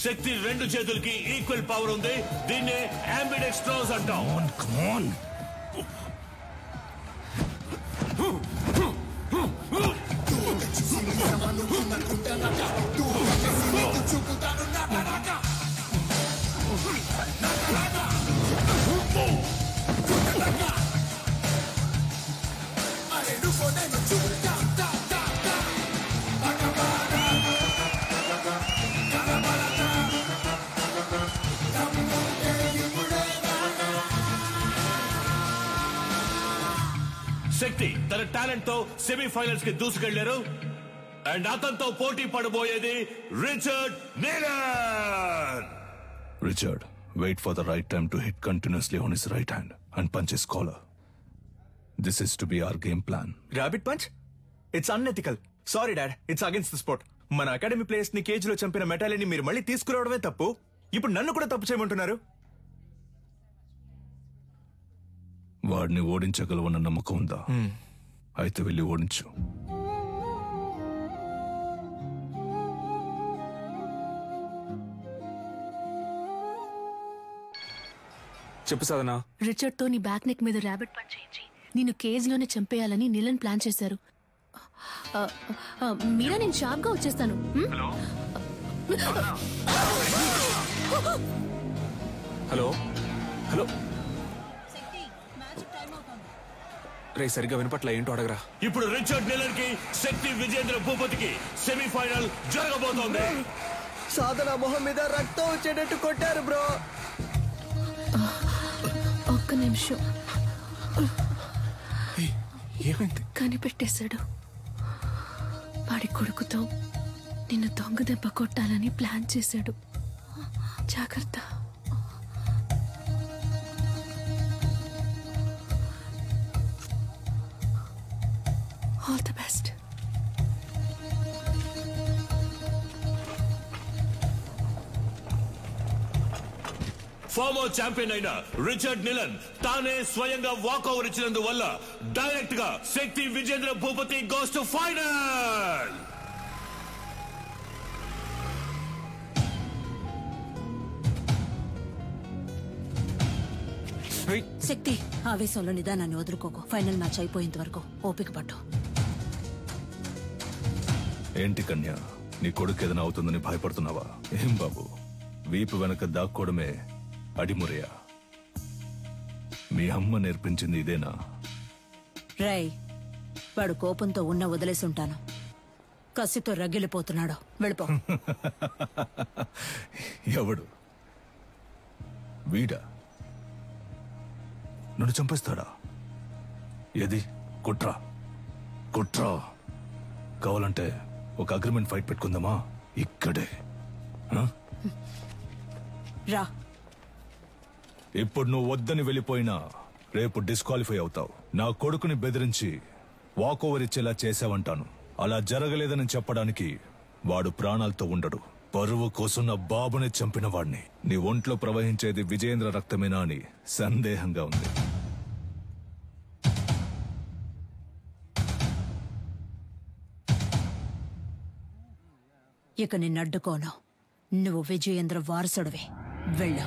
శక్తి రెండు చేతులకి ఈక్వల్ పవర్ ఉంది. దీన్నే అంబిడెక్స్ట్రోస్ అంటాం. శక్తి తన టాలెంట్ తో సెమీఫైనల్స్ కి దూసుకెళ్లారు. అండ్ అతనితో పోటీ పడబోయేది Richard నీలన్. Richard, wait for the right time to hit continuously on his right hand and punch his collar. This is to be our game plan. Rabbit punch? It's unethical. Sorry, Dad. It's against the sport. మన academy players ని cage లో చంపిన మెటాలిని మీరు మళ్ళీ తీసుకురావడమే తప్పు. ఇప్పుడు నన్ను కూడా తప్పు చేయమంటున్నారు. వాడిని ఓడించగలవన్న నమ్మకం ఉందా? అయితే వెళ్ళి ఓడించు. చెప్పు సాధనా. రిచర్డ్ తో నీ బ్యాక్ నెక్ మీద ర్యాబిట్ పంచ్ చేయించి నిన్ను కేజ్ లోనే చంపేయాలని నీలన్ ప్లాన్ చేశారు. మీరా, నేను షార్ప్ గా వచ్చేస్తాను. Hello hello. రే సరిగ్గా వినపట్ల, ఏంటో అడగరా. ఇప్పుడు రిచర్డ్ నీలన్ కి శక్తి విజేంద్ర భూపతికి సెమీఫైనల్ జరగబోతోంది. సాధన మొహం మీద రక్తం వచ్చేటట్టు కొట్టారు బ్రో. ఒక్క నిమిషం. ఏమైంది? కనిపెట్టేశాడు. వాడి కొడుకుతో నిన్ను దొంగ దెబ్బ కొట్టాలని ప్లాన్ చేశాడు. జాగ్రత్త. All the best. Former champion అయిన రిచర్డ్ నీలన్ తానే స్వయంగా వాకౌవర్ ఇచ్చినందువల్ల డైరెక్ట్ గా Shakti Vijendra Bhupathi goes to final. Shakti, ఆవేశంలో నిదానాన్ని వదులుకోకు. ఫైనల్ మ్యాచ్ అయిపోయేంత వరకు ఓపిక పట్టు. ఏంటి కన్యా, నీ కొడుకు ఏదైనా అవుతుందని భయపడుతున్నావా? ఏం బాబు, వీపు వెనక దాక్కోవడమే అడిమురయా? మీ అమ్మ నేర్పించింది ఇదేనా? రేయ్, వాడు కోపంతో ఉన్న వదిలేసుంటాను. కసితో రగిలిపోతున్నాడు. వెళ్ళిపో. ఎవడు? వీడా? నన్ను చంపేస్తాడా? ఏది? కుట్రా కుట్రా. కావాలంటే ఒక అగ్రిమెంట్ ఫైట్ పెట్టుకుందామా? ఇక్కడే. రా. ఇప్పుడు నువ్వు వద్దని వెళ్ళిపోయినా రేపు డిస్క్వాలిఫై అవుతావు. నా కొడుకుని బెదిరించి వాకోవర్ ఇచ్చేలా చేసావంటాను. అలా జరగలేదని చెప్పడానికి వాడు ప్రాణాలతో ఉండడు. పరువు కోసం నా బాబుని చంపిన వాడిని. నీ ఒంట్లో ప్రవహించేది విజయేంద్ర రక్తమేనా అని సందేహంగా ఉంది. ఇక నిన్నడ్డుకోను. నువ్వు విజయేంద్ర వారసుడివి. వెళ్ళు.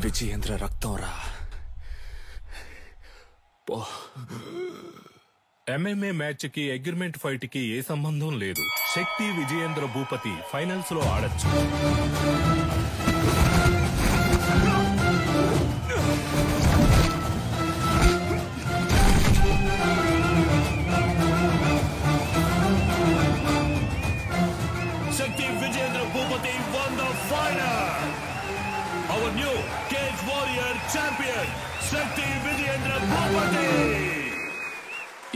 విజయేంద్ర రక్తం రా. ఎంఎంఏ మ్యాచ్ కి అగ్రిమెంట్ ఫైట్ కి ఏ సంబంధం లేదు. శక్తి విజయేంద్ర భూపతి ఫైనల్స్ లో ఆడొచ్చు. Shakti Vijayendra Bhupati won the final. Our new Cage Warrior champion, Shakti Vijayendra Bhupati.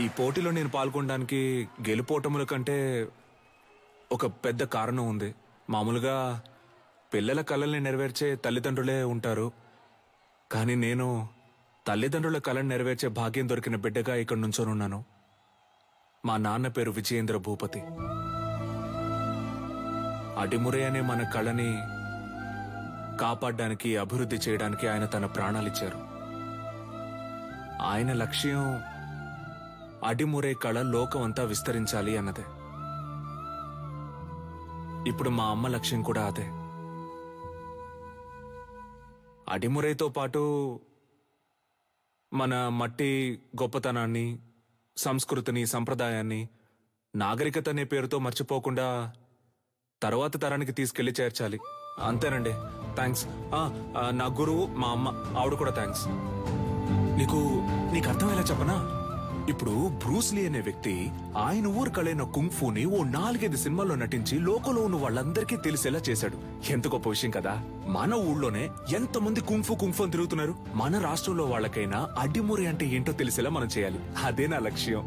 ఈ పోటీలో నేను పాల్గొనడానికి గెలుపోటముల కంటే ఒక పెద్ద కారణం ఉంది. మామూలుగా పిల్లల కలల్ని నెరవేర్చే తల్లిదండ్రులే ఉంటారు, కానీ నేను తల్లిదండ్రుల కళను నెరవేర్చే భాగ్యం దొరికిన బిడ్డగా ఇక్కడ నుంచోనున్నాను. మా నాన్న పేరు విజయేంద్ర భూపతి. అడిమురే అనే మన కళని కాపాడడానికి, అభివృద్ధి చేయడానికి ఆయన తన ప్రాణాలిచ్చారు. ఆయన లక్ష్యం అడిమురే కళ లోకమంతా విస్తరించాలి అన్నదే. ఇప్పుడు మా అమ్మ లక్ష్యం కూడా అదే. అడిమురేతో పాటు మన మట్టి గొప్పతనాన్ని, సంస్కృతిని, సంప్రదాయాన్ని, నాగరికత అనే పేరుతో మర్చిపోకుండా తర్వాత తరానికి తీసుకెళ్లి చేర్చాలి. అంతేనండి. థ్యాంక్స్. నా గురువు మా అమ్మ, ఆవిడ కూడా థ్యాంక్స్. నీకు అర్థమయ్యేలా చెప్పనా? ఇప్పుడు బ్రూస్లీ అనే వ్యక్తి ఆయన ఊరు కళైన కుంగ్ఫూని ఓ 4-5 సినిమాల్లో నటించి లోకంలో ఉన్న వాళ్ళందరికీ తెలిసేలా చేశాడు. ఎంత గొప్ప విషయం కదా. మన ఊళ్ళోనే ఎంతమంది కుంగ్ఫూ తిరుగుతున్నారు. మన రాష్ట్రంలో వాళ్ళకైనా అడ్డిమురి అంటే ఏంటో తెలిసేలా మనం చేయాలి. అదే నా లక్ష్యం.